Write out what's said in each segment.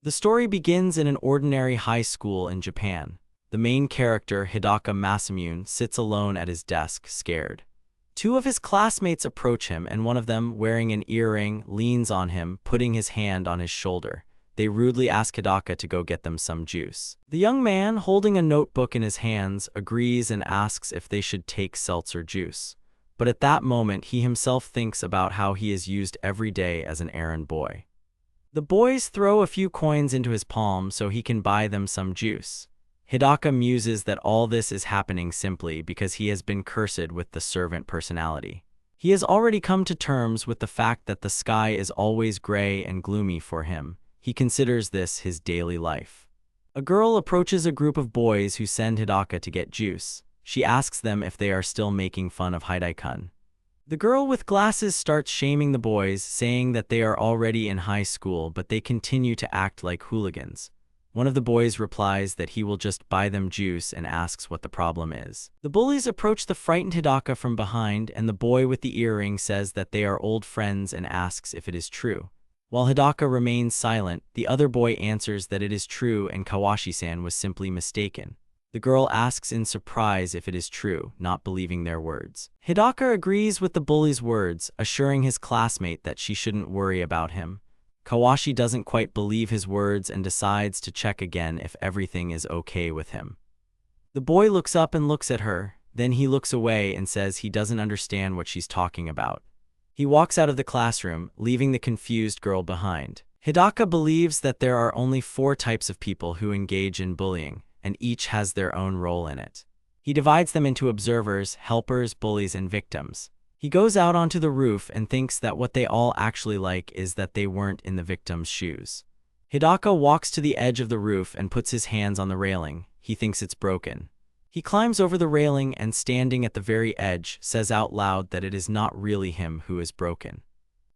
The story begins in an ordinary high school in Japan. The main character, Hidaka Masamune, sits alone at his desk, scared. Two of his classmates approach him, and one of them, wearing an earring, leans on him, putting his hand on his shoulder. They rudely ask Hidaka to go get them some juice. The young man, holding a notebook in his hands, agrees and asks if they should take seltzer juice. But at that moment, he himself thinks about how he is used every day as an errand boy. The boys throw a few coins into his palm so he can buy them some juice. Hidaka muses that all this is happening simply because he has been cursed with the servant personality. He has already come to terms with the fact that the sky is always gray and gloomy for him. He considers this his daily life. A girl approaches a group of boys who send Hidaka to get juice. She asks them if they are still making fun of Hidaka. The girl with glasses starts shaming the boys, saying that they are already in high school, but they continue to act like hooligans. One of the boys replies that he will just buy them juice and asks what the problem is. The bullies approach the frightened Hidaka from behind, and the boy with the earring says that they are old friends and asks if it is true. While Hidaka remains silent, the other boy answers that it is true and Kawashi-san was simply mistaken. The girl asks in surprise if it is true, not believing their words. Hidaka agrees with the bully's words, assuring his classmate that she shouldn't worry about him. Kawashi doesn't quite believe his words and decides to check again if everything is okay with him. The boy looks up and looks at her, then he looks away and says he doesn't understand what she's talking about. He walks out of the classroom, leaving the confused girl behind. Hidaka believes that there are only 4 types of people who engage in bullying, and each has their own role in it. He divides them into observers, helpers, bullies, and victims. He goes out onto the roof and thinks that what they all actually like is that they weren't in the victim's shoes. Hidaka walks to the edge of the roof and puts his hands on the railing. He thinks it's broken. He climbs over the railing and, standing at the very edge, says out loud that it is not really him who is broken.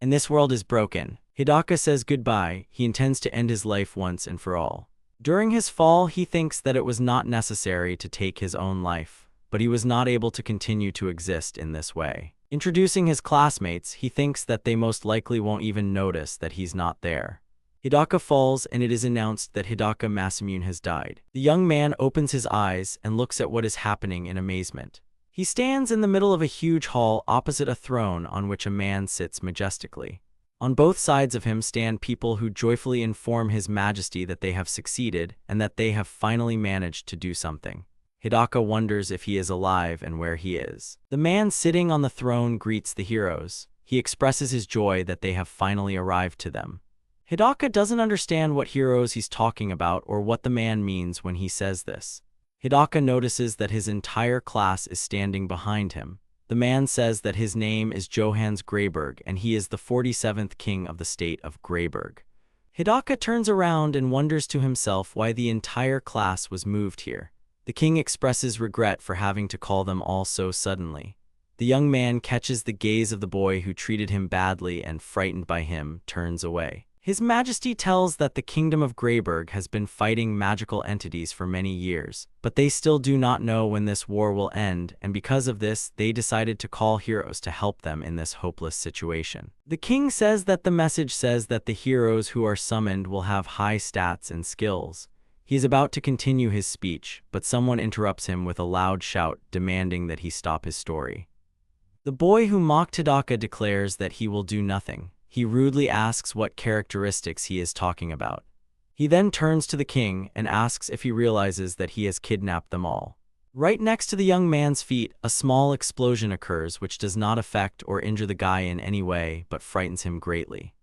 And this world is broken. Hidaka says goodbye. He intends to end his life once and for all. During his fall, he thinks that it was not necessary to take his own life, but he was not able to continue to exist in this way. Introducing his classmates, he thinks that they most likely won't even notice that he's not there. Hidaka falls, and it is announced that Hidaka Masamune has died. The young man opens his eyes and looks at what is happening in amazement. He stands in the middle of a huge hall opposite a throne on which a man sits majestically. On both sides of him stand people who joyfully inform His Majesty that they have succeeded and that they have finally managed to do something. Hidaka wonders if he is alive and where he is. The man sitting on the throne greets the heroes. He expresses his joy that they have finally arrived to them. Hidaka doesn't understand what heroes he's talking about or what the man means when he says this. Hidaka notices that his entire class is standing behind him. The man says that his name is Johannes Greyberg and he is the 47th king of the state of Greyberg. Hidaka turns around and wonders to himself why the entire class was moved here. The king expresses regret for having to call them all so suddenly. The young man catches the gaze of the boy who treated him badly and, frightened by him, turns away. His Majesty tells that the kingdom of Greyberg has been fighting magical entities for many years, but they still do not know when this war will end, and because of this, they decided to call heroes to help them in this hopeless situation. The king says that the message says that the heroes who are summoned will have high stats and skills. He is about to continue his speech, but someone interrupts him with a loud shout, demanding that he stop his story. The boy who mocked Hidaka declares that he will do nothing. He rudely asks what characteristics he is talking about. He then turns to the king and asks if he realizes that he has kidnapped them all. Right next to the young man's feet, a small explosion occurs which does not affect or injure the guy in any way, but frightens him greatly.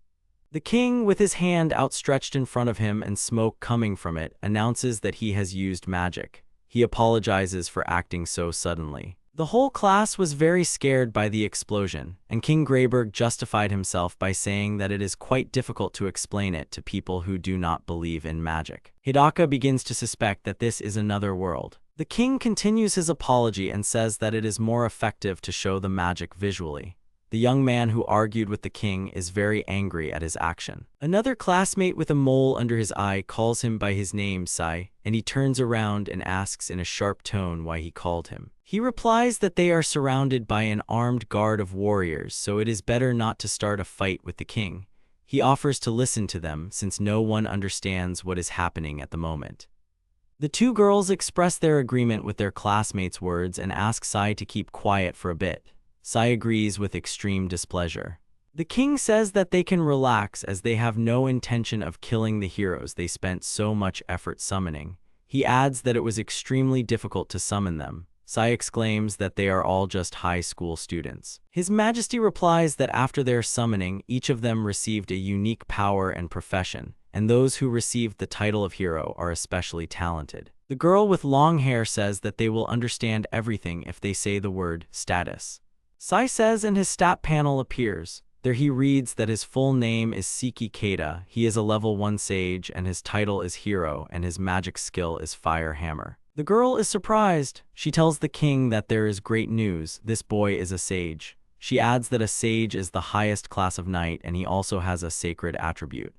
The king, with his hand outstretched in front of him and smoke coming from it, announces that he has used magic. He apologizes for acting so suddenly. The whole class was very scared by the explosion, and King Greyberg justified himself by saying that it is quite difficult to explain it to people who do not believe in magic. Hidaka begins to suspect that this is another world. The king continues his apology and says that it is more effective to show the magic visually. The young man who argued with the king is very angry at his action. Another classmate with a mole under his eye calls him by his name, Sai, and he turns around and asks in a sharp tone why he called him. He replies that they are surrounded by an armed guard of warriors, so it is better not to start a fight with the king. He offers to listen to them since no one understands what is happening at the moment. The two girls express their agreement with their classmates' words and ask Sai to keep quiet for a bit. Sai agrees with extreme displeasure. The king says that they can relax as they have no intention of killing the heroes they spent so much effort summoning. He adds that it was extremely difficult to summon them. Sai exclaims that they are all just high school students. His Majesty replies that after their summoning, each of them received a unique power and profession, and those who received the title of hero are especially talented. The girl with long hair says that they will understand everything if they say the word status. Sai says and his stat panel appears. There he reads that his full name is Seki Keita, he is a level 1 sage and his title is hero and his magic skill is fire hammer. The girl is surprised. She tells the king that there is great news, this boy is a sage. She adds that a sage is the highest class of knight and he also has a sacred attribute.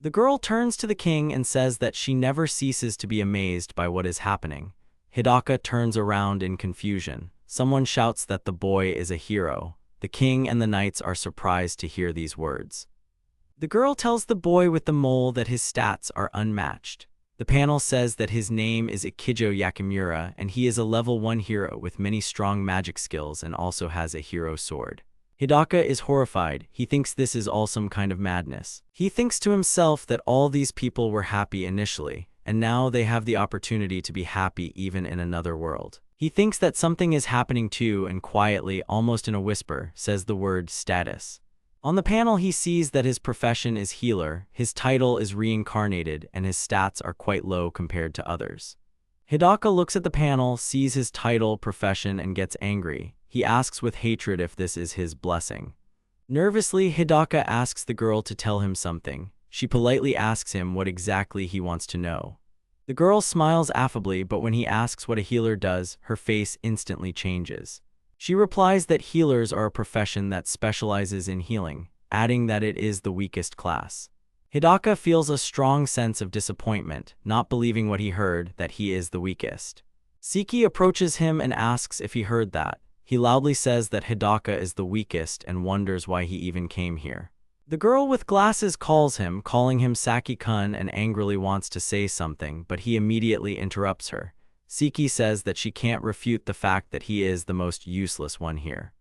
The girl turns to the king and says that she never ceases to be amazed by what is happening. Hidaka turns around in confusion. Someone shouts that the boy is a hero. The king and the knights are surprised to hear these words. The girl tells the boy with the mole that his stats are unmatched. The panel says that his name is Ikijo Yakimura and he is a level 1 hero with many strong magic skills and also has a hero sword. Hidaka is horrified. He thinks this is all some kind of madness. He thinks to himself that all these people were happy initially, and now they have the opportunity to be happy even in another world. He thinks that something is happening too and quietly, almost in a whisper, says the word status. On the panel he sees that his profession is healer, his title is reincarnated, and his stats are quite low compared to others. Hidaka looks at the panel, sees his title, profession, and gets angry. He asks with hatred if this is his blessing. Nervously, Hidaka asks the girl to tell him something. She politely asks him what exactly he wants to know. The girl smiles affably, but when he asks what a healer does, her face instantly changes. She replies that healers are a profession that specializes in healing, adding that it is the weakest class. Hidaka feels a strong sense of disappointment, not believing what he heard, that he is the weakest. Seki approaches him and asks if he heard that. He loudly says that Hidaka is the weakest and wonders why he even came here. The girl with glasses calls him, calling him Saki-kun, and angrily wants to say something, but he immediately interrupts her. Seki says that she can't refute the fact that he is the most useless one here.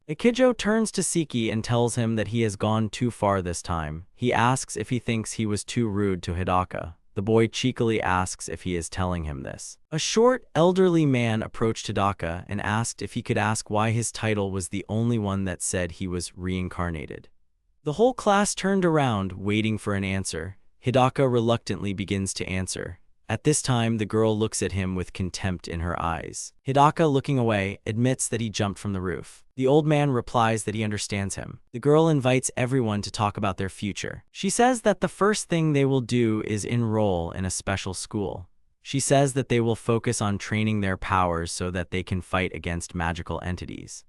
Ikijo turns to Seki and tells him that he has gone too far this time. He asks if he thinks he was too rude to Hidaka. The boy cheekily asks if he is telling him this. A short, elderly man approached Hidaka and asked if he could ask why his title was the only one that said he was reincarnated. The whole class turned around, waiting for an answer. Hidaka reluctantly begins to answer. At this time, the girl looks at him with contempt in her eyes. Hidaka, looking away, admits that he jumped from the roof. The old man replies that he understands him. The girl invites everyone to talk about their future. She says that the first thing they will do is enroll in a special school. She says that they will focus on training their powers so that they can fight against magical entities.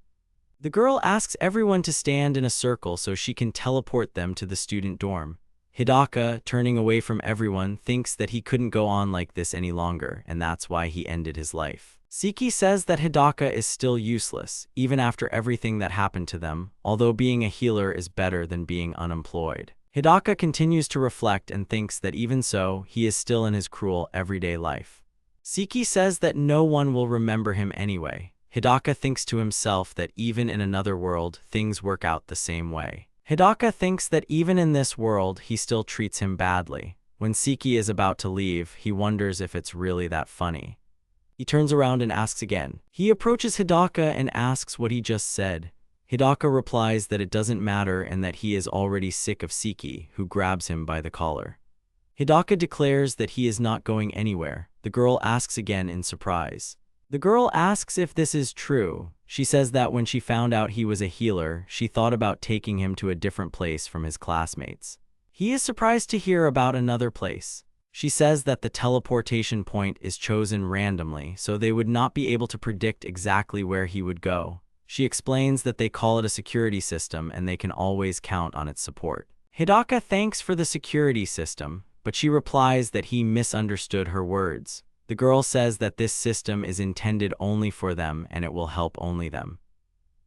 The girl asks everyone to stand in a circle so she can teleport them to the student dorm. Hidaka, turning away from everyone, thinks that he couldn't go on like this any longer, and that's why he ended his life. Seki says that Hidaka is still useless, even after everything that happened to them, although being a healer is better than being unemployed. Hidaka continues to reflect and thinks that even so, he is still in his cruel, everyday life. Seki says that no one will remember him anyway. Hidaka thinks to himself that even in another world, things work out the same way. Hidaka thinks that even in this world, he still treats him badly. When Seki is about to leave, he wonders if it's really that funny. He turns around and asks again. He approaches Hidaka and asks what he just said. Hidaka replies that it doesn't matter and that he is already sick of Seki, who grabs him by the collar. Hidaka declares that he is not going anywhere. The girl asks again in surprise. The girl asks if this is true. She says that when she found out he was a healer, she thought about taking him to a different place from his classmates. He is surprised to hear about another place. She says that the teleportation point is chosen randomly, so they would not be able to predict exactly where he would go. She explains that they call it a security system and they can always count on its support. Hidaka thanks for the security system, but she replies that he misunderstood her words. The girl says that this system is intended only for them and it will help only them.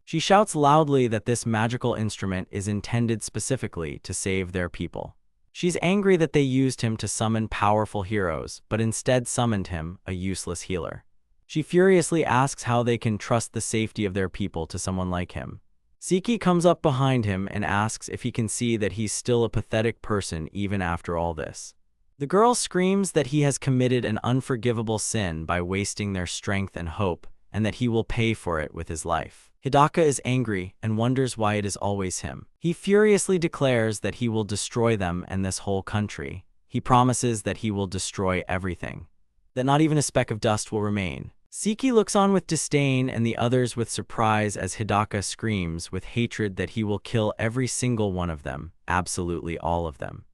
She shouts loudly that this magical instrument is intended specifically to save their people. She's angry that they used him to summon powerful heroes, but instead summoned him, a useless healer. She furiously asks how they can trust the safety of their people to someone like him. Saikyou comes up behind him and asks if he can see that he's still a pathetic person even after all this. The girl screams that he has committed an unforgivable sin by wasting their strength and hope, and that he will pay for it with his life. Hidaka is angry and wonders why it is always him. He furiously declares that he will destroy them and this whole country. He promises that he will destroy everything, that not even a speck of dust will remain. Saikyou looks on with disdain and the others with surprise as Hidaka screams with hatred that he will kill every single one of them, absolutely all of them.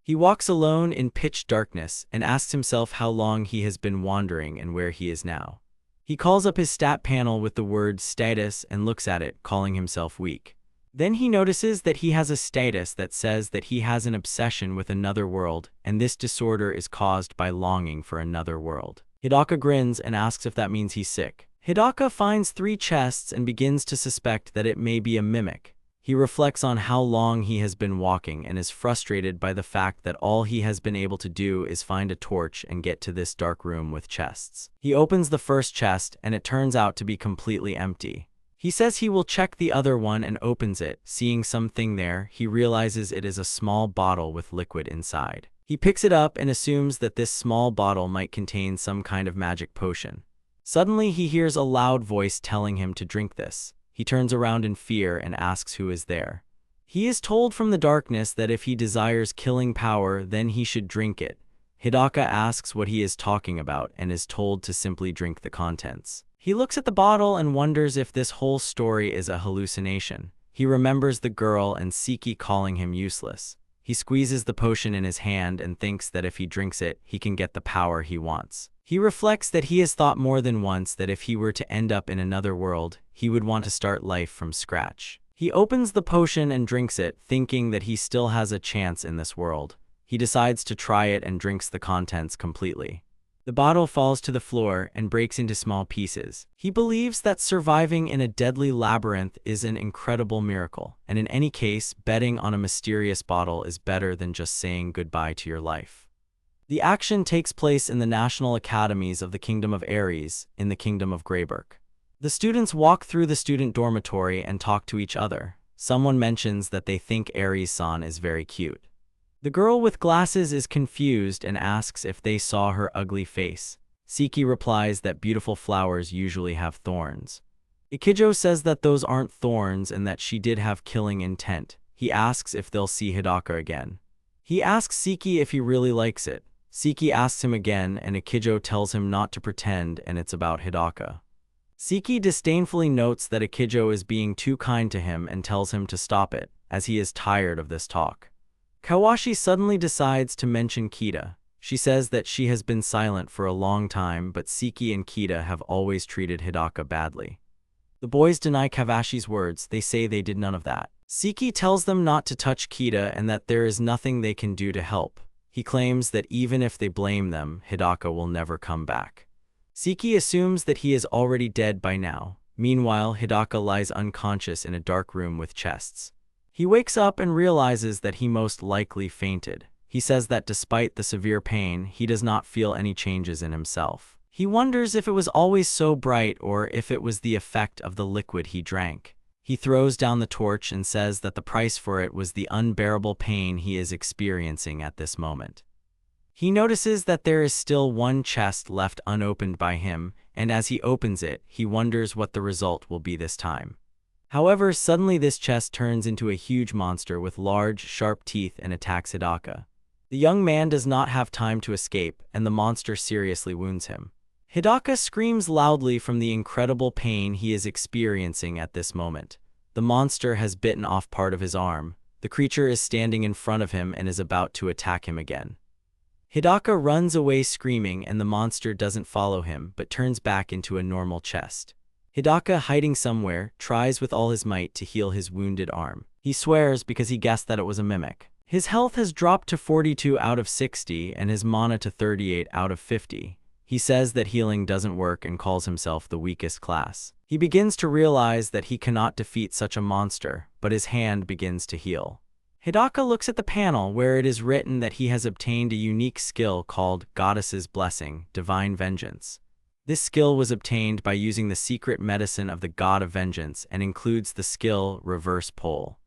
He walks alone in pitch darkness and asks himself how long he has been wandering and where he is now. He calls up his stat panel with the word status and looks at it, calling himself weak. Then he notices that he has a status that says that he has an obsession with another world, and this disorder is caused by longing for another world. Hidaka grins and asks if that means he's sick. Hidaka finds 3 chests and begins to suspect that it may be a mimic. He reflects on how long he has been walking and is frustrated by the fact that all he has been able to do is find a torch and get to this dark room with chests. He opens the first chest and it turns out to be completely empty. He says he will check the other one and opens it. Seeing something there, he realizes it is a small bottle with liquid inside. He picks it up and assumes that this small bottle might contain some kind of magic potion. Suddenly he hears a loud voice telling him to drink this. He turns around in fear and asks who is there. He is told from the darkness that if he desires killing power, then he should drink it. Hidaka asks what he is talking about and is told to simply drink the contents. He looks at the bottle and wonders if this whole story is a hallucination. He remembers the girl and Saikyou calling him useless. He squeezes the potion in his hand and thinks that if he drinks it, he can get the power he wants. He reflects that he has thought more than once that if he were to end up in another world, he would want to start life from scratch. He opens the potion and drinks it, thinking that he still has a chance in this world. He decides to try it and drinks the contents completely. The bottle falls to the floor and breaks into small pieces. He believes that surviving in a deadly labyrinth is an incredible miracle, and in any case, betting on a mysterious bottle is better than just saying goodbye to your life. The action takes place in the National Academies of the Kingdom of Ares, in the Kingdom of Greyberk. The students walk through the student dormitory and talk to each other. Someone mentions that they think Ares-san is very cute. The girl with glasses is confused and asks if they saw her ugly face. Saikyou replies that beautiful flowers usually have thorns. Ikijo says that those aren't thorns and that she did have killing intent. He asks if they'll see Hidaka again. He asks Saikyou if he really likes it. Saikyou asks him again and Ikijo tells him not to pretend and it's about Hidaka. Saikyou disdainfully notes that Ikijo is being too kind to him and tells him to stop it, as he is tired of this talk. Kawashi suddenly decides to mention Kita. She says that she has been silent for a long time, but Saikyou and Kita have always treated Hidaka badly. The boys deny Kawashi's words. They say they did none of that. Saikyou tells them not to touch Kita and that there is nothing they can do to help. He claims that even if they blame them, Hidaka will never come back. Saikyou assumes that he is already dead by now. Meanwhile, Hidaka lies unconscious in a dark room with chests. He wakes up and realizes that he most likely fainted. He says that despite the severe pain, he does not feel any changes in himself. He wonders if it was always so bright or if it was the effect of the liquid he drank. He throws down the torch and says that the price for it was the unbearable pain he is experiencing at this moment. He notices that there is still one chest left unopened by him, and as he opens it, he wonders what the result will be this time. However, suddenly this chest turns into a huge monster with large, sharp teeth and attacks Hidaka. The young man does not have time to escape, and the monster seriously wounds him. Hidaka screams loudly from the incredible pain he is experiencing at this moment. The monster has bitten off part of his arm. The creature is standing in front of him and is about to attack him again. Hidaka runs away screaming and the monster doesn't follow him but turns back into a normal chest. Hidaka, hiding somewhere, tries with all his might to heal his wounded arm. He swears because he guessed that it was a mimic. His health has dropped to 42 out of 60 and his mana to 38 out of 50. He says that healing doesn't work and calls himself the weakest class. He begins to realize that he cannot defeat such a monster, but his hand begins to heal. Hidaka looks at the panel where it is written that he has obtained a unique skill called Goddess's Blessing, Divine Vengeance. This skill was obtained by using the secret medicine of the God of Vengeance and includes the skill Reverse Pole.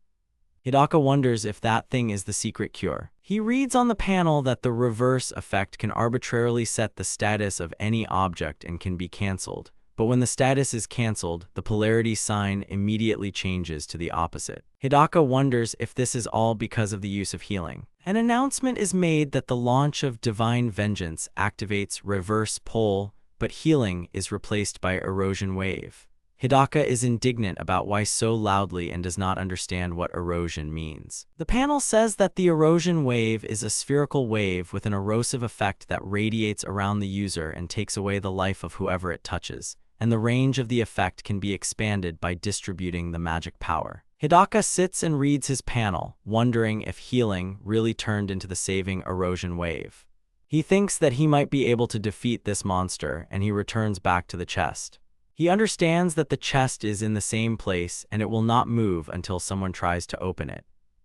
Hidaka wonders if that thing is the secret cure. He reads on the panel that the reverse effect can arbitrarily set the status of any object and can be cancelled, but when the status is cancelled, the polarity sign immediately changes to the opposite. Hidaka wonders if this is all because of the use of healing. An announcement is made that the launch of Divine Vengeance activates Reverse Pole, but healing is replaced by Erosion Wave. Hidaka is indignant about why so loudly and does not understand what erosion means. The panel says that the erosion wave is a spherical wave with an erosive effect that radiates around the user and takes away the life of whoever it touches, and the range of the effect can be expanded by distributing the magic power. Hidaka sits and reads his panel, wondering if healing really turned into the saving erosion wave. He thinks that he might be able to defeat this monster, and he returns back to the chest. He understands that the chest is in the same place and it will not move until someone tries to open it.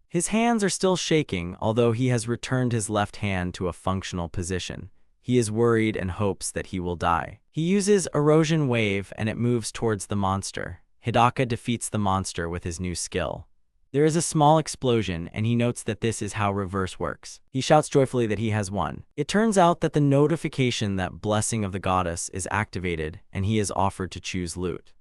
His hands are still shaking, although he has returned his left hand to a functional position. He is worried and hopes that he will die. He uses Erosion Wave and it moves towards the monster. Hidaka defeats the monster with his new skill. There is a small explosion, and he notes that this is how reverse works. He shouts joyfully that he has won. It turns out that the notification that Blessing of the Goddess is activated, and he is offered to choose loot.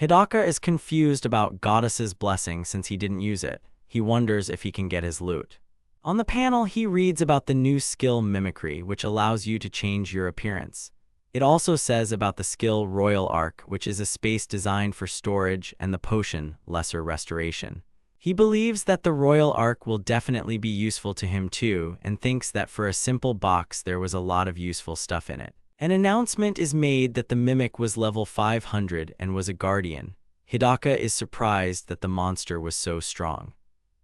Hidaka is confused about Goddess's Blessing since he didn't use it. He wonders if he can get his loot. On the panel, he reads about the new skill Mimicry, which allows you to change your appearance. It also says about the skill Royal Arc, which is a space designed for storage, and the potion Lesser Restoration. He believes that the Royal Arc will definitely be useful to him too, and thinks that for a simple box there was a lot of useful stuff in it. An announcement is made that the Mimic was level 500 and was a guardian. Hidaka is surprised that the monster was so strong.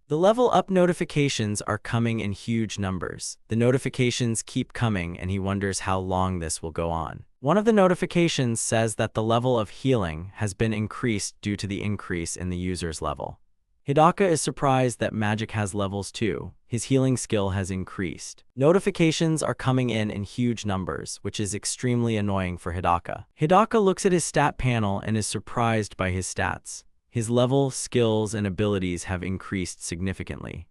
The level up notifications are coming in huge numbers. The notifications keep coming and he wonders how long this will go on. One of the notifications says that the level of healing has been increased due to the increase in the user's level. Hidaka is surprised that magic has levels too. His healing skill has increased. Notifications are coming in huge numbers, which is extremely annoying for Hidaka. Hidaka looks at his stat panel and is surprised by his stats. His level, skills, and abilities have increased significantly.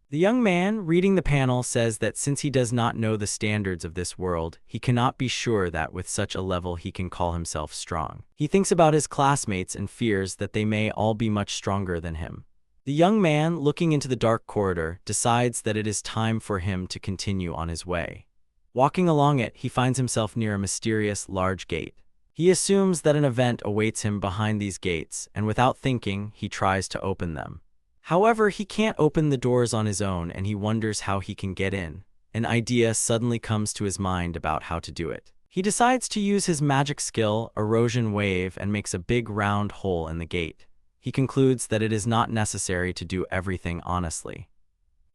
The young man reading the panel says that since he does not know the standards of this world, he cannot be sure that with such a level he can call himself strong. He thinks about his classmates and fears that they may all be much stronger than him. The young man, looking into the dark corridor, decides that it is time for him to continue on his way. Walking along it, he finds himself near a mysterious, large gate. He assumes that an event awaits him behind these gates, and without thinking, he tries to open them. However, he can't open the doors on his own, and he wonders how he can get in. An idea suddenly comes to his mind about how to do it. He decides to use his magic skill, Erosion Wave, and makes a big round hole in the gate. He concludes that it is not necessary to do everything honestly.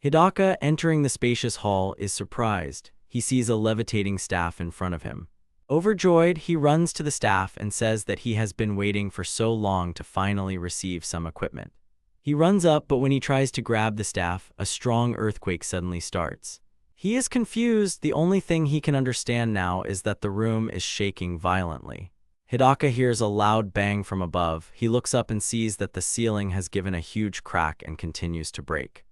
Hidaka, entering the spacious hall, is surprised. He sees a levitating staff in front of him. Overjoyed, he runs to the staff and says that he has been waiting for so long to finally receive some equipment. He runs up, but when he tries to grab the staff, a strong earthquake suddenly starts. He is confused. The only thing he can understand now is that the room is shaking violently. Hidaka hears a loud bang from above. He looks up and sees that the ceiling has given a huge crack and continues to break.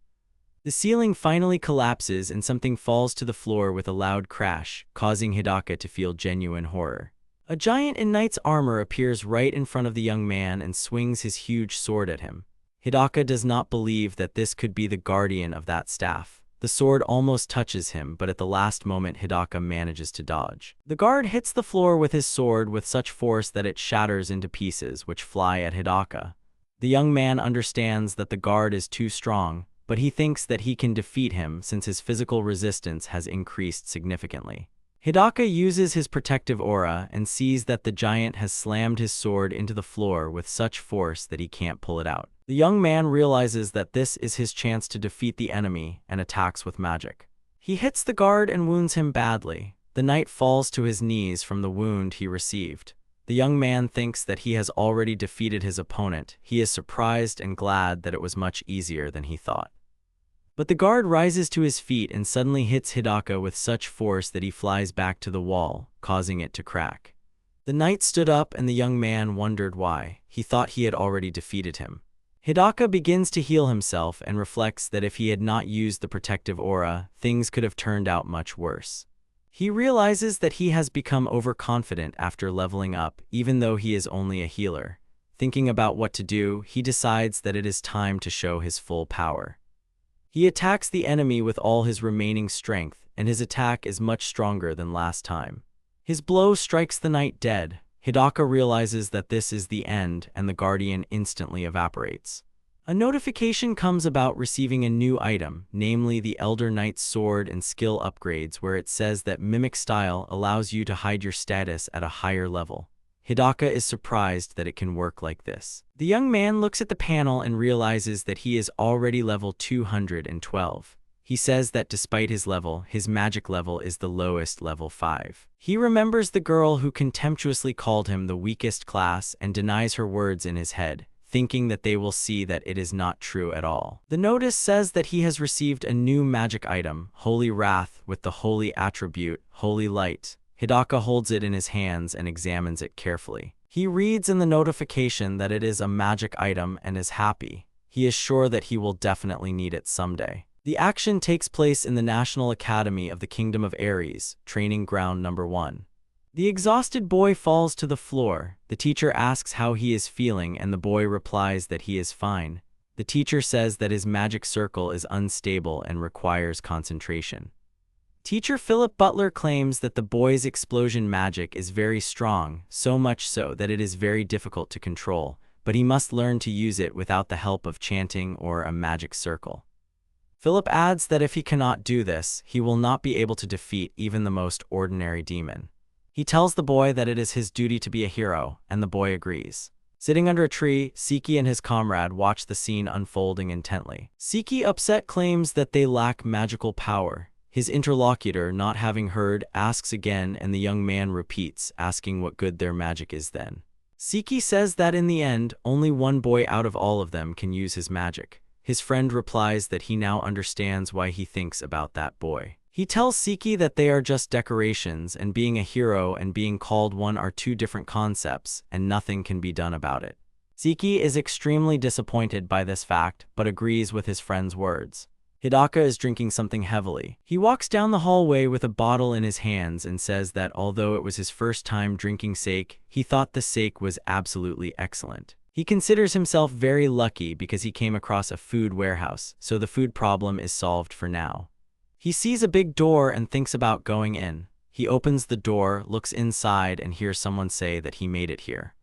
The ceiling finally collapses and something falls to the floor with a loud crash, causing Hidaka to feel genuine horror. A giant in knight's armor appears right in front of the young man and swings his huge sword at him. Hidaka does not believe that this could be the guardian of that staff. The sword almost touches him, but at the last moment Hidaka manages to dodge. The guard hits the floor with his sword with such force that it shatters into pieces, which fly at Hidaka. The young man understands that the guard is too strong, but he thinks that he can defeat him since his physical resistance has increased significantly. Hidaka uses his protective aura and sees that the giant has slammed his sword into the floor with such force that he can't pull it out. The young man realizes that this is his chance to defeat the enemy and attacks with magic. He hits the guard and wounds him badly. The knight falls to his knees from the wound he received. The young man thinks that he has already defeated his opponent. He is surprised and glad that it was much easier than he thought. But the guard rises to his feet and suddenly hits Hidaka with such force that he flies back to the wall, causing it to crack. The knight stood up and the young man wondered why. He thought he had already defeated him. Hidaka begins to heal himself and reflects that if he had not used the protective aura, things could have turned out much worse. He realizes that he has become overconfident after leveling up, even though he is only a healer. Thinking about what to do, he decides that it is time to show his full power. He attacks the enemy with all his remaining strength, and his attack is much stronger than last time. His blow strikes the knight dead. Hidaka realizes that this is the end, and the guardian instantly evaporates. A notification comes about receiving a new item, namely the Elder Knight's sword and skill upgrades, where it says that Mimic Style allows you to hide your status at a higher level. Hidaka is surprised that it can work like this. The young man looks at the panel and realizes that he is already level 212. He says that despite his level, his magic level is the lowest, level 5. He remembers the girl who contemptuously called him the weakest class and denies her words in his head, thinking that they will see that it is not true at all. The notice says that he has received a new magic item, Holy Wrath, with the holy attribute, Holy Light. Hidaka holds it in his hands and examines it carefully. He reads in the notification that it is a magic item and is happy. He is sure that he will definitely need it someday. The action takes place in the National Academy of the Kingdom of Ares, Training Ground Number 1. The exhausted boy falls to the floor. The teacher asks how he is feeling and the boy replies that he is fine. The teacher says that his magic circle is unstable and requires concentration. Teacher Philip Butler claims that the boy's explosion magic is very strong, so much so that it is very difficult to control, but he must learn to use it without the help of chanting or a magic circle. Philip adds that if he cannot do this, he will not be able to defeat even the most ordinary demon. He tells the boy that it is his duty to be a hero, and the boy agrees. Sitting under a tree, Seki and his comrade watch the scene unfolding intently. Seki, upset, claims that they lack magical power. His interlocutor, not having heard, asks again, and the young man repeats, asking what good their magic is then. Seki says that in the end, only one boy out of all of them can use his magic. His friend replies that he now understands why he thinks about that boy. He tells Seki that they are just decorations, and being a hero and being called one are two different concepts, and nothing can be done about it. Seki is extremely disappointed by this fact, but agrees with his friend's words. Hidaka is drinking something heavily. He walks down the hallway with a bottle in his hands and says that although it was his first time drinking sake, he thought the sake was absolutely excellent. He considers himself very lucky because he came across a food warehouse, so the food problem is solved for now. He sees a big door and thinks about going in. He opens the door, looks inside, and hears someone say that he made it here.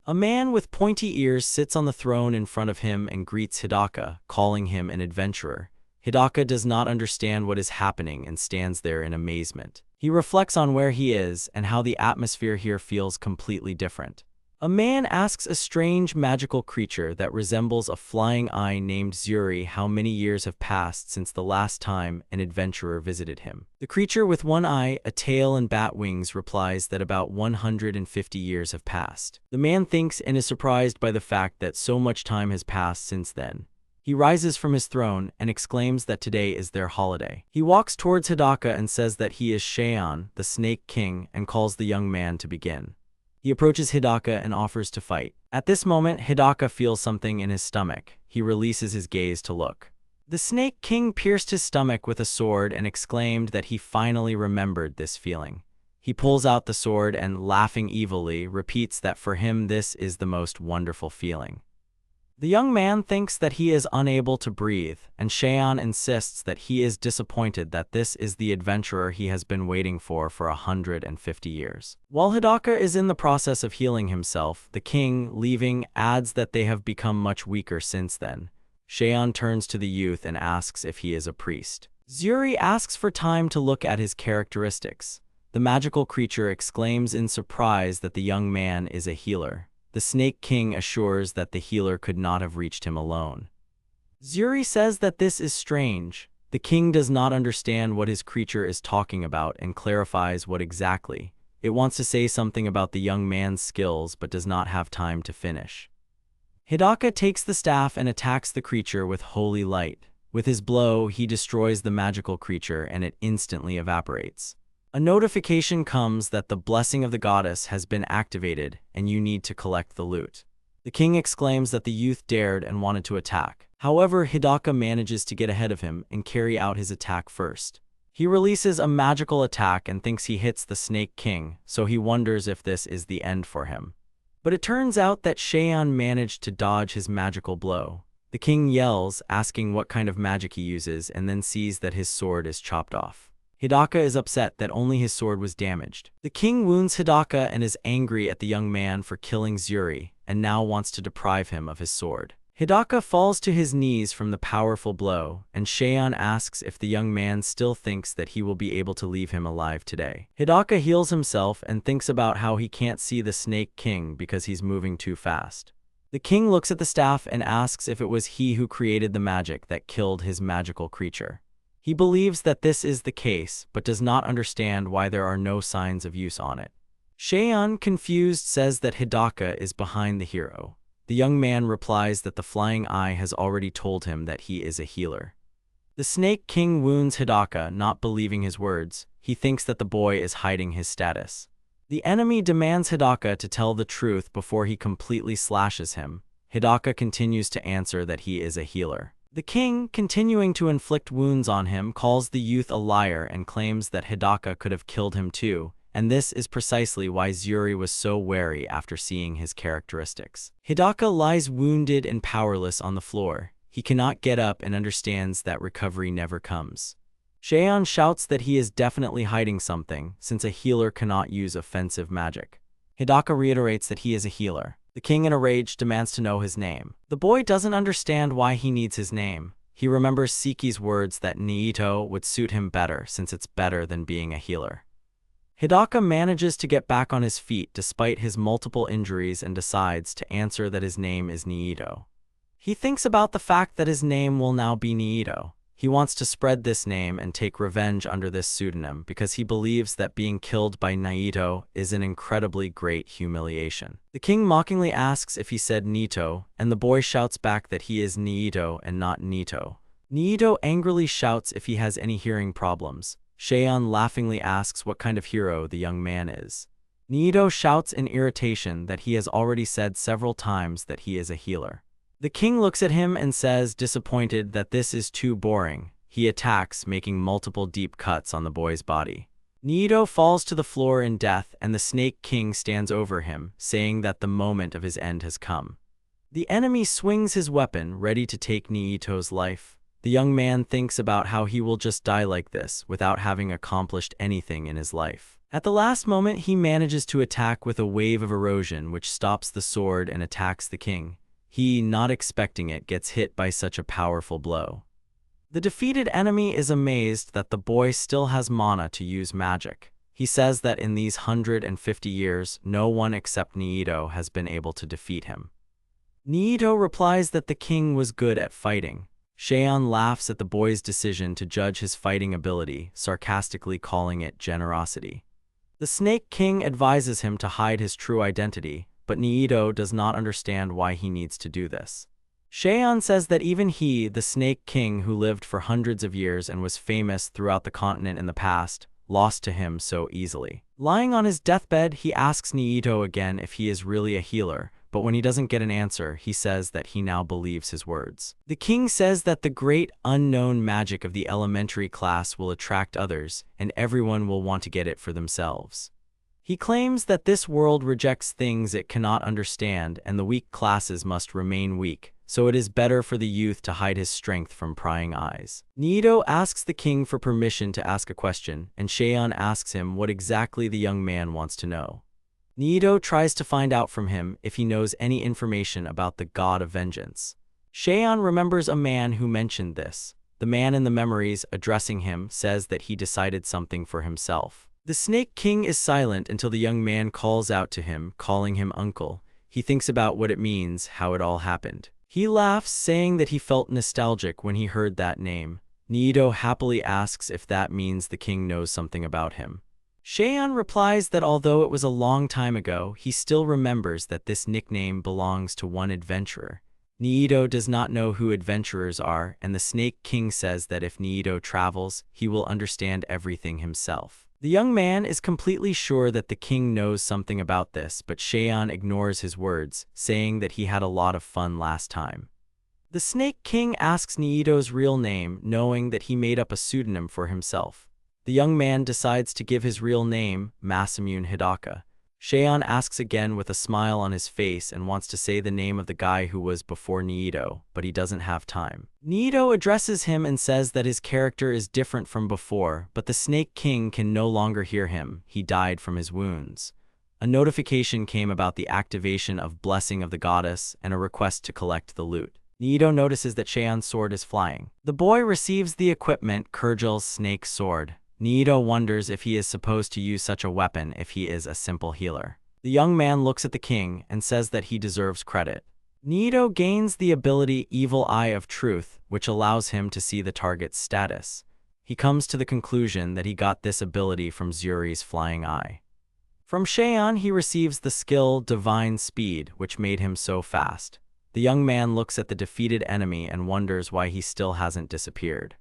A man with pointy ears sits on the throne in front of him and greets Hidaka, calling him an adventurer. Hidaka does not understand what is happening and stands there in amazement. He reflects on where he is and how the atmosphere here feels completely different. A man asks a strange magical creature that resembles a flying eye named Zuri how many years have passed since the last time an adventurer visited him. The creature with one eye, a tail, and bat wings replies that about 150 years have passed. The man thinks and is surprised by the fact that so much time has passed since then. He rises from his throne and exclaims that today is their holiday. He walks towards Hidaka and says that he is Sheian, the Snake King, and calls the young man to begin. He approaches Hidaka and offers to fight. At this moment, Hidaka feels something in his stomach. He releases his gaze to look. The Snake King pierced his stomach with a sword and exclaimed that he finally remembered this feeling. He pulls out the sword and, laughing evilly, repeats that for him this is the most wonderful feeling. The young man thinks that he is unable to breathe, and Sheian insists that he is disappointed that this is the adventurer he has been waiting for 150 years. While Hidaka is in the process of healing himself, the king, leaving, adds that they have become much weaker since then. Sheian turns to the youth and asks if he is a priest. Zuri asks for time to look at his characteristics. The magical creature exclaims in surprise that the young man is a healer. The Snake King assures that the healer could not have reached him alone. Zuri says that this is strange. The king does not understand what his creature is talking about and clarifies what exactly. It wants to say something about the young man's skills but does not have time to finish. Hidaka takes the staff and attacks the creature with holy light. With his blow, he destroys the magical creature and it instantly evaporates. A notification comes that the blessing of the goddess has been activated and you need to collect the loot. The king exclaims that the youth dared and wanted to attack. However, Hidaka manages to get ahead of him and carry out his attack first. He releases a magical attack and thinks he hits the Snake King, so he wonders if this is the end for him. But it turns out that Sheian managed to dodge his magical blow. The king yells, asking what kind of magic he uses, and then sees that his sword is chopped off. Hidaka is upset that only his sword was damaged. The king wounds Hidaka and is angry at the young man for killing Zuri, and now wants to deprive him of his sword. Hidaka falls to his knees from the powerful blow, and Sheian asks if the young man still thinks that he will be able to leave him alive today. Hidaka heals himself and thinks about how he can't see the Snake King because he's moving too fast. The king looks at the staff and asks if it was he who created the magic that killed his magical creature. He believes that this is the case, but does not understand why there are no signs of use on it. Sheian, confused, says that Hidaka is behind the hero. The young man replies that the flying eye has already told him that he is a healer. The Snake King wounds Hidaka, not believing his words. He thinks that the boy is hiding his status. The enemy demands Hidaka to tell the truth before he completely slashes him. Hidaka continues to answer that he is a healer. The king, continuing to inflict wounds on him, calls the youth a liar and claims that Hidaka could have killed him too, and this is precisely why Zuri was so wary after seeing his characteristics. Hidaka lies wounded and powerless on the floor. He cannot get up and understands that recovery never comes. Sheian shouts that he is definitely hiding something, since a healer cannot use offensive magic. Hidaka reiterates that he is a healer. The king, in a rage, demands to know his name. The boy doesn't understand why he needs his name. He remembers Siki's words that Nito would suit him better since it's better than being a healer. Hidaka manages to get back on his feet despite his multiple injuries and decides to answer that his name is Nito. He thinks about the fact that his name will now be Nito. He wants to spread this name and take revenge under this pseudonym because he believes that being killed by Nito is an incredibly great humiliation. The king mockingly asks if he said Nito, and the boy shouts back that he is Nito and not Nito. Nito angrily shouts if he has any hearing problems. Sheian laughingly asks what kind of hero the young man is. Nito shouts in irritation that he has already said several times that he is a healer. The king looks at him and says, disappointed that this is too boring. He attacks, making multiple deep cuts on the boy's body. Nito falls to the floor in death, and the Snake King stands over him, saying that the moment of his end has come. The enemy swings his weapon, ready to take Nito's life. The young man thinks about how he will just die like this, without having accomplished anything in his life. At the last moment, he manages to attack with a wave of erosion, which stops the sword and attacks the king. He, not expecting it, gets hit by such a powerful blow. The defeated enemy is amazed that the boy still has mana to use magic. He says that in these 150 years, no one except Nito has been able to defeat him. Nito replies that the king was good at fighting. Sheian laughs at the boy's decision to judge his fighting ability, sarcastically calling it generosity. The Snake King advises him to hide his true identity, but Nito does not understand why he needs to do this. Sheian says that even he, the Snake King who lived for hundreds of years and was famous throughout the continent in the past, lost to him so easily. Lying on his deathbed, he asks Nito again if he is really a healer, but when he doesn't get an answer, he says that he now believes his words. The king says that the great unknown magic of the elementary class will attract others, and everyone will want to get it for themselves. He claims that this world rejects things it cannot understand and the weak classes must remain weak, so it is better for the youth to hide his strength from prying eyes. Nito asks the king for permission to ask a question, and Sheian asks him what exactly the young man wants to know. Nito tries to find out from him if he knows any information about the god of vengeance. Sheian remembers a man who mentioned this. The man in the memories addressing him says that he decided something for himself. The Snake King is silent until the young man calls out to him, calling him uncle. He thinks about what it means, how it all happened. He laughs, saying that he felt nostalgic when he heard that name. Nito happily asks if that means the king knows something about him. Cheyenne replies that although it was a long time ago, he still remembers that this nickname belongs to one adventurer. Nito does not know who adventurers are, and the Snake King says that if Nito travels, he will understand everything himself. The young man is completely sure that the king knows something about this, but Cheyenne ignores his words, saying that he had a lot of fun last time. The Snake King asks Nito's real name, knowing that he made up a pseudonym for himself. The young man decides to give his real name, Masamune Hidaka. Cheyenne asks again with a smile on his face and wants to say the name of the guy who was before Nito, but he doesn't have time. Nito addresses him and says that his character is different from before, but the Snake King can no longer hear him. He died from his wounds. A notification came about the activation of Blessing of the Goddess and a request to collect the loot. Nito notices that Cheyenne's sword is flying. The boy receives the equipment, Kurgel's snake sword. Nito wonders if he is supposed to use such a weapon if he is a simple healer. The young man looks at the king and says that he deserves credit. Nito gains the ability Evil Eye of Truth, which allows him to see the target's status. He comes to the conclusion that he got this ability from Zuri's flying eye. From Cheyenne he receives the skill Divine Speed, which made him so fast. The young man looks at the defeated enemy and wonders why he still hasn't disappeared.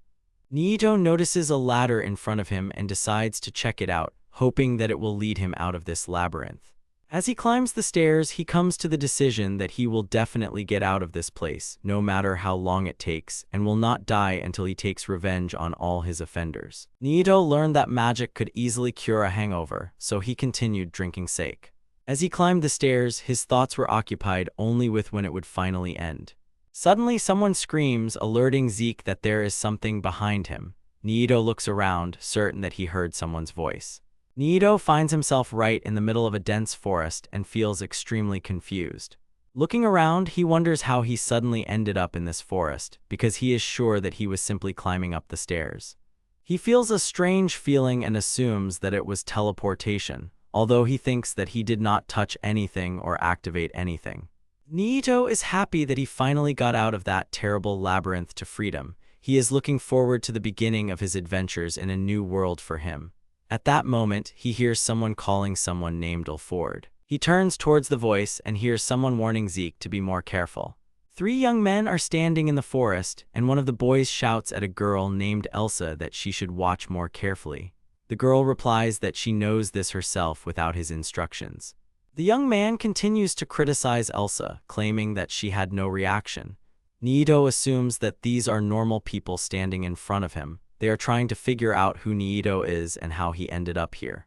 Nito notices a ladder in front of him and decides to check it out, hoping that it will lead him out of this labyrinth. As he climbs the stairs, he comes to the decision that he will definitely get out of this place, no matter how long it takes, and will not die until he takes revenge on all his offenders. Nito learned that magic could easily cure a hangover, so he continued drinking sake. As he climbed the stairs, his thoughts were occupied only with when it would finally end. Suddenly, someone screams, alerting Zeke that there is something behind him. Nito looks around, certain that he heard someone's voice. Nito finds himself right in the middle of a dense forest and feels extremely confused. Looking around, he wonders how he suddenly ended up in this forest, because he is sure that he was simply climbing up the stairs. He feels a strange feeling and assumes that it was teleportation, although he thinks that he did not touch anything or activate anything. Nito is happy that he finally got out of that terrible labyrinth to freedom. He is looking forward to the beginning of his adventures in a new world for him. At that moment, he hears someone calling someone named Overpowered. He turns towards the voice and hears someone warning Zeke to be more careful. 3 young men are standing in the forest, and one of the boys shouts at a girl named Elsa that she should watch more carefully. The girl replies that she knows this herself without his instructions. The young man continues to criticize Elsa, claiming that she had no reaction. Nito assumes that these are normal people standing in front of him. They are trying to figure out who Nito is and how he ended up here.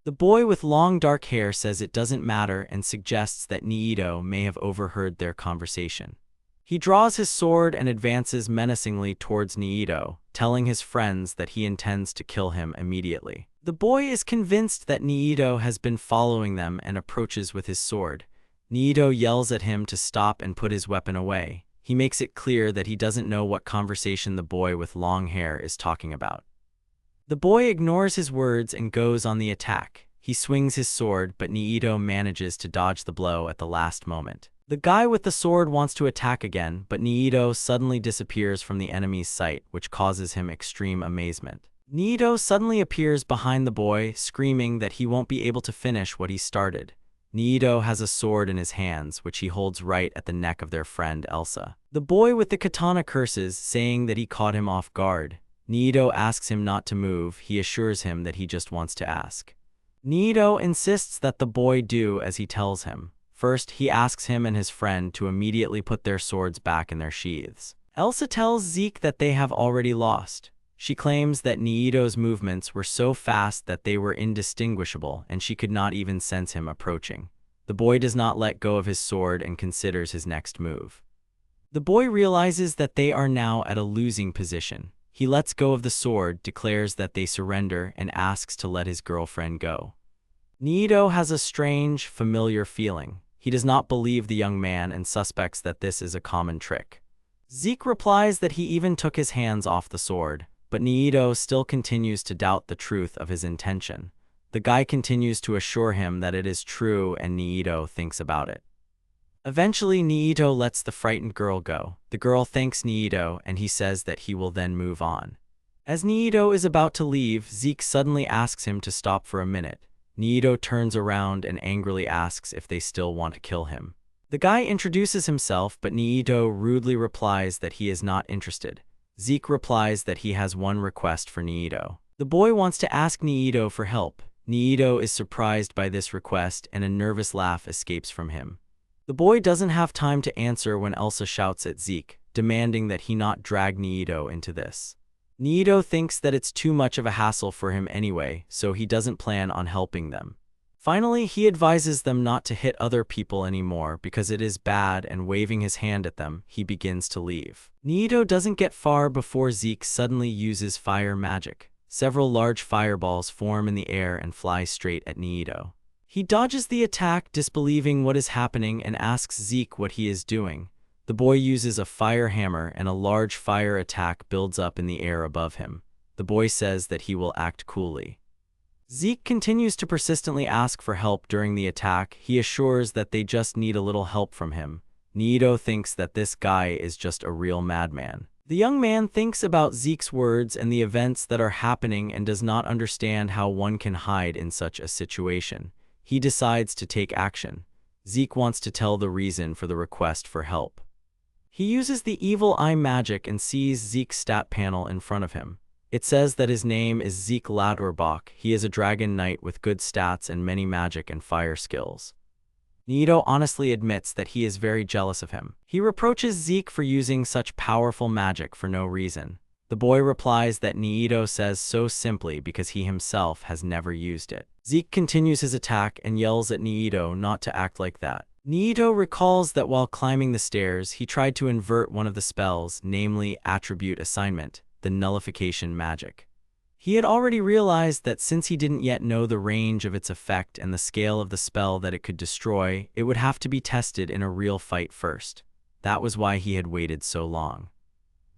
The boy with long dark hair says it doesn't matter and suggests that Nito may have overheard their conversation. He draws his sword and advances menacingly towards Nito, telling his friends that he intends to kill him immediately. The boy is convinced that Nito has been following them and approaches with his sword. Nito yells at him to stop and put his weapon away. He makes it clear that he doesn't know what conversation the boy with long hair is talking about. The boy ignores his words and goes on the attack. He swings his sword, but Nito manages to dodge the blow at the last moment. The guy with the sword wants to attack again, but Nito suddenly disappears from the enemy's sight, which causes him extreme amazement. Nito suddenly appears behind the boy, screaming that he won't be able to finish what he started. Nito has a sword in his hands, which he holds right at the neck of their friend Elsa. The boy with the katana curses, saying that he caught him off guard. Nito asks him not to move. He assures him that he just wants to ask. Nito insists that the boy do as he tells him. First, he asks him and his friend to immediately put their swords back in their sheaths. Elsa tells Zeke that they have already lost. She claims that Nito's movements were so fast that they were indistinguishable, and she could not even sense him approaching. The boy does not let go of his sword and considers his next move. The boy realizes that they are now at a losing position. He lets go of the sword, declares that they surrender, and asks to let his girlfriend go. Nito has a strange, familiar feeling. He does not believe the young man and suspects that this is a common trick. Zeke replies that he even took his hands off the sword, but Nito still continues to doubt the truth of his intention. The guy continues to assure him that it is true, and Nito thinks about it. Eventually, Nito lets the frightened girl go. The girl thanks Nito and he says that he will then move on. As Nito is about to leave, Zeke suddenly asks him to stop for a minute. Nito turns around and angrily asks if they still want to kill him. The guy introduces himself, but Nito rudely replies that he is not interested. Zeke replies that he has one request for Nito. The boy wants to ask Nito for help. Nito is surprised by this request and a nervous laugh escapes from him. The boy doesn't have time to answer when Elsa shouts at Zeke, demanding that he not drag Nito into this. Nito thinks that it's too much of a hassle for him anyway, so he doesn't plan on helping them. Finally, he advises them not to hit other people anymore because it is bad, and waving his hand at them, he begins to leave. Nito doesn't get far before Zeke suddenly uses fire magic. Several large fireballs form in the air and fly straight at Nito. He dodges the attack, disbelieving what is happening, and asks Zeke what he is doing. The boy uses a fire hammer and a large fire attack builds up in the air above him. The boy says that he will act coolly. Zeke continues to persistently ask for help during the attack. He assures that they just need a little help from him. Nito thinks that this guy is just a real madman. The young man thinks about Zeke's words and the events that are happening and does not understand how one can hide in such a situation. He decides to take action. Zeke wants to tell the reason for the request for help. He uses the evil eye magic and sees Zeke's stat panel in front of him. It says that his name is Zeke Ladurbach. He is a dragon knight with good stats and many magic and fire skills. Nito honestly admits that he is very jealous of him. He reproaches Zeke for using such powerful magic for no reason. The boy replies that Nito says so simply because he himself has never used it. Zeke continues his attack and yells at Nito not to act like that. Nito recalls that while climbing the stairs, he tried to invert one of the spells, namely Attribute Assignment, the nullification magic. He had already realized that since he didn't yet know the range of its effect and the scale of the spell that it could destroy, it would have to be tested in a real fight first. That was why he had waited so long.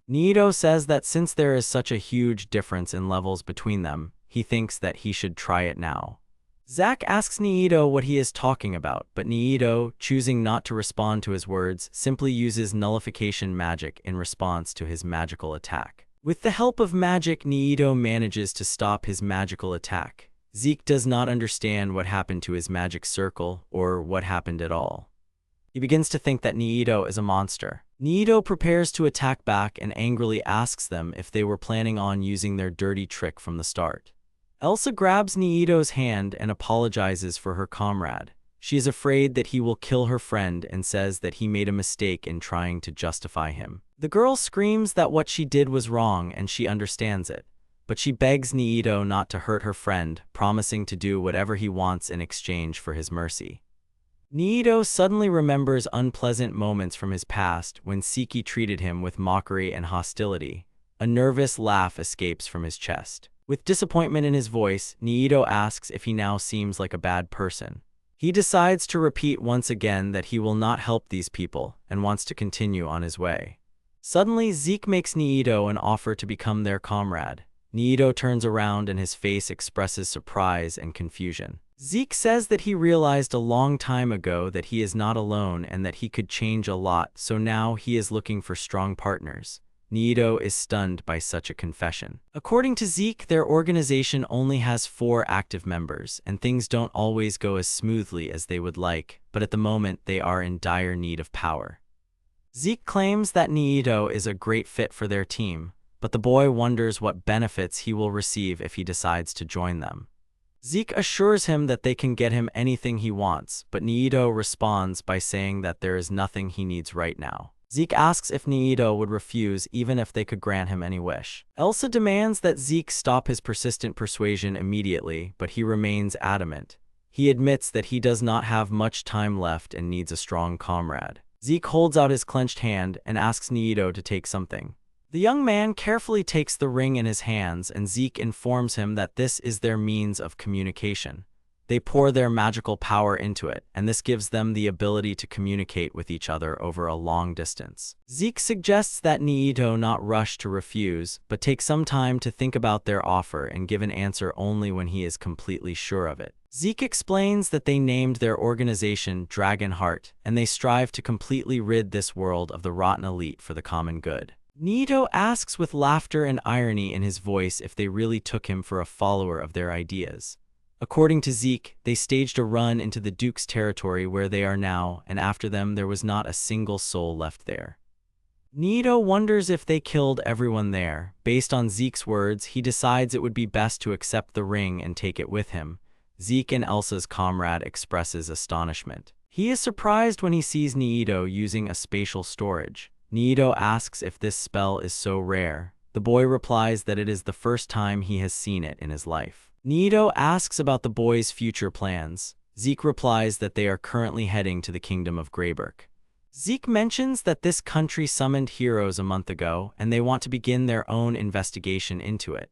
Nito says that since there is such a huge difference in levels between them, he thinks that he should try it now. Zack asks Nito what he is talking about, but Nito, choosing not to respond to his words, simply uses nullification magic in response to his magical attack. With the help of magic, Nito manages to stop his magical attack. Zeke does not understand what happened to his magic circle, or what happened at all. He begins to think that Nito is a monster. Nito prepares to attack back and angrily asks them if they were planning on using their dirty trick from the start. Elsa grabs Nito's hand and apologizes for her comrade. She is afraid that he will kill her friend and says that he made a mistake in trying to justify him. The girl screams that what she did was wrong and she understands it, but she begs Nito not to hurt her friend, promising to do whatever he wants in exchange for his mercy. Nito suddenly remembers unpleasant moments from his past when Siki treated him with mockery and hostility. A nervous laugh escapes from his chest. With disappointment in his voice, Nito asks if he now seems like a bad person. He decides to repeat once again that he will not help these people and wants to continue on his way. Suddenly, Zeke makes Nito an offer to become their comrade. Nito turns around and his face expresses surprise and confusion. Zeke says that he realized a long time ago that he is not alone and that he could change a lot, so now he is looking for strong partners. Nito is stunned by such a confession. According to Zeke, their organization only has 4 active members, and things don't always go as smoothly as they would like, but at the moment they are in dire need of power. Zeke claims that Nito is a great fit for their team, but the boy wonders what benefits he will receive if he decides to join them. Zeke assures him that they can get him anything he wants, but Nito responds by saying that there is nothing he needs right now. Zeke asks if Nito would refuse even if they could grant him any wish. Elsa demands that Zeke stop his persistent persuasion immediately, but he remains adamant. He admits that he does not have much time left and needs a strong comrade. Zeke holds out his clenched hand and asks Nito to take something. The young man carefully takes the ring in his hands and Zeke informs him that this is their means of communication. They pour their magical power into it, and this gives them the ability to communicate with each other over a long distance. Zeke suggests that Nito not rush to refuse, but take some time to think about their offer and give an answer only when he is completely sure of it. Zeke explains that they named their organization Dragon Heart, and they strive to completely rid this world of the rotten elite for the common good. Nito asks with laughter and irony in his voice if they really took him for a follower of their ideas. According to Zeke, they staged a run into the Duke's territory where they are now, and after them there was not a single soul left there. Nito wonders if they killed everyone there. Based on Zeke's words, he decides it would be best to accept the ring and take it with him. Zeke and Elsa's comrade expresses astonishment. He is surprised when he sees Nito using a spatial storage. Nito asks if this spell is so rare. The boy replies that it is the first time he has seen it in his life. Nito asks about the boy's future plans. Zeke replies that they are currently heading to the kingdom of Greyberk. Zeke mentions that this country summoned heroes a month ago, and they want to begin their own investigation into it.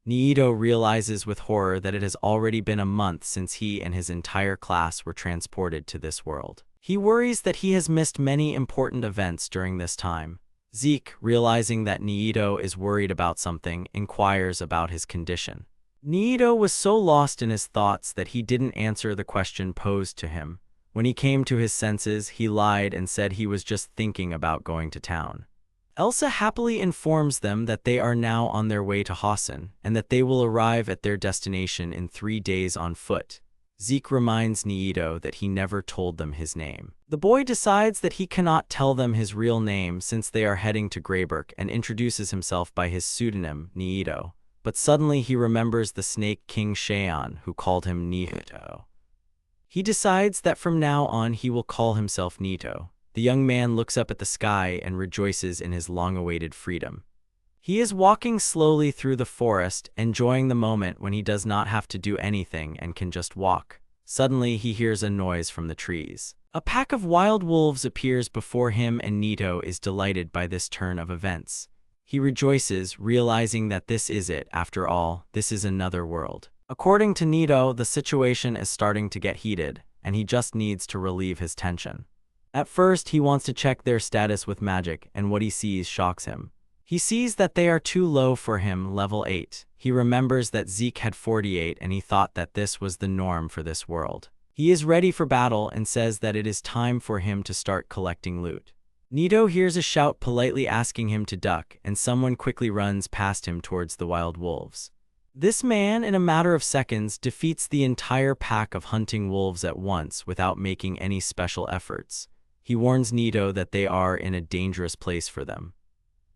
Nito realizes with horror that it has already been a month since he and his entire class were transported to this world. He worries that he has missed many important events during this time. Zeke, realizing that Nito is worried about something, inquires about his condition. Nito was so lost in his thoughts that he didn't answer the question posed to him. When he came to his senses, he lied and said he was just thinking about going to town. Elsa happily informs them that they are now on their way to Hossen, and that they will arrive at their destination in 3 days on foot. Zeke reminds Nito that he never told them his name. The boy decides that he cannot tell them his real name since they are heading to Greyberk, and introduces himself by his pseudonym, Nito. But suddenly he remembers the Snake King Shaon, who called him Nito. He decides that from now on he will call himself Nito. The young man looks up at the sky and rejoices in his long-awaited freedom. He is walking slowly through the forest, enjoying the moment when he does not have to do anything and can just walk. Suddenly he hears a noise from the trees. A pack of wild wolves appears before him, and Nito is delighted by this turn of events. He rejoices, realizing that this is it. After all, this is another world. According to Nito, the situation is starting to get heated, and he just needs to relieve his tension. At first, he wants to check their status with magic, and what he sees shocks him. He sees that they are too low for him, level 8. He remembers that Zeke had 48, and he thought that this was the norm for this world. He is ready for battle and says that it is time for him to start collecting loot. Nito hears a shout politely asking him to duck, and someone quickly runs past him towards the wild wolves. This man, in a matter of seconds, defeats the entire pack of hunting wolves at once without making any special efforts. He warns Nito that they are in a dangerous place for them.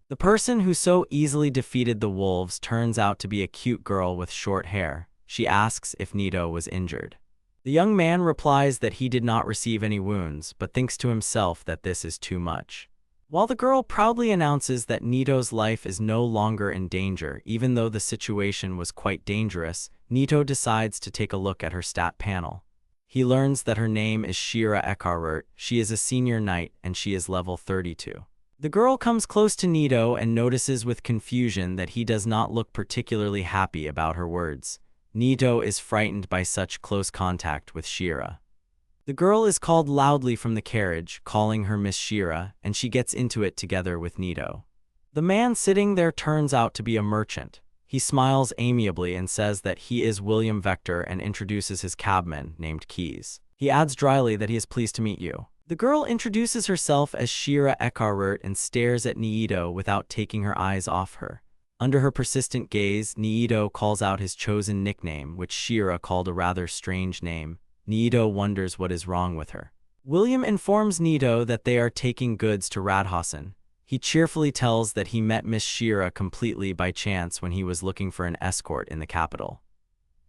The person who so easily defeated the wolves turns out to be a cute girl with short hair. She asks if Nito was injured. The young man replies that he did not receive any wounds, but thinks to himself that this is too much. While the girl proudly announces that Nito's life is no longer in danger, even though the situation was quite dangerous, Nito decides to take a look at her stat panel. He learns that her name is Shira Ekarurt. She is a senior knight, and she is level 32. The girl comes close to Nito and notices with confusion that he does not look particularly happy about her words. Nito is frightened by such close contact with Shira. The girl is called loudly from the carriage, calling her Miss Shira, and she gets into it together with Nito. The man sitting there turns out to be a merchant. He smiles amiably and says that he is William Vector and introduces his cabman, named Keys. He adds dryly that he is pleased to meet you. The girl introduces herself as Shira Ekarurt and stares at Nito without taking her eyes off her. Under her persistent gaze, Nito calls out his chosen nickname, which Shira called a rather strange name. Nito wonders what is wrong with her. William informs Nito that they are taking goods to Radhausen. He cheerfully tells that he met Miss Shira completely by chance when he was looking for an escort in the capital.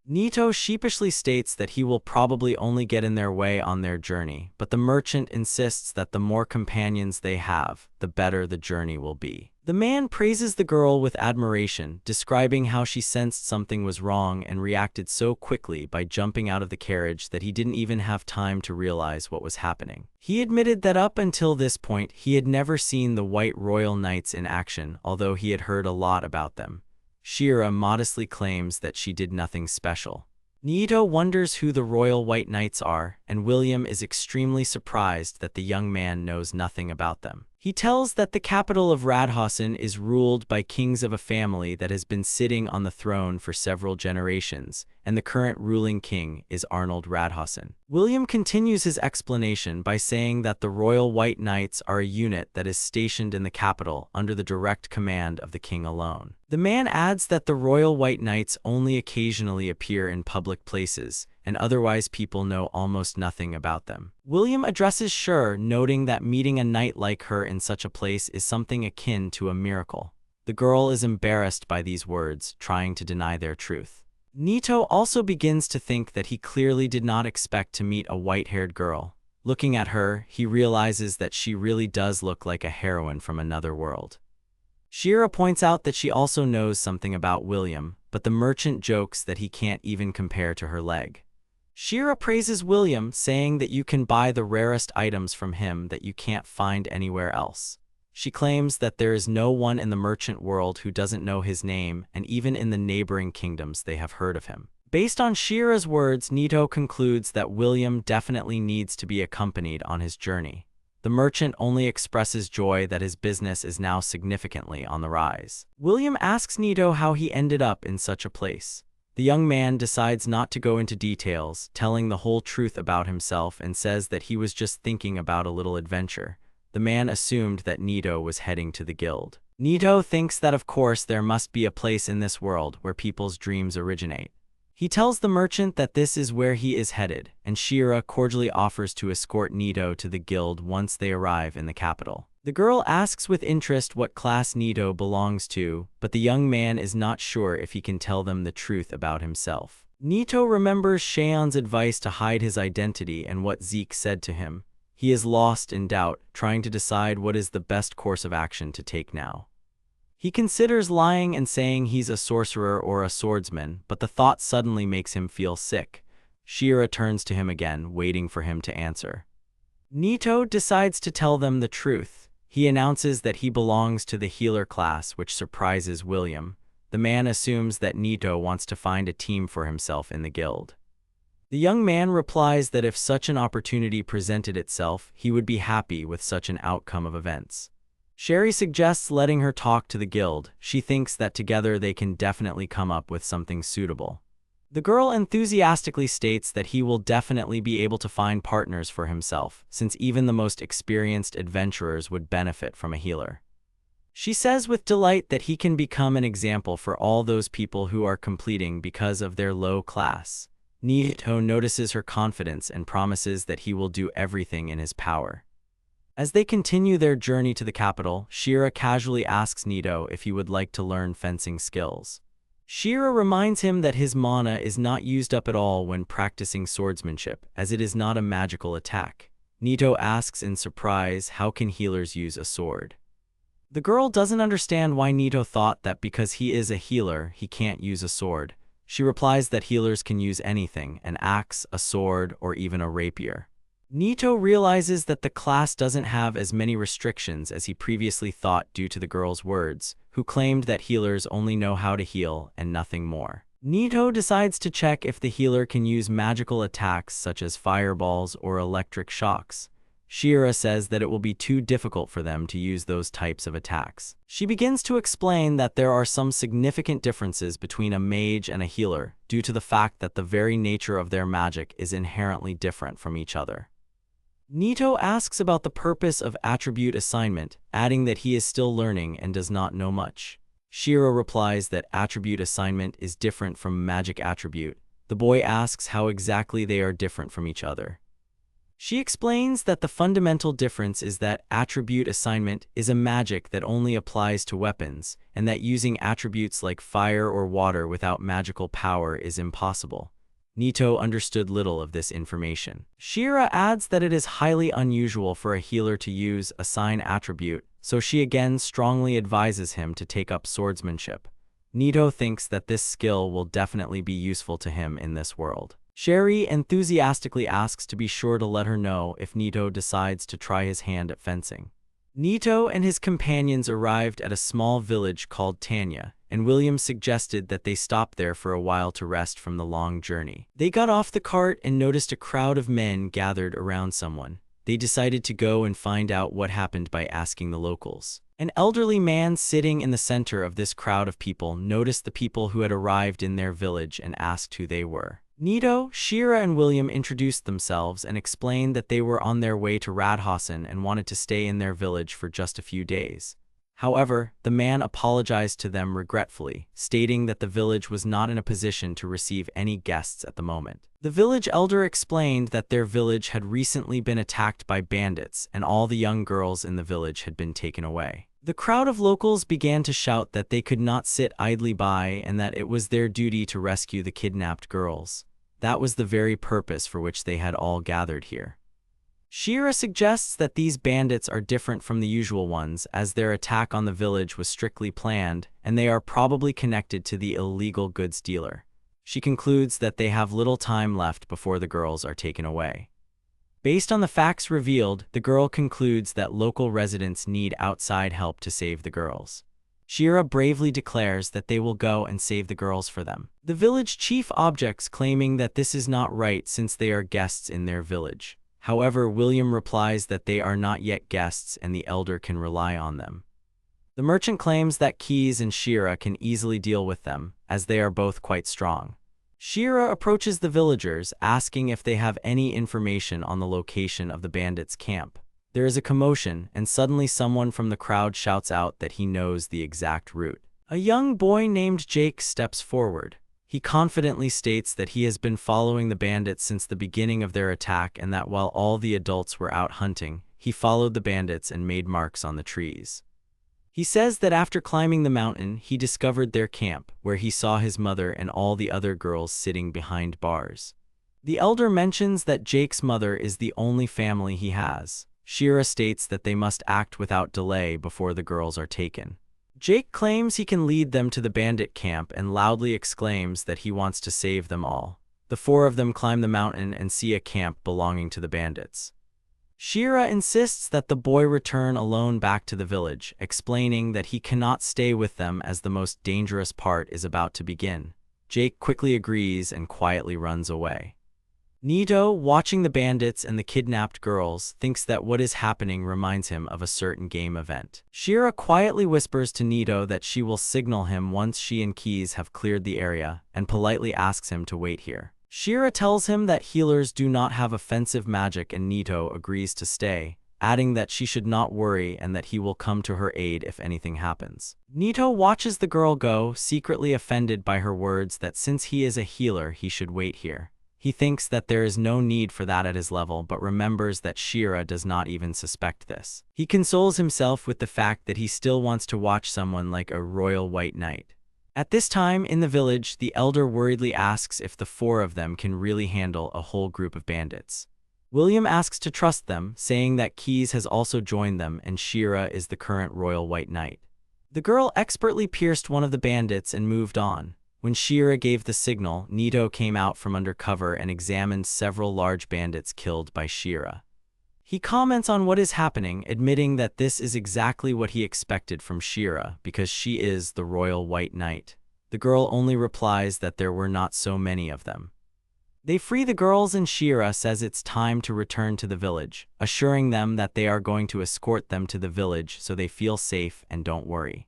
Nito sheepishly states that he will probably only get in their way on their journey, but the merchant insists that the more companions they have, the better the journey will be. The man praises the girl with admiration, describing how she sensed something was wrong and reacted so quickly by jumping out of the carriage that he didn't even have time to realize what was happening. He admitted that up until this point, he had never seen the White Royal Knights in action, although he had heard a lot about them. Shira modestly claims that she did nothing special. Nito wonders who the Royal White Knights are, and William is extremely surprised that the young man knows nothing about them. He tells that the capital of Radhausen is ruled by kings of a family that has been sitting on the throne for several generations, and the current ruling king is Arnold Radhausen. William continues his explanation by saying that the Royal White Knights are a unit that is stationed in the capital under the direct command of the king alone. The man adds that the Royal White Knights only occasionally appear in public places, and otherwise people know almost nothing about them. William addresses Sure, noting that meeting a knight like her in such a place is something akin to a miracle. The girl is embarrassed by these words, trying to deny their truth. Nito also begins to think that he clearly did not expect to meet a white-haired girl. Looking at her, he realizes that she really does look like a heroine from another world. Shira points out that she also knows something about William, but the merchant jokes that he can't even compare to her leg. Shira praises William, saying that you can buy the rarest items from him that you can't find anywhere else. She claims that there is no one in the merchant world who doesn't know his name, and even in the neighboring kingdoms they have heard of him. Based on Shira's words, Nito concludes that William definitely needs to be accompanied on his journey. The merchant only expresses joy that his business is now significantly on the rise. William asks Nito how he ended up in such a place. The young man decides not to go into details, telling the whole truth about himself, and says that he was just thinking about a little adventure. The man assumed that Nito was heading to the guild. Nito thinks that of course there must be a place in this world where people's dreams originate. He tells the merchant that this is where he is headed, and Shira cordially offers to escort Nito to the guild once they arrive in the capital. The girl asks with interest what class Nito belongs to, but the young man is not sure if he can tell them the truth about himself. Nito remembers Cheon's advice to hide his identity and what Zeke said to him. He is lost in doubt, trying to decide what is the best course of action to take now. He considers lying and saying he's a sorcerer or a swordsman, but the thought suddenly makes him feel sick. Shira turns to him again, waiting for him to answer. Nito decides to tell them the truth. He announces that he belongs to the healer class, which surprises William. The man assumes that Nito wants to find a team for himself in the guild. The young man replies that if such an opportunity presented itself, he would be happy with such an outcome of events. Sherry suggests letting her talk to the guild. She thinks that together they can definitely come up with something suitable. The girl enthusiastically states that he will definitely be able to find partners for himself, since even the most experienced adventurers would benefit from a healer. She says with delight that he can become an example for all those people who are completing because of their low class. Nito notices her confidence and promises that he will do everything in his power. As they continue their journey to the capital, Shira casually asks Nito if he would like to learn fencing skills. Shira reminds him that his mana is not used up at all when practicing swordsmanship, as it is not a magical attack. Nito asks in surprise, how can healers use a sword? The girl doesn't understand why Nito thought that because he is a healer, he can't use a sword. She replies that healers can use anything, an axe, a sword, or even a rapier. Nito realizes that the class doesn't have as many restrictions as he previously thought due to the girl's words, who claimed that healers only know how to heal and nothing more. Nito decides to check if the healer can use magical attacks such as fireballs or electric shocks. Shira says that it will be too difficult for them to use those types of attacks. She begins to explain that there are some significant differences between a mage and a healer due to the fact that the very nature of their magic is inherently different from each other. Nito asks about the purpose of attribute assignment, adding that he is still learning and does not know much. Shira replies that attribute assignment is different from magic attribute. The boy asks how exactly they are different from each other. She explains that the fundamental difference is that attribute assignment is a magic that only applies to weapons, and that using attributes like fire or water without magical power is impossible. Nito understood little of this information. Shira adds that it is highly unusual for a healer to use assign attribute, so she again strongly advises him to take up swordsmanship. Nito thinks that this skill will definitely be useful to him in this world. Sherry enthusiastically asks to be sure to let her know if Nito decides to try his hand at fencing. Nito and his companions arrived at a small village called Tanya, and William suggested that they stop there for a while to rest from the long journey. They got off the cart and noticed a crowd of men gathered around someone. They they decided to go and find out what happened by asking the locals. An elderly man sitting in the center of this crowd of people noticed the people who had arrived in their village and asked who they were. Nito, Shira, and William introduced themselves and explained that they were on their way to Radhausen and wanted to stay in their village for just a few days. However, the man apologized to them regretfully, stating that the village was not in a position to receive any guests at the moment. The village elder explained that their village had recently been attacked by bandits and all the young girls in the village had been taken away. The crowd of locals began to shout that they could not sit idly by and that it was their duty to rescue the kidnapped girls. That was the very purpose for which they had all gathered here. Shira suggests that these bandits are different from the usual ones, as their attack on the village was strictly planned, and they are probably connected to the illegal goods dealer. She concludes that they have little time left before the girls are taken away. Based on the facts revealed, the girl concludes that local residents need outside help to save the girls. Shira bravely declares that they will go and save the girls for them. The village chief objects, claiming that this is not right since they are guests in their village. However, William replies that they are not yet guests and the elder can rely on them. The merchant claims that Keys and Shira can easily deal with them, as they are both quite strong. Shira approaches the villagers, asking if they have any information on the location of the bandits' camp. There is a commotion, and suddenly someone from the crowd shouts out that he knows the exact route. A young boy named Jake steps forward. He confidently states that he has been following the bandits since the beginning of their attack and that while all the adults were out hunting, he followed the bandits and made marks on the trees. He says that after climbing the mountain, he discovered their camp, where he saw his mother and all the other girls sitting behind bars. The elder mentions that Jake's mother is the only family he has. Shira states that they must act without delay before the girls are taken. Jake claims he can lead them to the bandit camp and loudly exclaims that he wants to save them all. The four of them climb the mountain and see a camp belonging to the bandits. Shira insists that the boy return alone back to the village, explaining that he cannot stay with them as the most dangerous part is about to begin. Jake quickly agrees and quietly runs away. Nito, watching the bandits and the kidnapped girls, thinks that what is happening reminds him of a certain game event. Shira quietly whispers to Nito that she will signal him once she and Keys have cleared the area, and politely asks him to wait here. Shira tells him that healers do not have offensive magic and Nito agrees to stay, adding that she should not worry and that he will come to her aid if anything happens. Nito watches the girl go, secretly offended by her words that since he is a healer he should wait here. He thinks that there is no need for that at his level, but remembers that Shira does not even suspect this. He consoles himself with the fact that he still wants to watch someone like a royal white knight. At this time, in the village, the elder worriedly asks if the four of them can really handle a whole group of bandits. William asks to trust them, saying that Keys has also joined them and Shira is the current royal white knight. The girl expertly pierced one of the bandits and moved on. When Shira gave the signal, Nito came out from under cover and examined several large bandits killed by Shira. He comments on what is happening, admitting that this is exactly what he expected from Shira because she is the royal white knight. The girl only replies that there were not so many of them. They free the girls and Shira says it's time to return to the village, assuring them that they are going to escort them to the village so they feel safe and don't worry.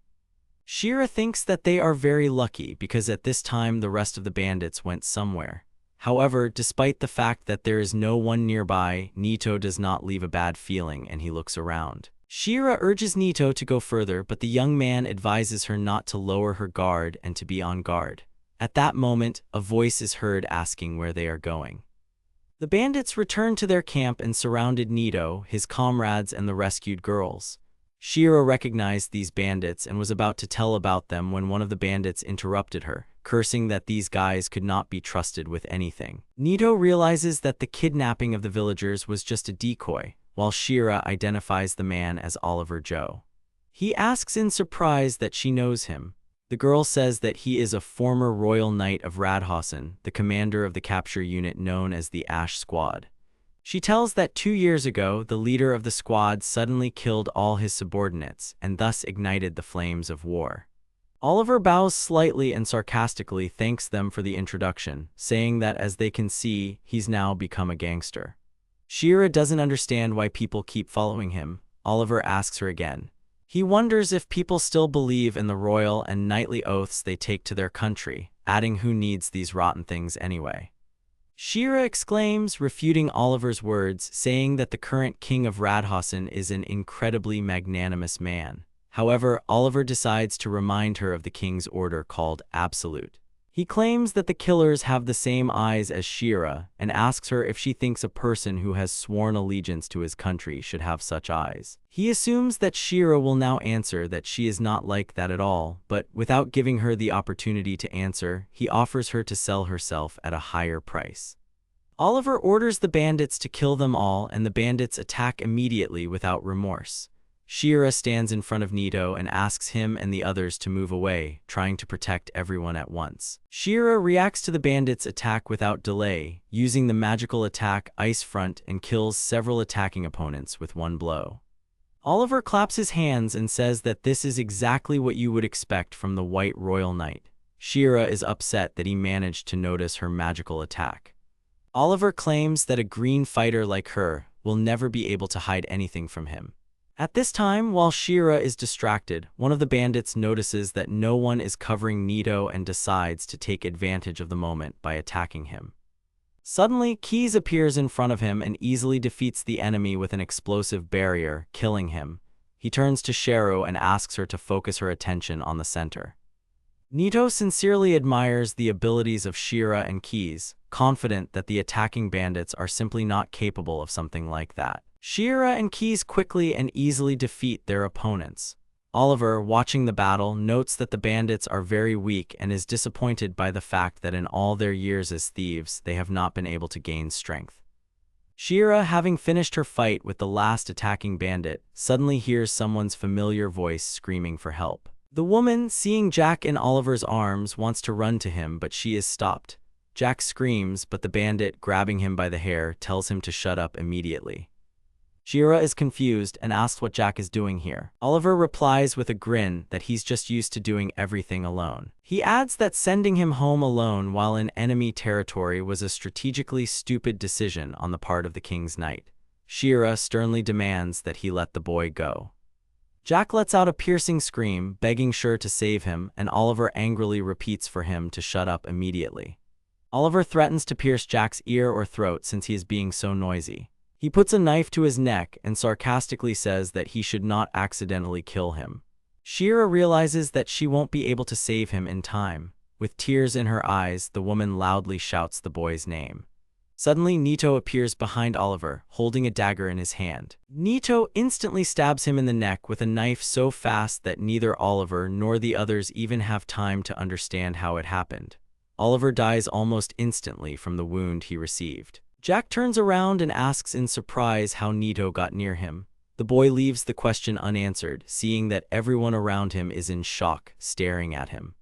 Shira thinks that they are very lucky because at this time the rest of the bandits went somewhere. However, despite the fact that there is no one nearby, Nito does not leave a bad feeling and he looks around. Shira urges Nito to go further, but the young man advises her not to lower her guard and to be on guard. At that moment, a voice is heard asking where they are going. The bandits returned to their camp and surrounded Nito, his comrades, and the rescued girls. Shira recognized these bandits and was about to tell about them when one of the bandits interrupted her, cursing that these guys could not be trusted with anything. Nito realizes that the kidnapping of the villagers was just a decoy, while Shira identifies the man as Oliver Joe. He asks in surprise that she knows him. The girl says that he is a former royal knight of Radhausen, the commander of the capture unit known as the Ash Squad. She tells that 2 years ago, the leader of the squad suddenly killed all his subordinates and thus ignited the flames of war. Oliver bows slightly and sarcastically thanks them for the introduction, saying that as they can see, he's now become a gangster. Shira doesn't understand why people keep following him. Oliver asks her again. He wonders if people still believe in the royal and knightly oaths they take to their country, adding who needs these rotten things anyway. Shira exclaims, refuting Oliver's words, saying that the current king of Radhausen is an incredibly magnanimous man. However, Oliver decides to remind her of the king's order called Absolute. He claims that the killers have the same eyes as Shira and asks her if she thinks a person who has sworn allegiance to his country should have such eyes. He assumes that Shira will now answer that she is not like that at all, but without giving her the opportunity to answer, he offers her to sell herself at a higher price. Oliver orders the bandits to kill them all, and the bandits attack immediately without remorse. Shira stands in front of Nito and asks him and the others to move away, trying to protect everyone at once. Shira reacts to the bandits' attack without delay, using the magical attack Ice Front, and kills several attacking opponents with one blow. Oliver claps his hands and says that this is exactly what you would expect from the White Royal Knight. Shira is upset that he managed to notice her magical attack. Oliver claims that a green fighter like her will never be able to hide anything from him. At this time, while Shira is distracted, one of the bandits notices that no one is covering Nito and decides to take advantage of the moment by attacking him. Suddenly, Keys appears in front of him and easily defeats the enemy with an explosive barrier, killing him. He turns to Shiro and asks her to focus her attention on the center. Nito sincerely admires the abilities of Shira and Keys, confident that the attacking bandits are simply not capable of something like that. Shira and Keys quickly and easily defeat their opponents. Oliver, watching the battle, notes that the bandits are very weak and is disappointed by the fact that in all their years as thieves, they have not been able to gain strength. Shira, having finished her fight with the last attacking bandit, suddenly hears someone's familiar voice screaming for help. The woman, seeing Jack in Oliver's arms, wants to run to him, but she is stopped. Jack screams, but the bandit, grabbing him by the hair, tells him to shut up immediately. Shira is confused and asks what Jack is doing here. Oliver replies with a grin that he's just used to doing everything alone. He adds that sending him home alone while in enemy territory was a strategically stupid decision on the part of the king's knight. Shira sternly demands that he let the boy go. Jack lets out a piercing scream, begging Shira to save him, and Oliver angrily repeats for him to shut up immediately. Oliver threatens to pierce Jack's ear or throat since he is being so noisy. He puts a knife to his neck and sarcastically says that he should not accidentally kill him. Shira realizes that she won't be able to save him in time. With tears in her eyes, the woman loudly shouts the boy's name. Suddenly, Nito appears behind Oliver, holding a dagger in his hand. Nito instantly stabs him in the neck with a knife so fast that neither Oliver nor the others even have time to understand how it happened. Oliver dies almost instantly from the wound he received. Jack turns around and asks in surprise how Nito got near him. The boy leaves the question unanswered, seeing that everyone around him is in shock, staring at him.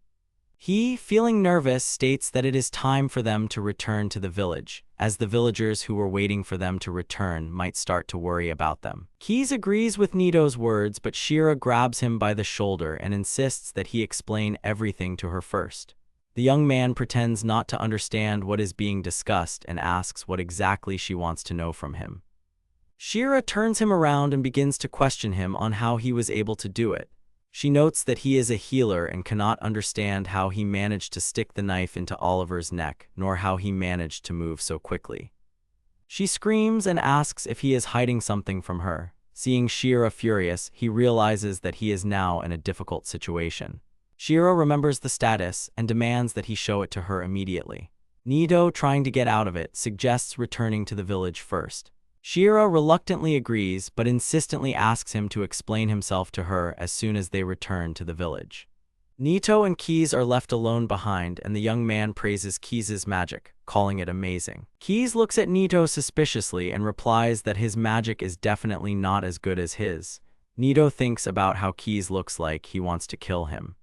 He, feeling nervous, states that it is time for them to return to the village, as the villagers who were waiting for them to return might start to worry about them. Keys agrees with Nito's words, but Shira grabs him by the shoulder and insists that he explain everything to her first. The young man pretends not to understand what is being discussed and asks what exactly she wants to know from him. Shira turns him around and begins to question him on how he was able to do it. She notes that he is a healer and cannot understand how he managed to stick the knife into Oliver's neck, nor how he managed to move so quickly. She screams and asks if he is hiding something from her. Seeing Shira furious, he realizes that he is now in a difficult situation. Shira remembers the status and demands that he show it to her immediately. Nito, trying to get out of it, suggests returning to the village first. Shira reluctantly agrees, but insistently asks him to explain himself to her as soon as they return to the village. Nito and Keys are left alone behind, and the young man praises Keys' magic, calling it amazing. Keys looks at Nito suspiciously and replies that his magic is definitely not as good as his. Nito thinks about how Keys looks like he wants to kill him.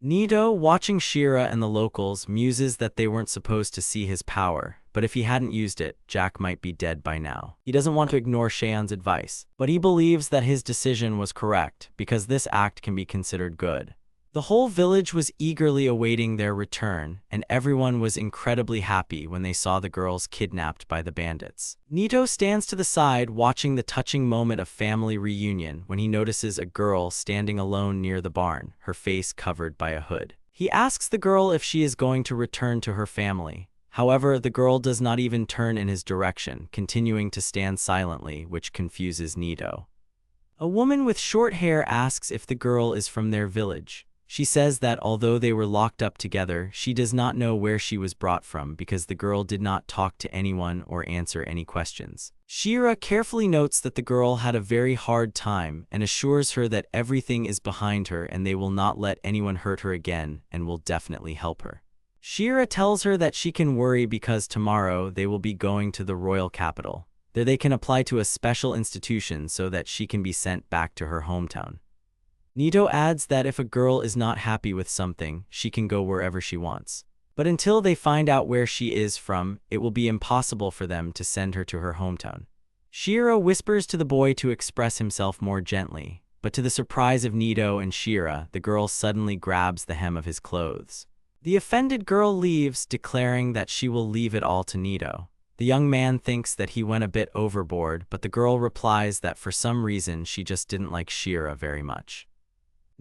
Nito, watching Shira and the locals, muses that they weren't supposed to see his power, but if he hadn't used it, Jack might be dead by now. He doesn't want to ignore Cheon's advice, but he believes that his decision was correct because this act can be considered good. The whole village was eagerly awaiting their return, and everyone was incredibly happy when they saw the girls kidnapped by the bandits. Nito stands to the side watching the touching moment of family reunion when he notices a girl standing alone near the barn, her face covered by a hood. He asks the girl if she is going to return to her family. However, the girl does not even turn in his direction, continuing to stand silently, which confuses Nito. A woman with short hair asks if the girl is from their village. She says that although they were locked up together, she does not know where she was brought from because the girl did not talk to anyone or answer any questions. Shira carefully notes that the girl had a very hard time and assures her that everything is behind her and they will not let anyone hurt her again and will definitely help her. Shira tells her that she can worry because tomorrow they will be going to the royal capital. There they can apply to a special institution so that she can be sent back to her hometown. Nito adds that if a girl is not happy with something, she can go wherever she wants. But until they find out where she is from, it will be impossible for them to send her to her hometown. Shira whispers to the boy to express himself more gently, but to the surprise of Nito and Shira, the girl suddenly grabs the hem of his clothes. The offended girl leaves, declaring that she will leave it all to Nito. The young man thinks that he went a bit overboard, but the girl replies that for some reason she just didn't like Shira very much.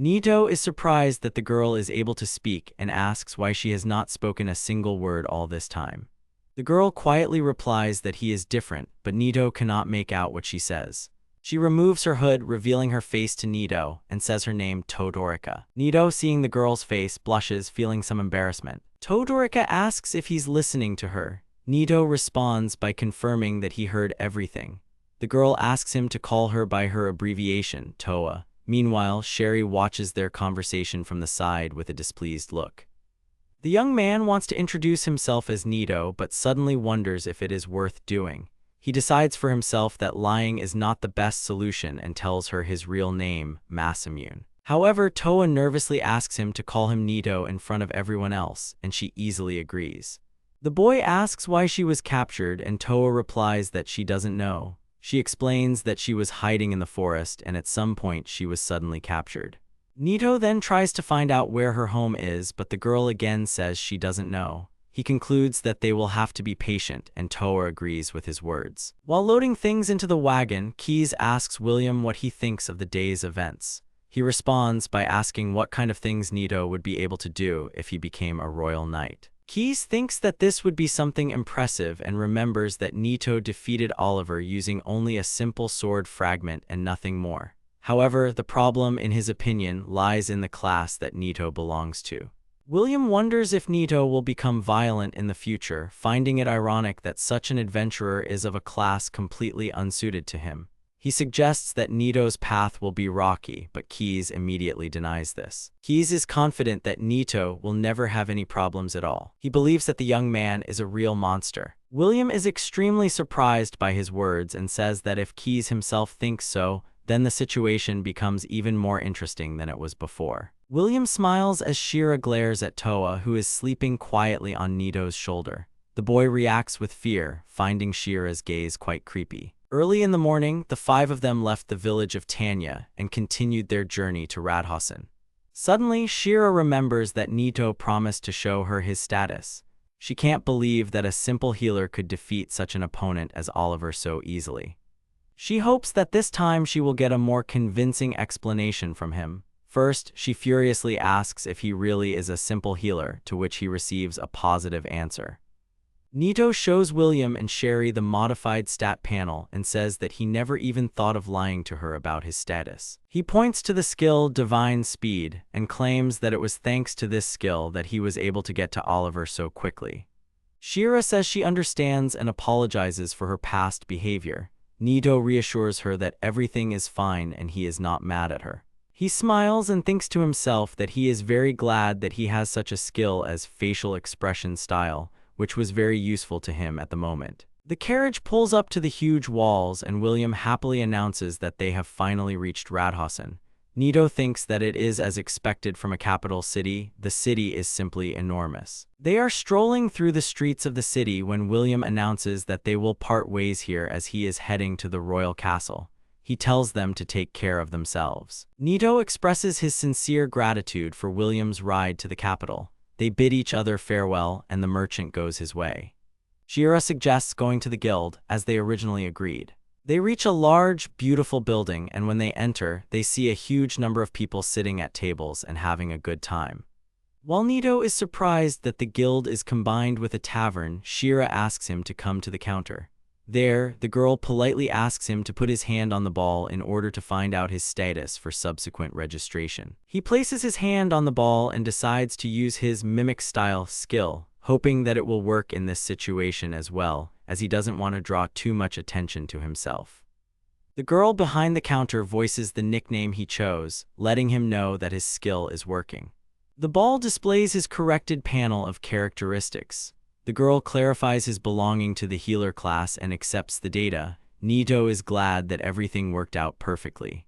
Nito is surprised that the girl is able to speak and asks why she has not spoken a single word all this time. The girl quietly replies that he is different, but Nito cannot make out what she says. She removes her hood, revealing her face to Nito, and says her name Todorica. Nito, seeing the girl's face, blushes, feeling some embarrassment. Todorica asks if he's listening to her. Nito responds by confirming that he heard everything. The girl asks him to call her by her abbreviation, Toa. Meanwhile, Sherry watches their conversation from the side with a displeased look. The young man wants to introduce himself as Nito, but suddenly wonders if it is worth doing. He decides for himself that lying is not the best solution and tells her his real name, Masamune. However, Toa nervously asks him to call him Nito in front of everyone else, and she easily agrees. The boy asks why she was captured, and Toa replies that she doesn't know. She explains that she was hiding in the forest and at some point she was suddenly captured. Nito then tries to find out where her home is, but the girl again says she doesn't know. He concludes that they will have to be patient, and Toa agrees with his words. While loading things into the wagon, Keys asks William what he thinks of the day's events. He responds by asking what kind of things Nito would be able to do if he became a royal knight. Keys thinks that this would be something impressive and remembers that Nito defeated Oliver using only a simple sword fragment and nothing more. However, the problem, in his opinion, lies in the class that Nito belongs to. William wonders if Nito will become violent in the future, finding it ironic that such an adventurer is of a class completely unsuited to him. He suggests that Nito's path will be rocky, but Keys immediately denies this. Keys is confident that Nito will never have any problems at all. He believes that the young man is a real monster. William is extremely surprised by his words and says that if Keys himself thinks so, then the situation becomes even more interesting than it was before. William smiles as Shira glares at Toa, who is sleeping quietly on Nito's shoulder. The boy reacts with fear, finding Shira's gaze quite creepy. Early in the morning, the five of them left the village of Tanya and continued their journey to Radhausen. Suddenly, Shira remembers that Nito promised to show her his status. She can't believe that a simple healer could defeat such an opponent as Oliver so easily. She hopes that this time she will get a more convincing explanation from him. First, she furiously asks if he really is a simple healer, to which he receives a positive answer. Nito shows William and Sherry the modified stat panel and says that he never even thought of lying to her about his status. He points to the skill Divine Speed and claims that it was thanks to this skill that he was able to get to Oliver so quickly. Shira says she understands and apologizes for her past behavior. Nito reassures her that everything is fine and he is not mad at her. He smiles and thinks to himself that he is very glad that he has such a skill as facial expression style, which was very useful to him at the moment. The carriage pulls up to the huge walls and William happily announces that they have finally reached Radhausen. Nito thinks that it is as expected from a capital city. The city is simply enormous. They are strolling through the streets of the city when William announces that they will part ways here as he is heading to the royal castle. he tells them to take care of themselves. Nito expresses his sincere gratitude for William's ride to the capital. They bid each other farewell, and the merchant goes his way. Shira suggests going to the guild, as they originally agreed. They reach a large, beautiful building, and when they enter, they see a huge number of people sitting at tables and having a good time. While Nito is surprised that the guild is combined with a tavern, Shira asks him to come to the counter. There, the girl politely asks him to put his hand on the ball in order to find out his status for subsequent registration. He places his hand on the ball and decides to use his mimic-style skill, hoping that it will work in this situation as well, as he doesn't want to draw too much attention to himself. The girl behind the counter voices the nickname he chose, letting him know that his skill is working. The ball displays his corrected panel of characteristics. The girl clarifies his belonging to the healer class and accepts the data. Nito is glad that everything worked out perfectly.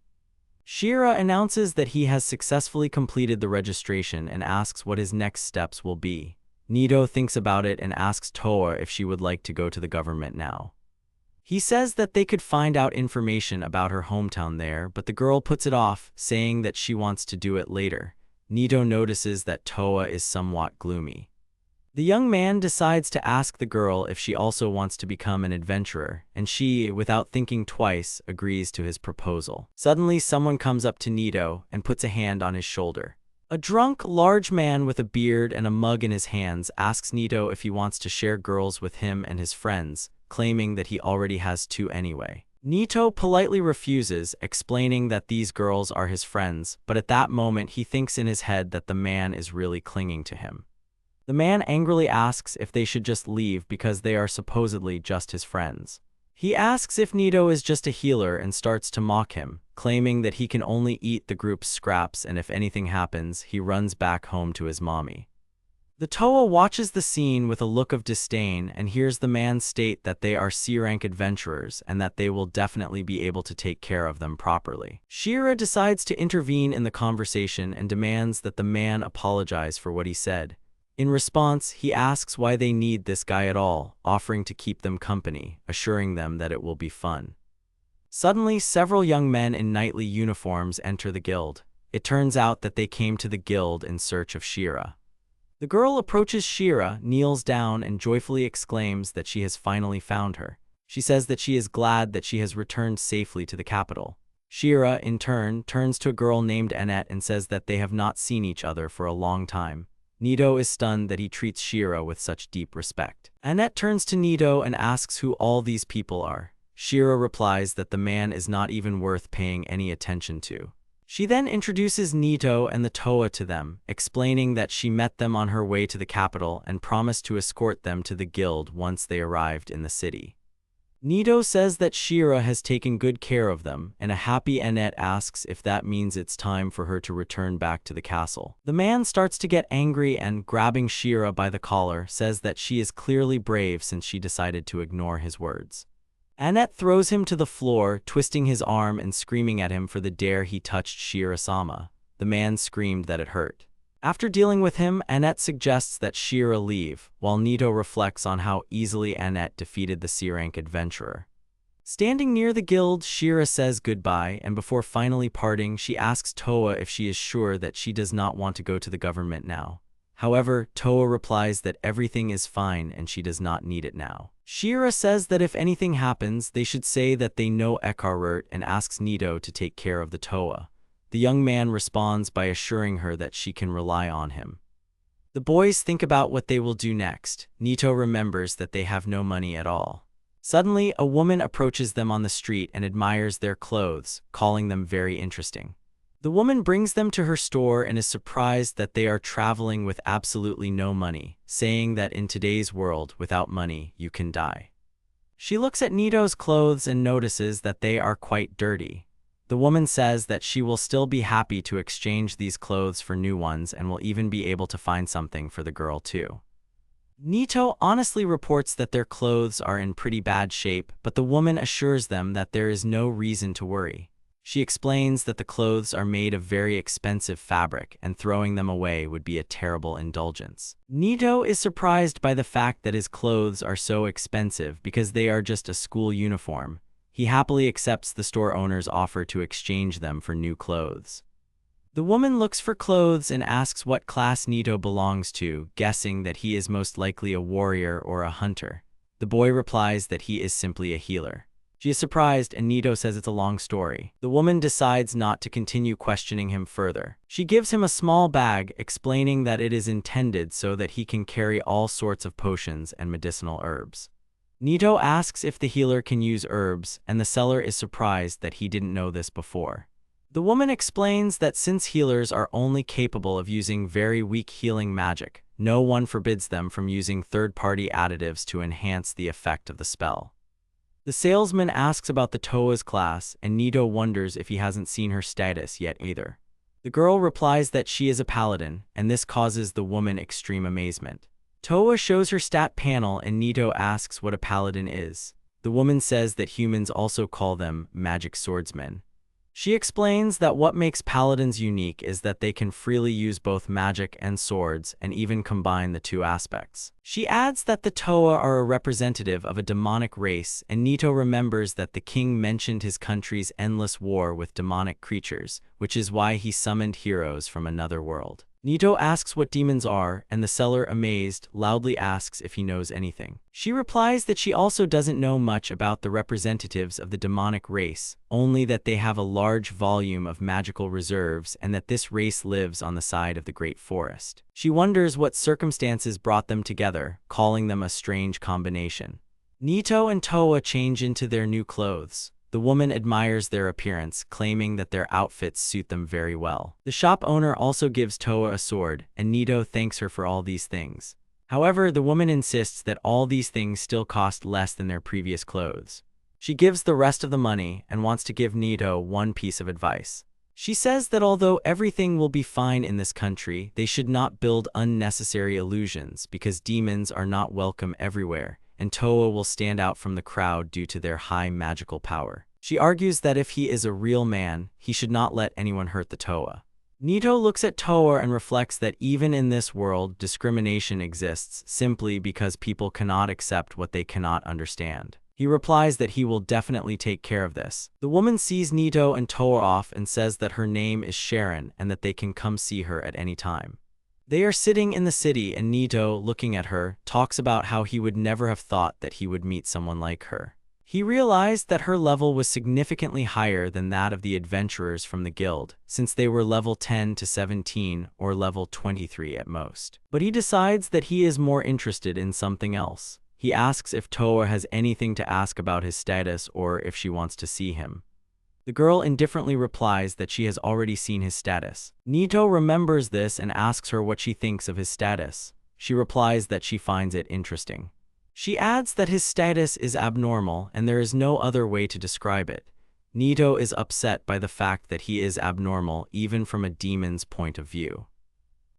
Shira announces that he has successfully completed the registration and asks what his next steps will be. Nito thinks about it and asks Toa if she would like to go to the government now. He says that they could find out information about her hometown there, but the girl puts it off, saying that she wants to do it later. Nito notices that Toa is somewhat gloomy. The young man decides to ask the girl if she also wants to become an adventurer, and she, without thinking twice, agrees to his proposal. Suddenly, someone comes up to Nito and puts a hand on his shoulder. A drunk, large man with a beard and a mug in his hands asks Nito if he wants to share girls with him and his friends, claiming that he already has two anyway. Nito politely refuses, explaining that these girls are his friends, but at that moment he thinks in his head that the man is really clinging to him. The man angrily asks if they should just leave because they are supposedly just his friends. He asks if Nito is just a healer and starts to mock him, claiming that he can only eat the group's scraps and if anything happens, he runs back home to his mommy. The Toa watches the scene with a look of disdain and hears the man state that they are C-rank adventurers and that they will definitely be able to take care of them properly. Shira decides to intervene in the conversation and demands that the man apologize for what he said. In response, he asks why they need this guy at all, offering to keep them company, assuring them that it will be fun. Suddenly, several young men in knightly uniforms enter the guild. It turns out that they came to the guild in search of Shira. The girl approaches Shira, kneels down, and joyfully exclaims that she has finally found her. She says that she is glad that she has returned safely to the capital. Shira, in turn, turns to a girl named Annette and says that they have not seen each other for a long time. Nito is stunned that he treats Shira with such deep respect. Annette turns to Nito and asks who all these people are. Shira replies that the man is not even worth paying any attention to. She then introduces Nito and the Toa to them, explaining that she met them on her way to the capital and promised to escort them to the guild once they arrived in the city. Nito says that Shira has taken good care of them, and a happy Annette asks if that means it's time for her to return back to the castle. The man starts to get angry and, grabbing Shira by the collar, says that she is clearly brave since she decided to ignore his words. Annette throws him to the floor, twisting his arm and screaming at him for the dare he touched Shira-sama. The man screamed that it hurt. After dealing with him, Annette suggests that Shira leave, while Nito reflects on how easily Annette defeated the C-rank adventurer. Standing near the guild, Shira says goodbye, and before finally parting, she asks Toa if she is sure that she does not want to go to the government now. However, Toa replies that everything is fine and she does not need it now. Shira says that if anything happens, they should say that they know Ekarurt and asks Nito to take care of the Toa. The young man responds by assuring her that she can rely on him. The boys think about what they will do next. Nito remembers that they have no money at all. Suddenly, a woman approaches them on the street and admires their clothes, calling them very interesting. The woman brings them to her store and is surprised that they are traveling with absolutely no money, saying that in today's world, without money, you can die. She looks at Nito's clothes and notices that they are quite dirty. The woman says that she will still be happy to exchange these clothes for new ones and will even be able to find something for the girl too. Nito honestly reports that their clothes are in pretty bad shape, but the woman assures them that there is no reason to worry. She explains that the clothes are made of very expensive fabric and throwing them away would be a terrible indulgence. Nito is surprised by the fact that his clothes are so expensive because they are just a school uniform. He happily accepts the store owner's offer to exchange them for new clothes. The woman looks for clothes and asks what class Nito belongs to, guessing that he is most likely a warrior or a hunter. The boy replies that he is simply a healer. She is surprised, and Nito says it's a long story. The woman decides not to continue questioning him further. She gives him a small bag, explaining that it is intended so that he can carry all sorts of potions and medicinal herbs. Nito asks if the healer can use herbs, and the seller is surprised that he didn't know this before. The woman explains that since healers are only capable of using very weak healing magic, no one forbids them from using third-party additives to enhance the effect of the spell. The salesman asks about the Toa's class, and Nito wonders if he hasn't seen her status yet either. The girl replies that she is a paladin, and this causes the woman extreme amazement. Toa shows her stat panel, and Nito asks what a paladin is. The woman says that humans also call them magic swordsmen. She explains that what makes paladins unique is that they can freely use both magic and swords, and even combine the two aspects. She adds that the Toa are a representative of a demonic race, and Nito remembers that the king mentioned his country's endless war with demonic creatures, which is why he summoned heroes from another world. Nito asks what demons are, and the seller, amazed, loudly asks if he knows anything. She replies that she also doesn't know much about the representatives of the demonic race, only that they have a large volume of magical reserves and that this race lives on the side of the Great Forest. She wonders what circumstances brought them together, calling them a strange combination. Nito and Toa change into their new clothes. The woman admires their appearance, claiming that their outfits suit them very well. The shop owner also gives Toa a sword, and Nito thanks her for all these things. However, the woman insists that all these things still cost less than their previous clothes. She gives the rest of the money and wants to give Nito one piece of advice. She says that although everything will be fine in this country, they should not build unnecessary illusions because demons are not welcome everywhere, and Toa will stand out from the crowd due to their high magical power. She argues that if he is a real man, he should not let anyone hurt the Toa. Nito looks at Toa and reflects that even in this world, discrimination exists simply because people cannot accept what they cannot understand. He replies that he will definitely take care of this. The woman sees Nito and Toa off and says that her name is Sharon and that they can come see her at any time. They are sitting in the city, and Nito, looking at her, talks about how he would never have thought that he would meet someone like her. He realized that her level was significantly higher than that of the adventurers from the guild, since they were level 10 to 17 or level 23 at most. But he decides that he is more interested in something else. He asks if Toa has anything to ask about his status or if she wants to see him. The girl indifferently replies that she has already seen his status. Nito remembers this and asks her what she thinks of his status. She replies that she finds it interesting. She adds that his status is abnormal and there is no other way to describe it. Nito is upset by the fact that he is abnormal even from a demon's point of view.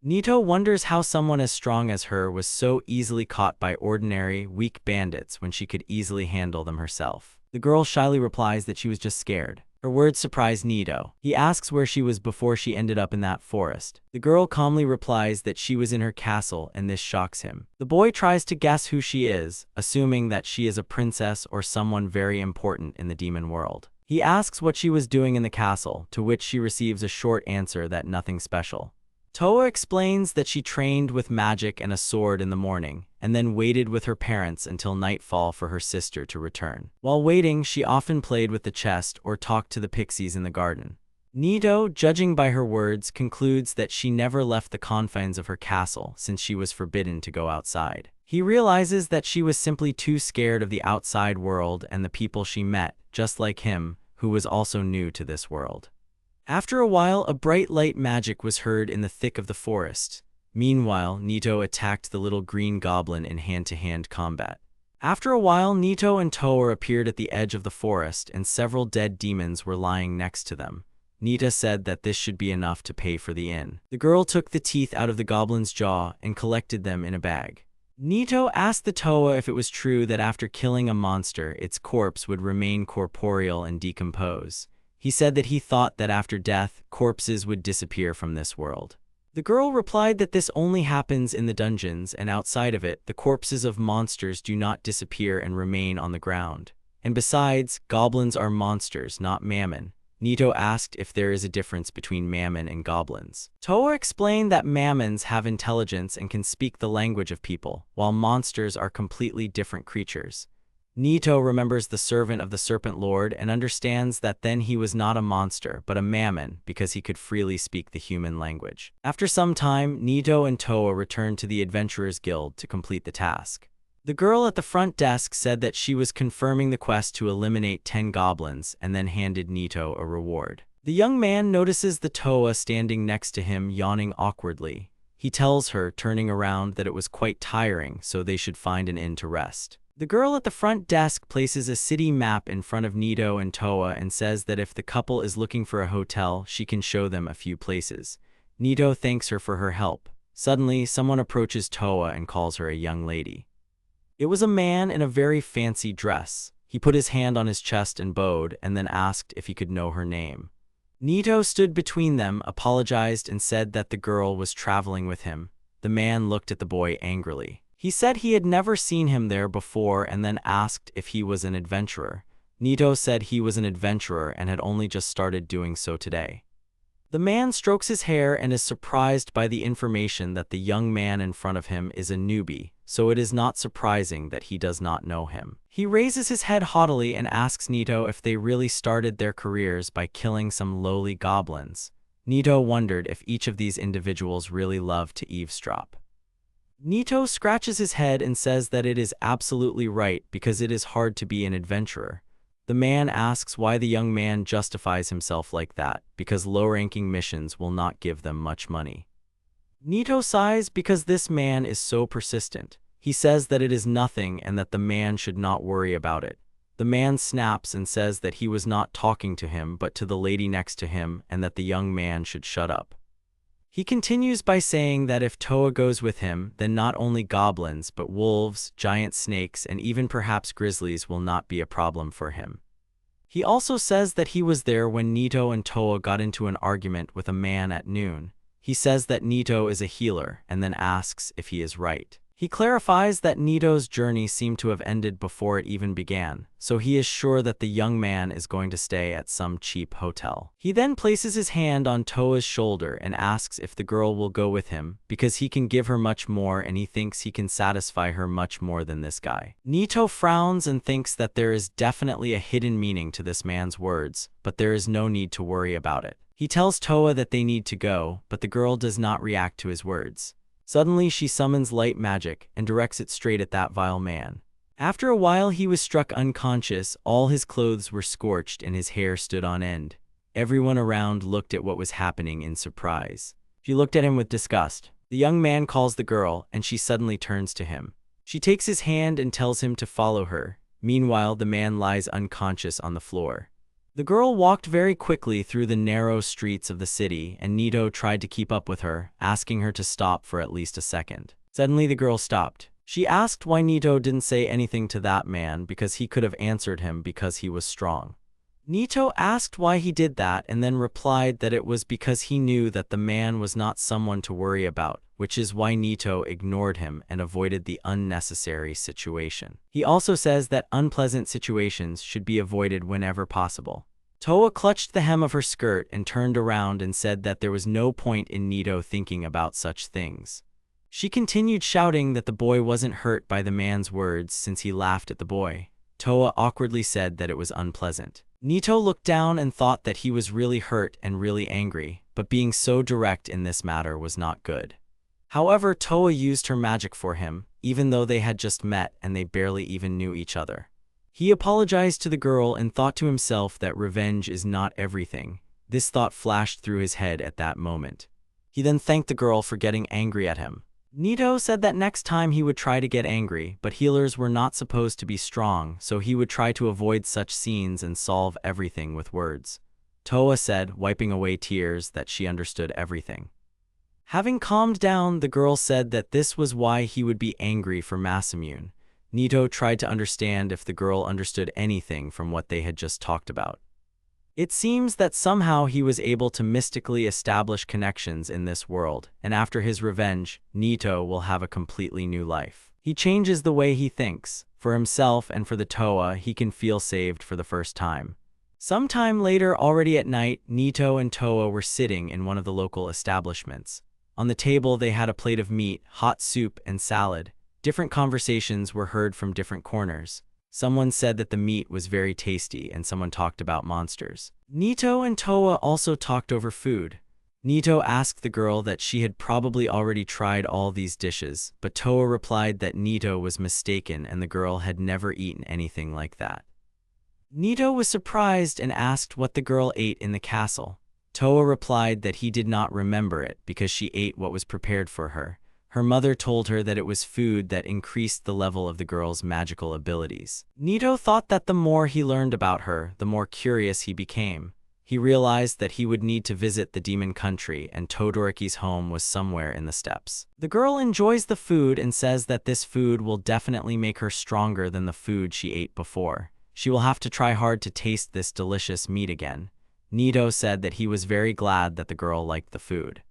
Nito wonders how someone as strong as her was so easily caught by ordinary, weak bandits when she could easily handle them herself. The girl shyly replies that she was just scared. Her words surprise Nito. He asks where she was before she ended up in that forest. The girl calmly replies that she was in her castle, and this shocks him. The boy tries to guess who she is, assuming that she is a princess or someone very important in the demon world. He asks what she was doing in the castle, to which she receives a short answer that nothing special. Toa explains that she trained with magic and a sword in the morning, and then waited with her parents until nightfall for her sister to return. While waiting, she often played with the chest or talked to the pixies in the garden. Nito, judging by her words, concludes that she never left the confines of her castle since she was forbidden to go outside. He realizes that she was simply too scared of the outside world and the people she met, just like him, who was also new to this world. After a while, a bright light magic was heard in the thick of the forest. Meanwhile, Nito attacked the little green goblin in hand-to-hand combat. After a while, Nito and Toa appeared at the edge of the forest, and several dead demons were lying next to them. Nito said that this should be enough to pay for the inn. The girl took the teeth out of the goblin's jaw and collected them in a bag. Nito asked the Toa if it was true that after killing a monster, its corpse would remain corporeal and decompose. He said that he thought that after death, corpses would disappear from this world. The girl replied that this only happens in the dungeons, and outside of it, the corpses of monsters do not disappear and remain on the ground. And besides, goblins are monsters, not mammon. Nito asked if there is a difference between mammon and goblins. Toa explained that mammons have intelligence and can speak the language of people, while monsters are completely different creatures. Nito remembers the servant of the Serpent Lord and understands that then he was not a monster, but a mammon, because he could freely speak the human language. After some time, Nito and Toa returned to the Adventurers Guild to complete the task. The girl at the front desk said that she was confirming the quest to eliminate 10 goblins and then handed Nito a reward. The young man notices the Toa standing next to him yawning awkwardly. He tells her, turning around, that it was quite tiring, so they should find an inn to rest. The girl at the front desk places a city map in front of Nito and Toa and says that if the couple is looking for a hotel, she can show them a few places. Nito thanks her for her help. Suddenly, someone approaches Toa and calls her a young lady. It was a man in a very fancy dress. He put his hand on his chest and bowed, and then asked if he could know her name. Nito stood between them, apologized, and said that the girl was traveling with him. The man looked at the boy angrily. He said he had never seen him there before and then asked if he was an adventurer. Nito said he was an adventurer and had only just started doing so today. The man strokes his hair and is surprised by the information that the young man in front of him is a newbie, so it is not surprising that he does not know him. He raises his head haughtily and asks Nito if they really started their careers by killing some lowly goblins. Nito wondered if each of these individuals really loved to eavesdrop. Nito scratches his head and says that it is absolutely right because it is hard to be an adventurer. The man asks why the young man justifies himself like that, because low-ranking missions will not give them much money. Nito sighs because this man is so persistent. He says that it is nothing and that the man should not worry about it. The man snaps and says that he was not talking to him but to the lady next to him and that the young man should shut up. He continues by saying that if Toa goes with him, then not only goblins but wolves, giant snakes, and even perhaps grizzlies will not be a problem for him. He also says that he was there when Nito and Toa got into an argument with a man at noon. He says that Nito is a healer and then asks if he is right. He clarifies that Nito's journey seemed to have ended before it even began, so he is sure that the young man is going to stay at some cheap hotel. He then places his hand on Toa's shoulder and asks if the girl will go with him, because he can give her much more and he thinks he can satisfy her much more than this guy. Nito frowns and thinks that there is definitely a hidden meaning to this man's words, but there is no need to worry about it. He tells Toa that they need to go, but the girl does not react to his words. Suddenly, she summons light magic and directs it straight at that vile man. After a while, he was struck unconscious, all his clothes were scorched, and his hair stood on end. Everyone around looked at what was happening in surprise. She looked at him with disgust. The young man calls the girl, and she suddenly turns to him. She takes his hand and tells him to follow her. Meanwhile, the man lies unconscious on the floor. The girl walked very quickly through the narrow streets of the city, and Nito tried to keep up with her, asking her to stop for at least a second. Suddenly, the girl stopped. She asked why Nito didn't say anything to that man because he could have answered him because he was strong. Nito asked why he did that and then replied that it was because he knew that the man was not someone to worry about, which is why Nito ignored him and avoided the unnecessary situation. He also says that unpleasant situations should be avoided whenever possible. Toa clutched the hem of her skirt and turned around and said that there was no point in Nito thinking about such things. She continued shouting that the boy wasn't hurt by the man's words since he laughed at the boy. Toa awkwardly said that it was unpleasant. Nito looked down and thought that he was really hurt and really angry, but being so direct in this matter was not good. However, Toa used her magic for him, even though they had just met and they barely even knew each other. He apologized to the girl and thought to himself that revenge is not everything. This thought flashed through his head at that moment. He then thanked the girl for getting angry at him. Nito said that next time he would try to get angry, but healers were not supposed to be strong, so he would try to avoid such scenes and solve everything with words. Toa said, wiping away tears, that she understood everything. Having calmed down, the girl said that this was why he would be angry for Masamune. Nito tried to understand if the girl understood anything from what they had just talked about. It seems that somehow he was able to mystically establish connections in this world, and after his revenge, Nito will have a completely new life. He changes the way he thinks. For himself and for the Toa, he can feel saved for the first time. Sometime later, already at night, Nito and Toa were sitting in one of the local establishments. On the table, they had a plate of meat, hot soup, and salad. Different conversations were heard from different corners. Someone said that the meat was very tasty, and someone talked about monsters. Nito and Toa also talked over food. Nito asked the girl that she had probably already tried all these dishes, but Toa replied that Nito was mistaken and the girl had never eaten anything like that. Nito was surprised and asked what the girl ate in the castle. Toa replied that he did not remember it because she ate what was prepared for her. Her mother told her that it was food that increased the level of the girl's magical abilities. Nito thought that the more he learned about her, the more curious he became. He realized that he would need to visit the demon country, and Todoroki's home was somewhere in the steppes. The girl enjoys the food and says that this food will definitely make her stronger than the food she ate before. She will have to try hard to taste this delicious meat again. Nito said that he was very glad that the girl liked the food.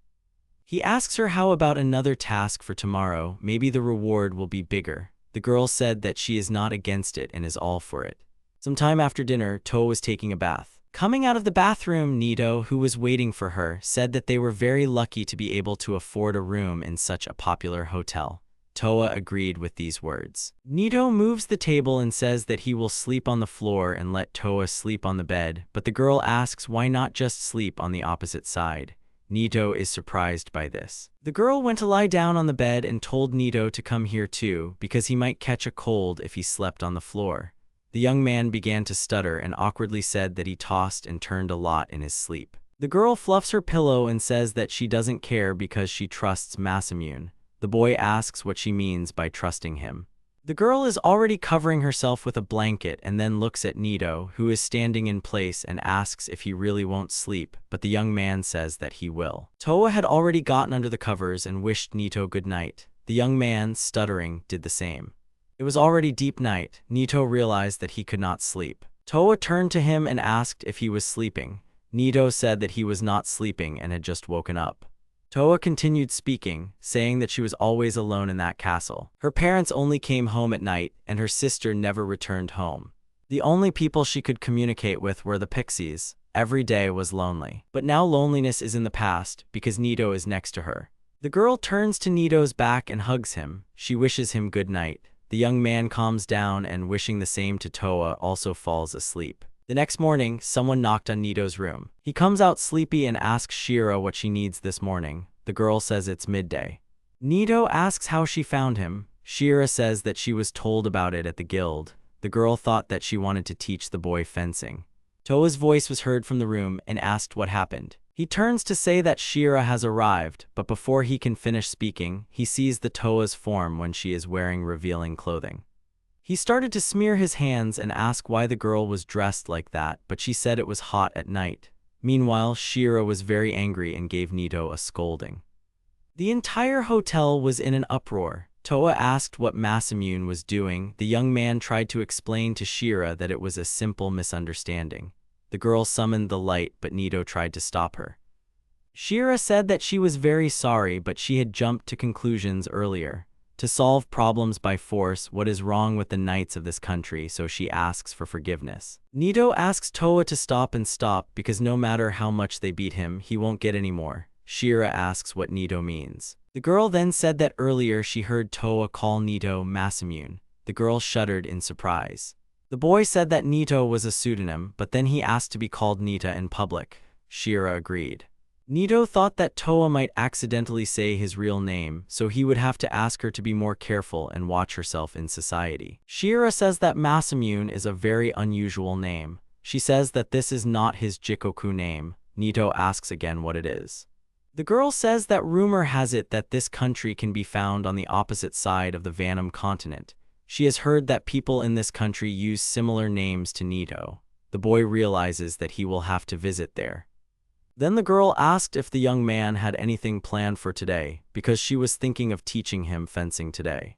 He asks her how about another task for tomorrow, maybe the reward will be bigger. The girl said that she is not against it and is all for it. Sometime after dinner, Toa was taking a bath. Coming out of the bathroom, Nito, who was waiting for her, said that they were very lucky to be able to afford a room in such a popular hotel. Toa agreed with these words. Nito moves the table and says that he will sleep on the floor and let Toa sleep on the bed, but the girl asks why not just sleep on the opposite side. Nito is surprised by this. The girl went to lie down on the bed and told Nito to come here too, because he might catch a cold if he slept on the floor. The young man began to stutter and awkwardly said that he tossed and turned a lot in his sleep. The girl fluffs her pillow and says that she doesn't care because she trusts Masamune. The boy asks what she means by trusting him. The girl is already covering herself with a blanket and then looks at Nito, who is standing in place, and asks if he really won't sleep, but the young man says that he will. Toa had already gotten under the covers and wished Nito good night. The young man, stuttering, did the same. It was already deep night. Nito realized that he could not sleep. Toa turned to him and asked if he was sleeping. Nito said that he was not sleeping and had just woken up. Toa continued speaking, saying that she was always alone in that castle. Her parents only came home at night, and her sister never returned home. The only people she could communicate with were the pixies. Every day was lonely. But now loneliness is in the past, because Nito is next to her. The girl turns to Nito's back and hugs him. She wishes him good night. The young man calms down and, wishing the same to Toa, also falls asleep. The next morning, someone knocked on Nito's room. He comes out sleepy and asks Shira what she needs this morning. The girl says it's midday. Nito asks how she found him. Shira says that she was told about it at the guild. The girl thought that she wanted to teach the boy fencing. Toa's voice was heard from the room and asked what happened. He turns to say that Shira has arrived, but before he can finish speaking, he sees the Toa's form when she is wearing revealing clothing. He started to smear his hands and ask why the girl was dressed like that, but she said it was hot at night. Meanwhile, Shira was very angry and gave Nito a scolding. The entire hotel was in an uproar. Toa asked what Masamune was doing. The young man tried to explain to Shira that it was a simple misunderstanding. The girl summoned the light, but Nito tried to stop her. Shira said that she was very sorry, but she had jumped to conclusions earlier. To solve problems by force, what is wrong with the knights of this country, so she asks for forgiveness. Nito asks Toa to stop because no matter how much they beat him, he won't get any more. Shira asks what Nito means. The girl then said that earlier she heard Toa call Nito Masamune. The girl shuddered in surprise. The boy said that Nito was a pseudonym, but then he asked to be called Nita in public. Shira agreed. Nito thought that Toa might accidentally say his real name, so he would have to ask her to be more careful and watch herself in society. Shira says that Masamune is a very unusual name. She says that this is not his Jikoku name. Nito asks again what it is. The girl says that rumor has it that this country can be found on the opposite side of the Vanum continent. She has heard that people in this country use similar names to Nito. The boy realizes that he will have to visit there. Then the girl asked if the young man had anything planned for today, because she was thinking of teaching him fencing today.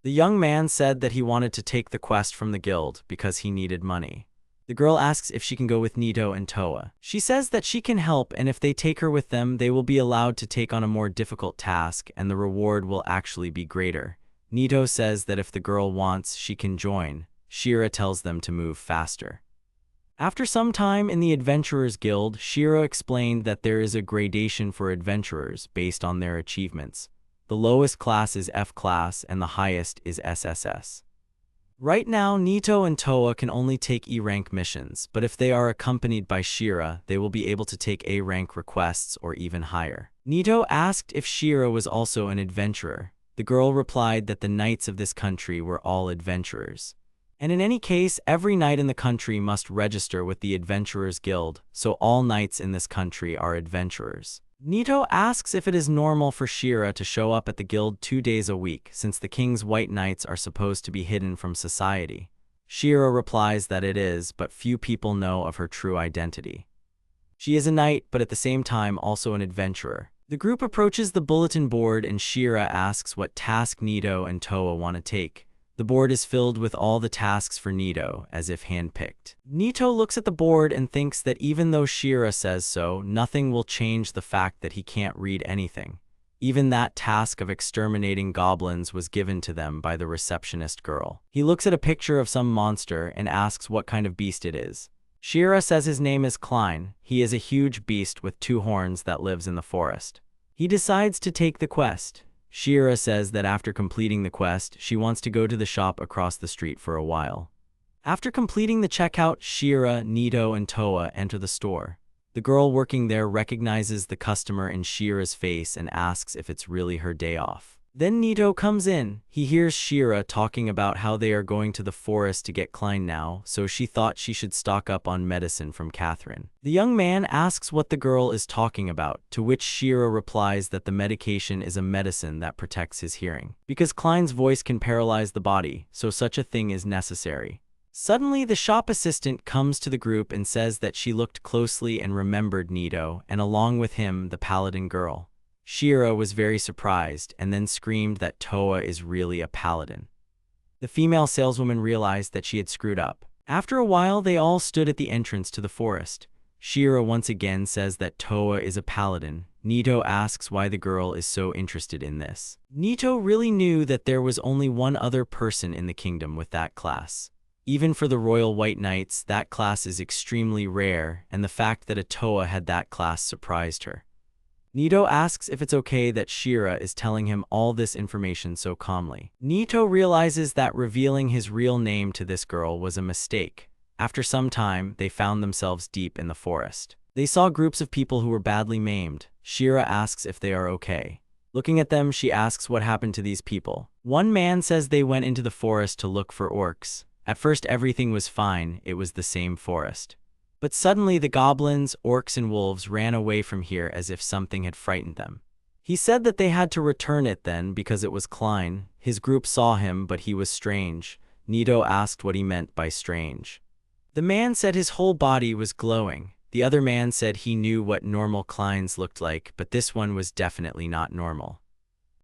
The young man said that he wanted to take the quest from the guild because he needed money. The girl asks if she can go with Nito and Toa. She says that she can help, and if they take her with them, they will be allowed to take on a more difficult task and the reward will actually be greater. Nito says that if the girl wants, she can join. Shira tells them to move faster. After some time in the Adventurers Guild, Shira explained that there is a gradation for adventurers based on their achievements. The lowest class is F class and the highest is SSS. Right now, Nito and Toa can only take E-rank missions, but if they are accompanied by Shira, they will be able to take A-rank requests or even higher. Nito asked if Shira was also an adventurer. The girl replied that the knights of this country were all adventurers. And in any case, every knight in the country must register with the Adventurers Guild, so all knights in this country are adventurers. Nito asks if it is normal for Shira to show up at the guild 2 days a week, since the king's white knights are supposed to be hidden from society. Shira replies that it is, but few people know of her true identity. She is a knight, but at the same time also an adventurer. The group approaches the bulletin board and Shira asks what task Nito and Toa want to take. The board is filled with all the tasks for Nito, as if handpicked. Nito looks at the board and thinks that even though Shira says so, nothing will change the fact that he can't read anything. Even that task of exterminating goblins was given to them by the receptionist girl. He looks at a picture of some monster and asks what kind of beast it is. Shira says his name is Klein. He is a huge beast with 2 horns that lives in the forest. He decides to take the quest. Shira says that after completing the quest, she wants to go to the shop across the street for a while. After completing the checkout, Shira, Nito, and Toa enter the store. The girl working there recognizes the customer in Shira's face and asks if it's really her day off. Then Nito comes in. He hears Shira talking about how they are going to the forest to get Klein now, so she thought she should stock up on medicine from Catherine. The young man asks what the girl is talking about, to which Shira replies that the medication is a medicine that protects his hearing. Because Klein's voice can paralyze the body, so such a thing is necessary. Suddenly, the shop assistant comes to the group and says that she looked closely and remembered Nito, and along with him, the paladin girl. Shira was very surprised and then screamed that Toa is really a paladin. The female saleswoman realized that she had screwed up. After a while, they all stood at the entrance to the forest. Shira once again says that Toa is a paladin. Nito asks why the girl is so interested in this. Nito really knew that there was only one other person in the kingdom with that class. Even for the Royal White Knights, that class is extremely rare, and the fact that a Toa had that class surprised her. Nito asks if it's okay that Shira is telling him all this information so calmly. Nito realizes that revealing his real name to this girl was a mistake. After some time, they found themselves deep in the forest. They saw groups of people who were badly maimed. Shira asks if they are okay. Looking at them, she asks what happened to these people. One man says they went into the forest to look for orcs. At first everything was fine, it was the same forest. But suddenly the goblins, orcs, and wolves ran away from here as if something had frightened them. He said that they had to return it then because it was Klein. His group saw him, but he was strange. Nito asked what he meant by strange. The man said his whole body was glowing. The other man said he knew what normal Kleins looked like, but this one was definitely not normal.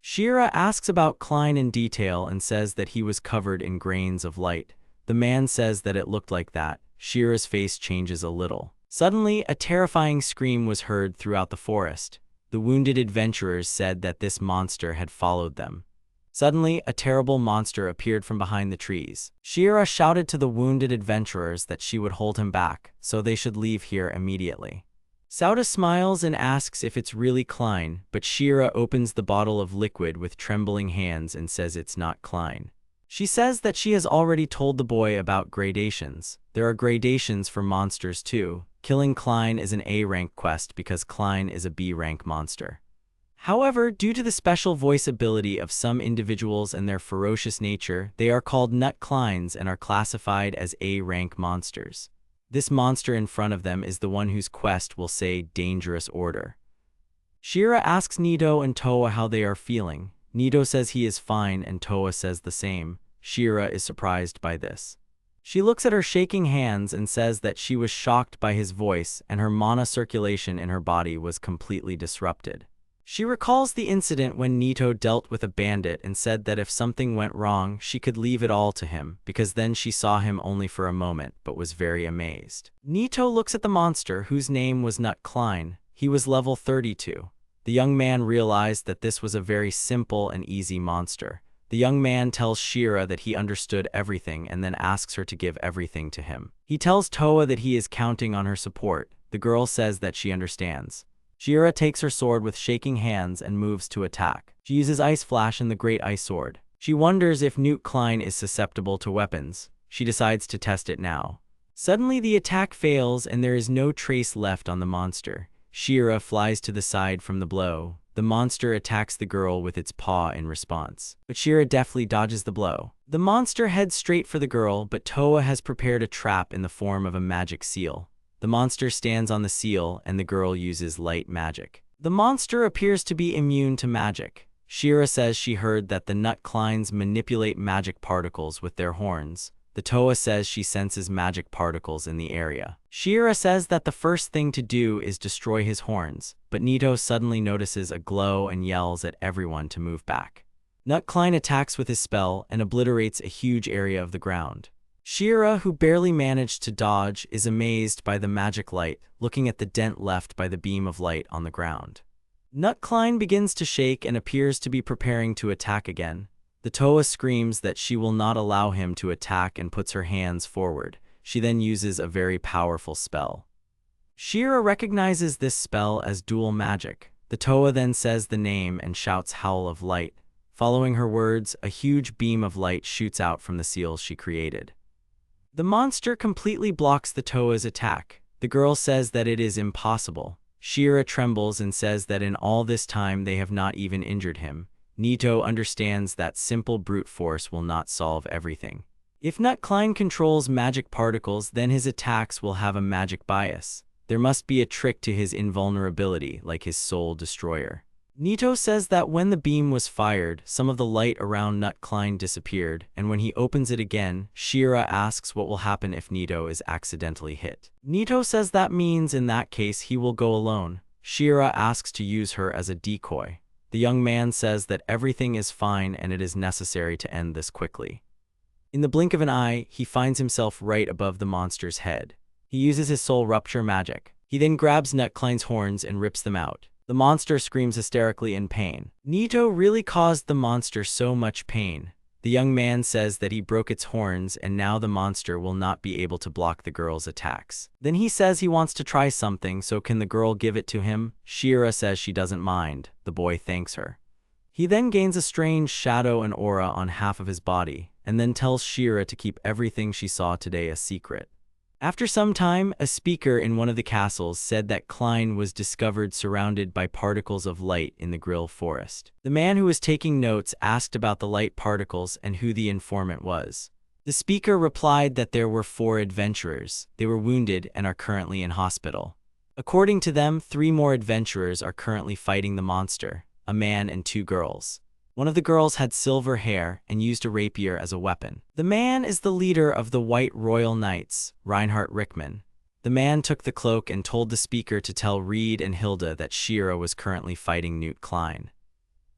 Shira asks about Klein in detail and says that he was covered in grains of light. The man says that it looked like that. Shira's face changes a little. Suddenly, a terrifying scream was heard throughout the forest. The wounded adventurers said that this monster had followed them. Suddenly, a terrible monster appeared from behind the trees. Shira shouted to the wounded adventurers that she would hold him back, so they should leave here immediately. Sauda smiles and asks if it's really Klein, but Shira opens the bottle of liquid with trembling hands and says it's not Klein. She says that she has already told the boy about gradations. There are gradations for monsters too. Killing Klein is an A-rank quest because Klein is a B-rank monster. However, due to the special voice ability of some individuals and their ferocious nature, they are called Nut Kleins and are classified as A-rank monsters. This monster in front of them is the one whose quest will say Dangerous Order. Shira asks Nito and Toa how they are feeling. Nito says he is fine and Toa says the same. Shira is surprised by this. She looks at her shaking hands and says that she was shocked by his voice and her mana circulation in her body was completely disrupted. She recalls the incident when Nito dealt with a bandit and said that if something went wrong, she could leave it all to him, because then she saw him only for a moment but was very amazed. Nito looks at the monster whose name was Nut Klein. He was level 32. The young man realized that this was a very simple and easy monster. The young man tells Shira that he understood everything and then asks her to give everything to him. He tells Toa that he is counting on her support. The girl says that she understands. Shira takes her sword with shaking hands and moves to attack. She uses Ice Flash and the Great Ice Sword. She wonders if Nute Klein is susceptible to weapons. She decides to test it now. Suddenly the attack fails and there is no trace left on the monster. Shira flies to the side from the blow. The monster attacks the girl with its paw in response, but Shira deftly dodges the blow. The monster heads straight for the girl, but Toa has prepared a trap in the form of a magic seal. The monster stands on the seal and the girl uses light magic. The monster appears to be immune to magic. Shira says she heard that the Nut Kleins manipulate magic particles with their horns. The Toa says she senses magic particles in the area. Shira says that the first thing to do is destroy his horns, but Nito suddenly notices a glow and yells at everyone to move back. Nut Klein attacks with his spell and obliterates a huge area of the ground. Shira, who barely managed to dodge, is amazed by the magic light, looking at the dent left by the beam of light on the ground. Nut Klein begins to shake and appears to be preparing to attack again. The Toa screams that she will not allow him to attack and puts her hands forward. She then uses a very powerful spell. Shira recognizes this spell as dual magic. The Toa then says the name and shouts Howl of Light. Following her words, a huge beam of light shoots out from the seals she created. The monster completely blocks the Toa's attack. The girl says that it is impossible. Shira trembles and says that in all this time they have not even injured him. Nito understands that simple brute force will not solve everything. If Nut Klein controls magic particles, then his attacks will have a magic bias. There must be a trick to his invulnerability, like his soul destroyer. Nito says that when the beam was fired, some of the light around Nut Klein disappeared, and when he opens it again, Shira asks what will happen if Nito is accidentally hit. Nito says that means in that case he will go alone. Shira asks to use her as a decoy. The young man says that everything is fine and it is necessary to end this quickly. In the blink of an eye, he finds himself right above the monster's head. He uses his soul rupture magic. He then grabs Nut Klein's horns and rips them out. The monster screams hysterically in pain. Nito really caused the monster so much pain. The young man says that he broke its horns and now the monster will not be able to block the girl's attacks. Then he says he wants to try something, so can the girl give it to him? Shira says she doesn't mind. The boy thanks her. He then gains a strange shadow and aura on half of his body, and then tells Shira to keep everything she saw today a secret. After some time, a speaker in one of the castles said that Klein was discovered surrounded by particles of light in the Grill Forest. The man who was taking notes asked about the light particles and who the informant was. The speaker replied that there were 4 adventurers. They were wounded and are currently in hospital. According to them, 3 more adventurers are currently fighting the monster, a man and 2 girls. One of the girls had silver hair and used a rapier as a weapon. The man is the leader of the White Royal Knights, Reinhard Rickman. The man took the cloak and told the speaker to tell Reed and Hilda that Shira was currently fighting Nute Klein.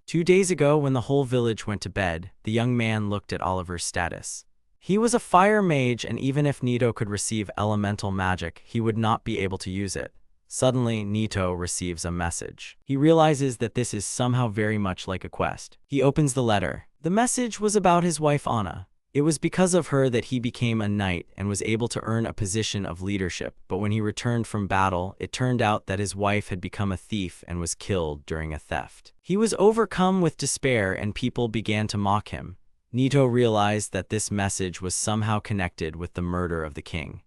2 days ago, when the whole village went to bed, the young man looked at Oliver's status. He was a fire mage, and even if Nito could receive elemental magic, he would not be able to use it. Suddenly, Nito receives a message. He realizes that this is somehow very much like a quest. He opens the letter. The message was about his wife Anna. It was because of her that he became a knight and was able to earn a position of leadership, but when he returned from battle, it turned out that his wife had become a thief and was killed during a theft. He was overcome with despair and people began to mock him. Nito realized that this message was somehow connected with the murder of the king.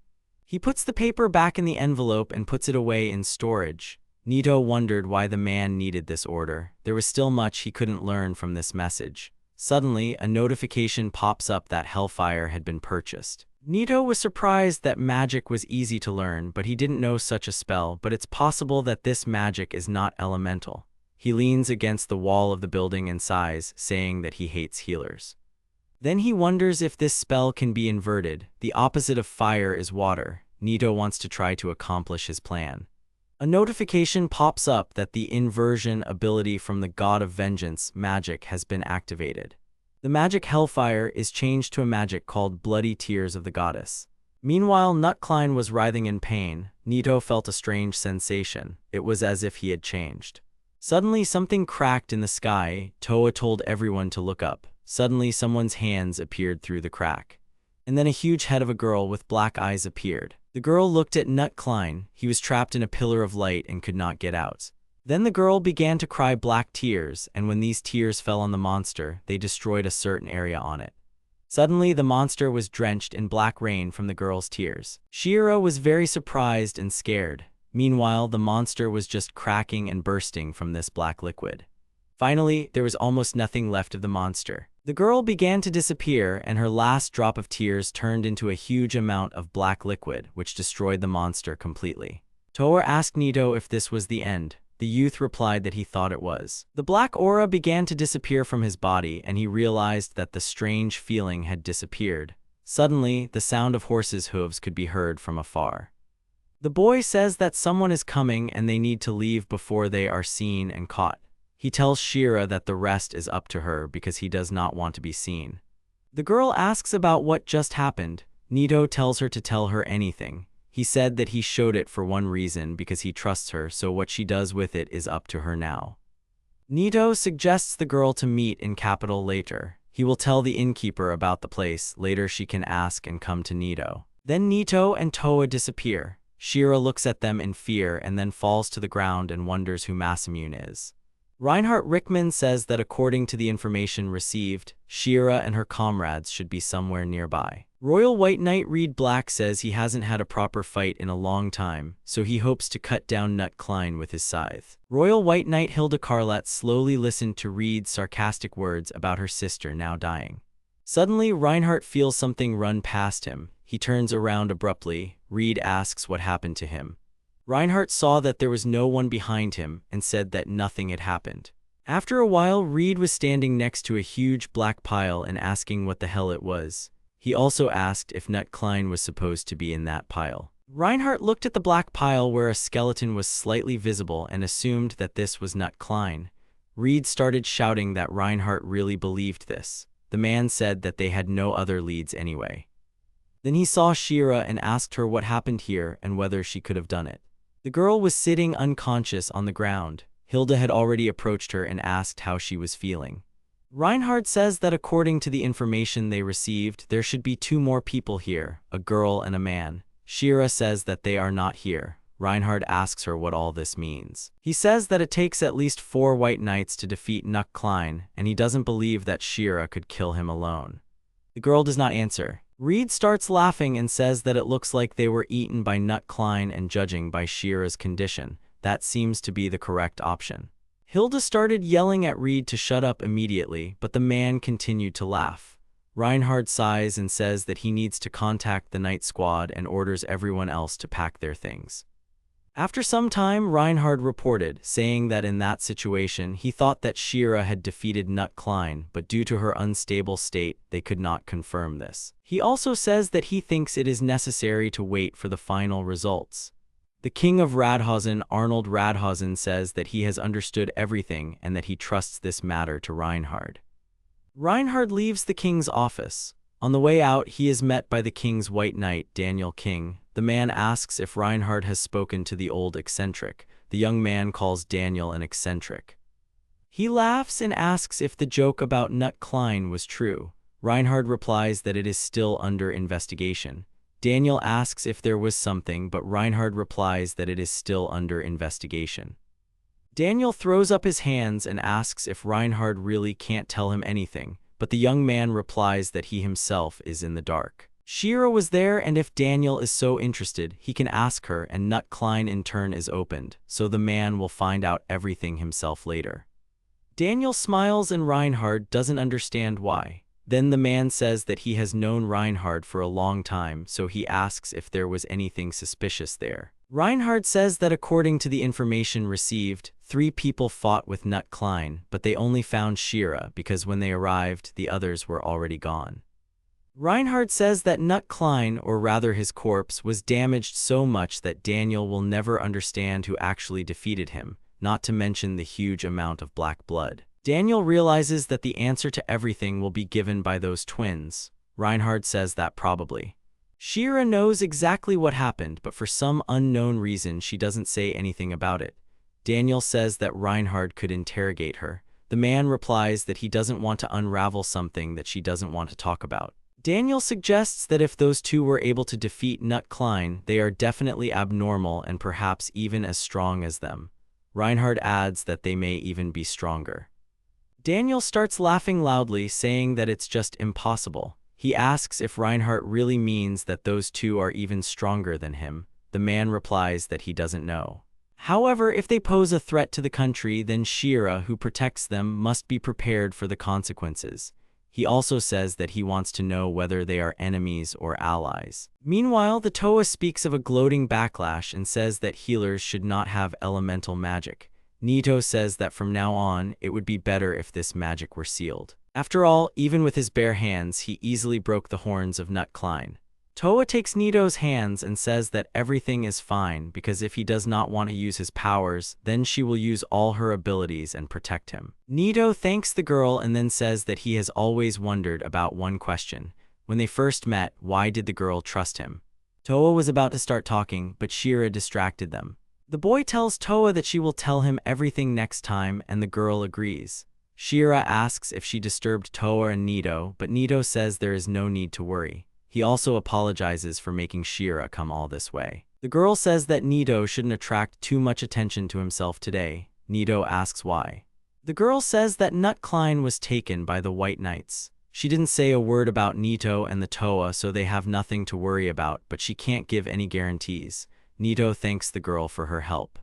He puts the paper back in the envelope and puts it away in storage. Nito wondered why the man needed this order. There was still much he couldn't learn from this message. Suddenly, a notification pops up that Hellfire had been purchased. Nito was surprised that magic was easy to learn, but he didn't know such a spell, but it's possible that this magic is not elemental. He leans against the wall of the building and sighs, saying that he hates healers. Then he wonders if this spell can be inverted. The opposite of fire is water. Nito wants to try to accomplish his plan. A notification pops up that the inversion ability from the God of Vengeance magic has been activated. The magic Hellfire is changed to a magic called Bloody Tears of the Goddess. Meanwhile, Nut Klein was writhing in pain. Nito felt a strange sensation. It was as if he had changed. Suddenly, something cracked in the sky. Toa told everyone to look up. Suddenly, someone's hands appeared through the crack. And then a huge head of a girl with black eyes appeared. The girl looked at Nut Klein. He was trapped in a pillar of light and could not get out. Then the girl began to cry black tears, and when these tears fell on the monster, they destroyed a certain area on it. Suddenly, the monster was drenched in black rain from the girl's tears. Shira was very surprised and scared. Meanwhile, the monster was just cracking and bursting from this black liquid. Finally, there was almost nothing left of the monster. The girl began to disappear, and her last drop of tears turned into a huge amount of black liquid, which destroyed the monster completely. Toa asked Nito if this was the end. The youth replied that he thought it was. The black aura began to disappear from his body, and he realized that the strange feeling had disappeared. Suddenly, the sound of horses' hooves could be heard from afar. The boy says that someone is coming and they need to leave before they are seen and caught. He tells Shira that the rest is up to her because he does not want to be seen. The girl asks about what just happened. Nito tells her to tell her anything. He said that he showed it for one reason, because he trusts her, so what she does with it is up to her now. Nito suggests the girl to meet in capital later. He will tell the innkeeper about the place. Later she can ask and come to Nito. Then Nito and Toa disappear. Shira looks at them in fear and then falls to the ground and wonders who Masamune is. Reinhard Rickman says that according to the information received, Shira and her comrades should be somewhere nearby. Royal White Knight Reed Black says he hasn't had a proper fight in a long time, so he hopes to cut down Nut Klein with his scythe. Royal White Knight Hilda Carlette slowly listened to Reed's sarcastic words about her sister now dying. Suddenly, Reinhardt feels something run past him. He turns around abruptly. Reed asks what happened to him. Reinhardt saw that there was no one behind him and said that nothing had happened. After a while, Reed was standing next to a huge black pile and asking what the hell it was. He also asked if Nut Klein was supposed to be in that pile. Reinhardt looked at the black pile where a skeleton was slightly visible and assumed that this was Nut Klein. Reed started shouting that Reinhardt really believed this. The man said that they had no other leads anyway. Then he saw Shira and asked her what happened here and whether she could have done it. The girl was sitting unconscious on the ground. Hilda had already approached her and asked how she was feeling. Reinhard says that according to the information they received, there should be 2 more people here, a girl and a man. Shira says that they are not here. Reinhard asks her what all this means. He says that it takes at least 4 white knights to defeat Nut Klein, and he doesn't believe that Shira could kill him alone. The girl does not answer. Reed starts laughing and says that it looks like they were eaten by Nut Klein, and judging by Shira's condition, that seems to be the correct option. Hilda started yelling at Reed to shut up immediately, but the man continued to laugh. Reinhard sighs and says that he needs to contact the night squad and orders everyone else to pack their things. After some time, Reinhard reported, saying that in that situation he thought that Shira had defeated Nut Klein, but due to her unstable state, they could not confirm this. He also says that he thinks it is necessary to wait for the final results. The king of Radhausen, Arnold Radhausen, says that he has understood everything and that he trusts this matter to Reinhard. Reinhard leaves the king's office. On the way out, he is met by the king's white knight, Daniel King. The man asks if Reinhard has spoken to the old eccentric. The young man calls Daniel an eccentric. He laughs and asks if the joke about Nut Klein was true. Reinhard replies that it is still under investigation. Daniel asks if there was something, but Reinhard replies that it is still under investigation. Daniel throws up his hands and asks if Reinhard really can't tell him anything, but the young man replies that he himself is in the dark. Shira was there, and if Daniel is so interested, he can ask her, and Nut Klein in turn is opened, so the man will find out everything himself later. Daniel smiles and Reinhard doesn't understand why. Then the man says that he has known Reinhard for a long time, so he asks if there was anything suspicious there. Reinhard says that according to the information received, 3 people fought with Nut Klein, but they only found Shira because when they arrived, the others were already gone. Reinhard says that Nut Klein, or rather his corpse, was damaged so much that Daniel will never understand who actually defeated him, not to mention the huge amount of black blood. Daniel realizes that the answer to everything will be given by those twins. Reinhard says that probably. Shira knows exactly what happened, but for some unknown reason she doesn't say anything about it. Daniel says that Reinhard could interrogate her. The man replies that he doesn't want to unravel something that she doesn't want to talk about. Daniel suggests that if those two were able to defeat Nut Klein, they are definitely abnormal and perhaps even as strong as them. Reinhardt adds that they may even be stronger. Daniel starts laughing loudly, saying that it's just impossible. He asks if Reinhardt really means that those two are even stronger than him. The man replies that he doesn't know. However, if they pose a threat to the country, then Shira, who protects them, must be prepared for the consequences. He also says that he wants to know whether they are enemies or allies. Meanwhile, the Toa speaks of a gloating backlash and says that healers should not have elemental magic. Nito says that from now on, it would be better if this magic were sealed. After all, even with his bare hands, he easily broke the horns of Nut Klein. Toa takes Nito's hands and says that everything is fine because if he does not want to use his powers, then she will use all her abilities and protect him. Nito thanks the girl and then says that he has always wondered about one question. When they first met, why did the girl trust him? Toa was about to start talking, but Shira distracted them. The boy tells Toa that she will tell him everything next time, and the girl agrees. Shira asks if she disturbed Toa and Nito, but Nito says there is no need to worry. He also apologizes for making Shira come all this way. The girl says that Nito shouldn't attract too much attention to himself today. Nito asks why. The girl says that Nut Klein was taken by the White Knights. She didn't say a word about Nito and the Toa, so they have nothing to worry about, but she can't give any guarantees. Nito thanks the girl for her help.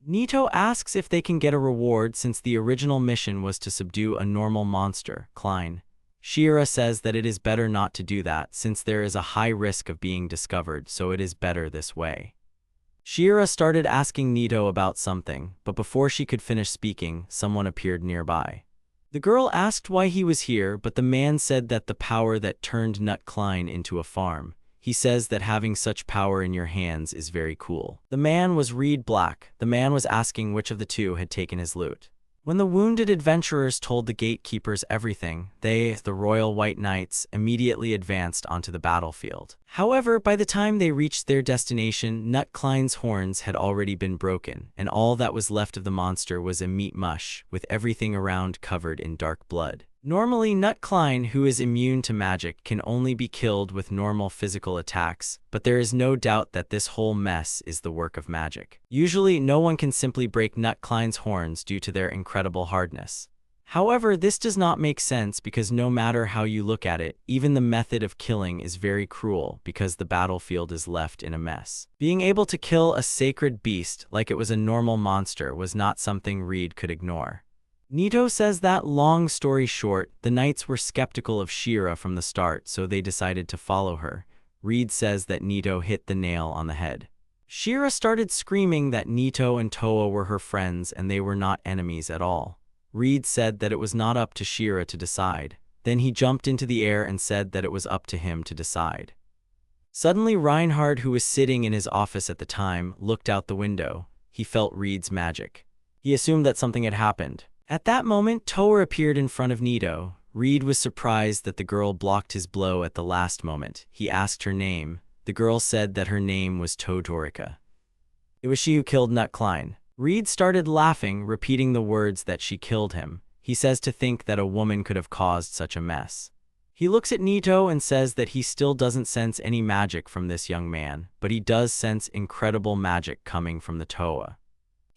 Nito asks if they can get a reward since the original mission was to subdue a normal monster, Klein. Shira says that it is better not to do that since there is a high risk of being discovered, so it is better this way. Shira started asking Nito about something, but before she could finish speaking, someone appeared nearby. The girl asked why he was here, but the man said that the power that turned Nut Klein into a farm. He says that having such power in your hands is very cool. The man was Reed Black. The man was asking which of the two had taken his loot. When the wounded adventurers told the gatekeepers everything, they, the Royal White Knights, immediately advanced onto the battlefield. However, by the time they reached their destination, Nut Klein's horns had already been broken, and all that was left of the monster was a meat mush, with everything around covered in dark blood. Normally, Nut Klein, who is immune to magic, can only be killed with normal physical attacks, but there is no doubt that this whole mess is the work of magic. Usually, no one can simply break Nut Klein's horns due to their incredible hardness. However, this does not make sense because no matter how you look at it, even the method of killing is very cruel because the battlefield is left in a mess. Being able to kill a sacred beast like it was a normal monster was not something Reed could ignore. Nito says that, long story short, the knights were skeptical of Shira from the start, so they decided to follow her. Reed says that Nito hit the nail on the head. Shira started screaming that Nito and Toa were her friends and they were not enemies at all. Reed said that it was not up to Shira to decide. Then he jumped into the air and said that it was up to him to decide. Suddenly, Reinhardt, who was sitting in his office at the time, looked out the window. He felt Reed's magic. He assumed that something had happened. At that moment, Toa appeared in front of Nito. Reed was surprised that the girl blocked his blow at the last moment. He asked her name. The girl said that her name was Todorika. It was she who killed Nut Klein. Reed started laughing, repeating the words that she killed him. He says to think that a woman could have caused such a mess. He looks at Nito and says that he still doesn't sense any magic from this young man, but he does sense incredible magic coming from the Toa.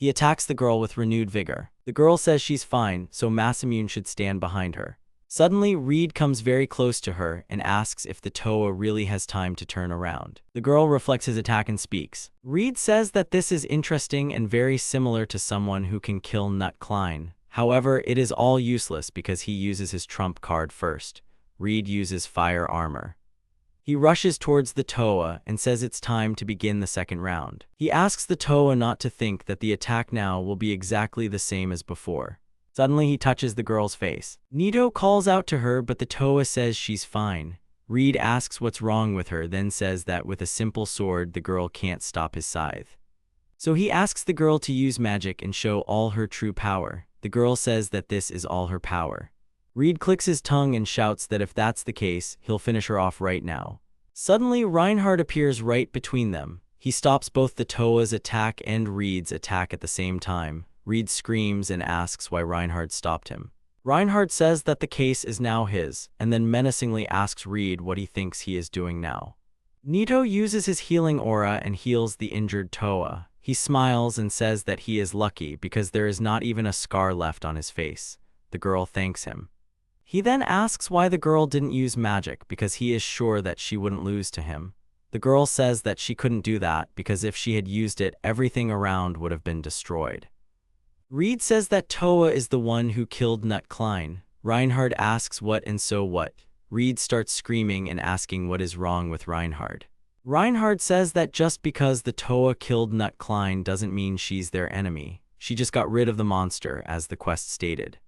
He attacks the girl with renewed vigor. The girl says she's fine, so Masamune should stand behind her. Suddenly, Reed comes very close to her and asks if the Toa really has time to turn around. The girl reflects his attack and speaks. Reed says that this is interesting and very similar to someone who can kill Nut Klein. However, it is all useless because he uses his trump card first. Reed uses fire armor. He rushes towards the Toa and says it's time to begin the second round. He asks the Toa not to think that the attack now will be exactly the same as before. Suddenly, he touches the girl's face. Nito calls out to her, but the Toa says she's fine. Reed asks what's wrong with her, then says that with a simple sword, the girl can't stop his scythe. So he asks the girl to use magic and show all her true power. The girl says that this is all her power. Reed clicks his tongue and shouts that if that's the case, he'll finish her off right now. Suddenly, Reinhardt appears right between them. He stops both the Toa's attack and Reed's attack at the same time. Reed screams and asks why Reinhard stopped him. Reinhard says that the case is now his, and then menacingly asks Reed what he thinks he is doing now. Nito uses his healing aura and heals the injured Toa. He smiles and says that he is lucky because there is not even a scar left on his face. The girl thanks him. He then asks why the girl didn't use magic because he is sure that she wouldn't lose to him. The girl says that she couldn't do that because if she had used it, everything around would have been destroyed. Reed says that Toa is the one who killed Nut Klein. Reinhard asks what and so what. Reed starts screaming and asking what is wrong with Reinhard. Reinhard says that just because the Toa killed Nut Klein doesn't mean she's their enemy. She just got rid of the monster, as the quest stated.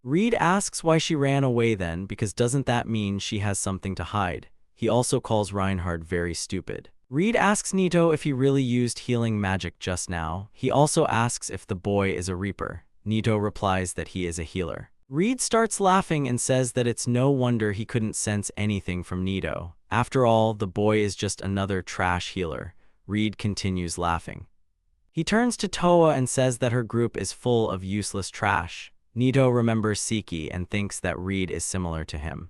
Reed asks why she ran away then, because doesn't that mean she has something to hide? He also calls Reinhard very stupid. Reed asks Nito if he really used healing magic just now. He also asks if the boy is a reaper. Nito replies that he is a healer. Reed starts laughing and says that it's no wonder he couldn't sense anything from Nito. After all, the boy is just another trash healer. Reed continues laughing. He turns to Toa and says that her group is full of useless trash. Nito remembers Siki and thinks that Reed is similar to him.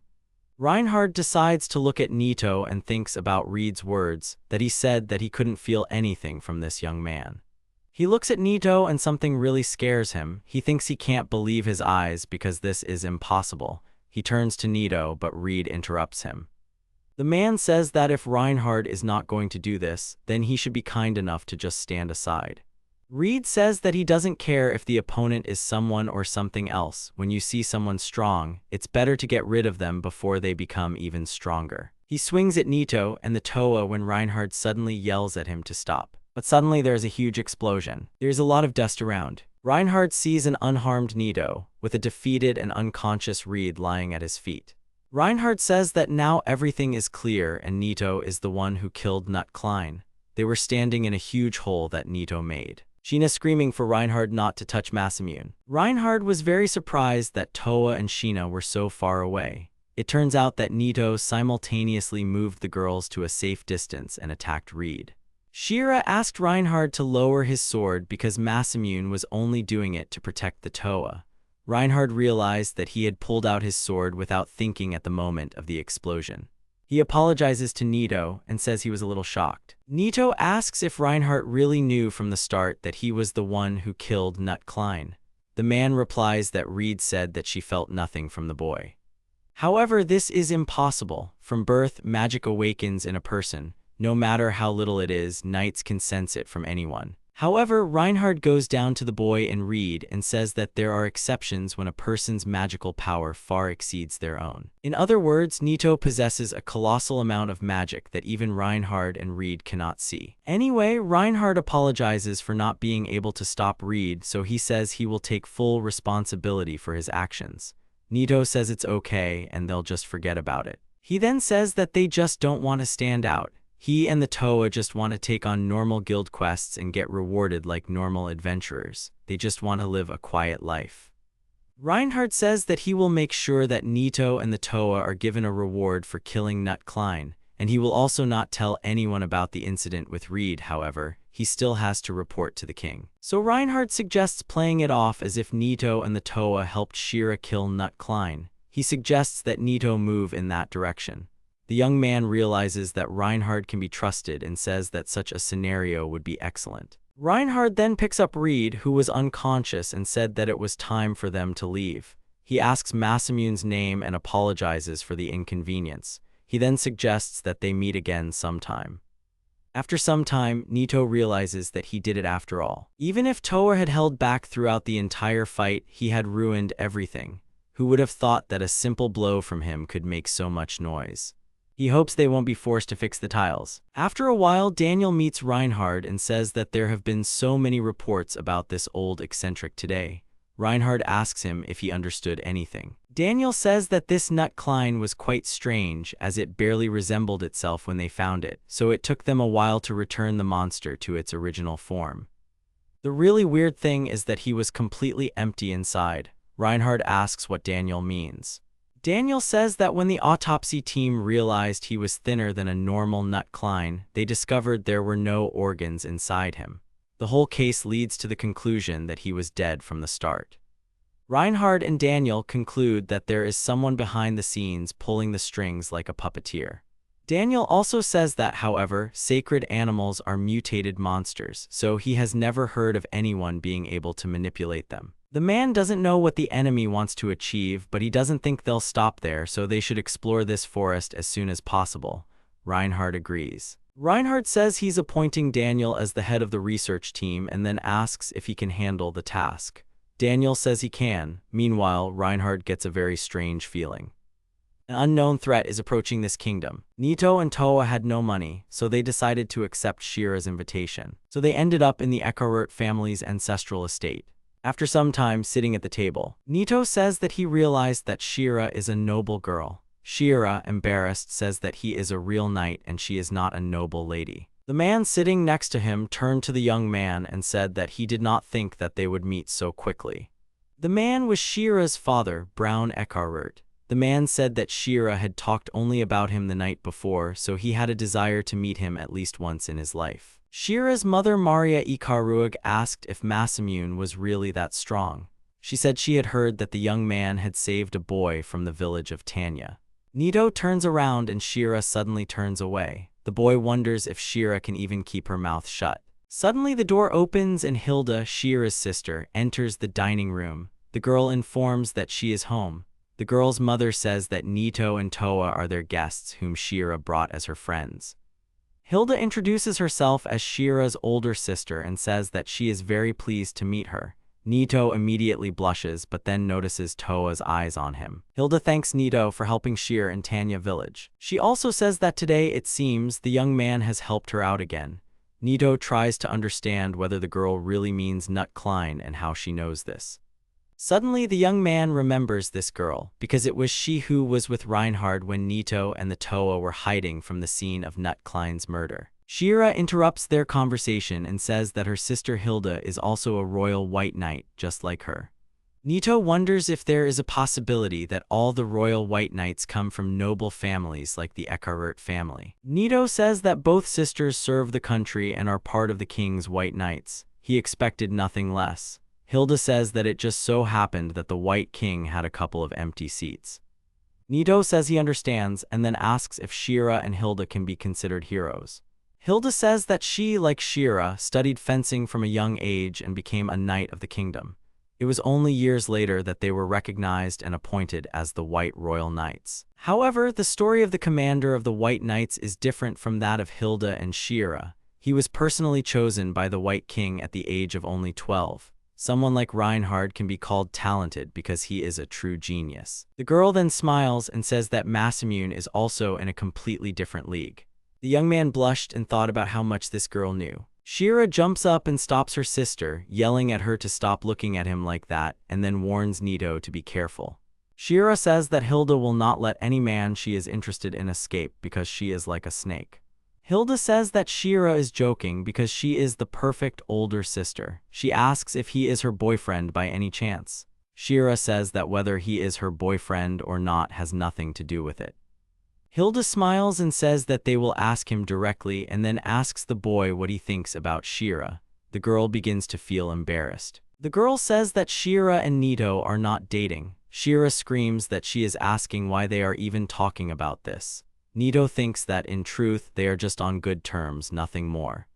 Reinhard decides to look at Nito and thinks about Reed's words, that he said that he couldn't feel anything from this young man. He looks at Nito and something really scares him. He thinks he can't believe his eyes because this is impossible. He turns to Nito, but Reed interrupts him. The man says that if Reinhard is not going to do this, then he should be kind enough to just stand aside. Reed says that he doesn't care if the opponent is someone or something else. When you see someone strong, it's better to get rid of them before they become even stronger. He swings at Nito and the Toa when Reinhard suddenly yells at him to stop. But suddenly there's a huge explosion. There's a lot of dust around. Reinhard sees an unharmed Nito, with a defeated and unconscious Reed lying at his feet. Reinhard says that now everything is clear and Nito is the one who killed Nut Klein. They were standing in a huge hole that Nito made. Sheena screaming for Reinhard not to touch Masamune. Reinhard was very surprised that Toa and Sheena were so far away. It turns out that Nito simultaneously moved the girls to a safe distance and attacked Reed. Shira asked Reinhard to lower his sword because Masamune was only doing it to protect the Toa. Reinhard realized that he had pulled out his sword without thinking at the moment of the explosion. He apologizes to Nito and says he was a little shocked. Nito asks if Reinhard really knew from the start that he was the one who killed Nut Klein. The man replies that Reed said that she felt nothing from the boy. However, this is impossible. From birth, magic awakens in a person. No matter how little it is, knights can sense it from anyone. However, Reinhard goes down to the boy and Reed and says that there are exceptions when a person's magical power far exceeds their own. In other words, Nito possesses a colossal amount of magic that even Reinhard and Reed cannot see. Anyway, Reinhard apologizes for not being able to stop Reed, so he says he will take full responsibility for his actions. Nito says it's okay and they'll just forget about it. He then says that they just don't want to stand out. He and the Toa just want to take on normal guild quests and get rewarded like normal adventurers. They just want to live a quiet life. Reinhard says that he will make sure that Nito and the Toa are given a reward for killing Nut Klein, and he will also not tell anyone about the incident with Reed. However, he still has to report to the king. So Reinhard suggests playing it off as if Nito and the Toa helped Shira kill Nut Klein. He suggests that Nito move in that direction. The young man realizes that Reinhard can be trusted and says that such a scenario would be excellent. Reinhard then picks up Reed, who was unconscious, and said that it was time for them to leave. He asks Masamune's name and apologizes for the inconvenience. He then suggests that they meet again sometime. After some time, Nito realizes that he did it after all. Even if Toa had held back throughout the entire fight, he had ruined everything. Who would have thought that a simple blow from him could make so much noise? He hopes they won't be forced to fix the tiles. After a while, Daniel meets Reinhard and says that there have been so many reports about this old eccentric today. Reinhard asks him if he understood anything. Daniel says that this Nut Klein was quite strange, as it barely resembled itself when they found it, so it took them a while to return the monster to its original form. The really weird thing is that he was completely empty inside. Reinhard asks what Daniel means. Daniel says that when the autopsy team realized he was thinner than a normal Nut Klein, they discovered there were no organs inside him. The whole case leads to the conclusion that he was dead from the start. Reinhard and Daniel conclude that there is someone behind the scenes pulling the strings like a puppeteer. Daniel also says that, however, sacred animals are mutated monsters, so he has never heard of anyone being able to manipulate them. The man doesn't know what the enemy wants to achieve, but he doesn't think they'll stop there, so they should explore this forest as soon as possible. Reinhard agrees. Reinhard says he's appointing Daniel as the head of the research team and then asks if he can handle the task. Daniel says he can. Meanwhile, Reinhard gets a very strange feeling. An unknown threat is approaching this kingdom. Nito and Toa had no money, so they decided to accept Shira's invitation. So they ended up in the Ekarurt family's ancestral estate. After some time sitting at the table, Nito says that he realized that Shira is a noble girl. Shira, embarrassed, says that he is a real knight and she is not a noble lady. The man sitting next to him turned to the young man and said that he did not think that they would meet so quickly. The man was Shira's father, Brown Ekarurt. The man said that Shira had talked only about him the night before, so he had a desire to meet him at least once in his life. Shira's mother Maria Ikaruag asked if Masamune was really that strong. She said she had heard that the young man had saved a boy from the village of Tanya. Nito turns around and Shira suddenly turns away. The boy wonders if Shira can even keep her mouth shut. Suddenly the door opens and Hilda, Shira's sister, enters the dining room. The girl informs that she is home. The girl's mother says that Nito and Toa are their guests whom Shira brought as her friends. Hilda introduces herself as Shira's older sister and says that she is very pleased to meet her. Nito immediately blushes but then notices Toa's eyes on him. Hilda thanks Nito for helping Shira in Tanya village. She also says that today it seems the young man has helped her out again. Nito tries to understand whether the girl really means Nut Klein and how she knows this. Suddenly, the young man remembers this girl, because it was she who was with Reinhard when Nito and the Toa were hiding from the scene of Nut Klein's murder. Shira interrupts their conversation and says that her sister Hilda is also a royal white knight, just like her. Nito wonders if there is a possibility that all the royal white knights come from noble families like the Ekarurt family. Nito says that both sisters serve the country and are part of the king's white knights. He expected nothing less. Hilda says that it just so happened that the White King had a couple of empty seats. Nito says he understands and then asks if Shira and Hilda can be considered heroes. Hilda says that she, like Shira, studied fencing from a young age and became a knight of the kingdom. It was only years later that they were recognized and appointed as the White Royal Knights. However, the story of the commander of the White Knights is different from that of Hilda and Shira. He was personally chosen by the White King at the age of only 12. Someone like Reinhard can be called talented because he is a true genius. The girl then smiles and says that Masamune is also in a completely different league. The young man blushed and thought about how much this girl knew. Shira jumps up and stops her sister, yelling at her to stop looking at him like that, and then warns Nito to be careful. Shira says that Hilda will not let any man she is interested in escape because she is like a snake. Hilda says that Shira is joking because she is the perfect older sister. She asks if he is her boyfriend by any chance. Shira says that whether he is her boyfriend or not has nothing to do with it. Hilda smiles and says that they will ask him directly and then asks the boy what he thinks about Shira. The girl begins to feel embarrassed. The girl says that Shira and Nito are not dating. Shira screams that she is asking why they are even talking about this. Nito thinks that, in truth, they are just on good terms, nothing more.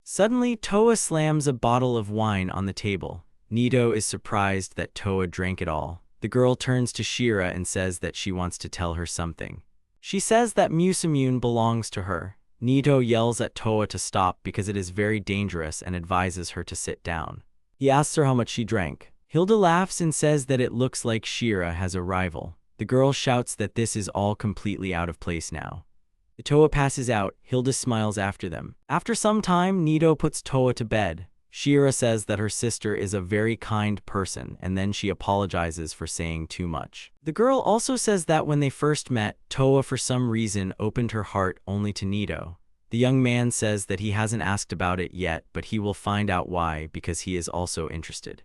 Suddenly, Toa slams a bottle of wine on the table. Nito is surprised that Toa drank it all. The girl turns to Shira and says that she wants to tell her something. She says that Masamune belongs to her. Nito yells at Toa to stop because it is very dangerous and advises her to sit down. He asks her how much she drank. Hilda laughs and says that it looks like Shira has a rival. The girl shouts that this is all completely out of place now. The Toa passes out. Hilda smiles after them. After some time, Nito puts Toa to bed. Shira says that her sister is a very kind person, and then she apologizes for saying too much. The girl also says that when they first met, Toa for some reason opened her heart only to Nito. The young man says that he hasn't asked about it yet, but he will find out why because he is also interested.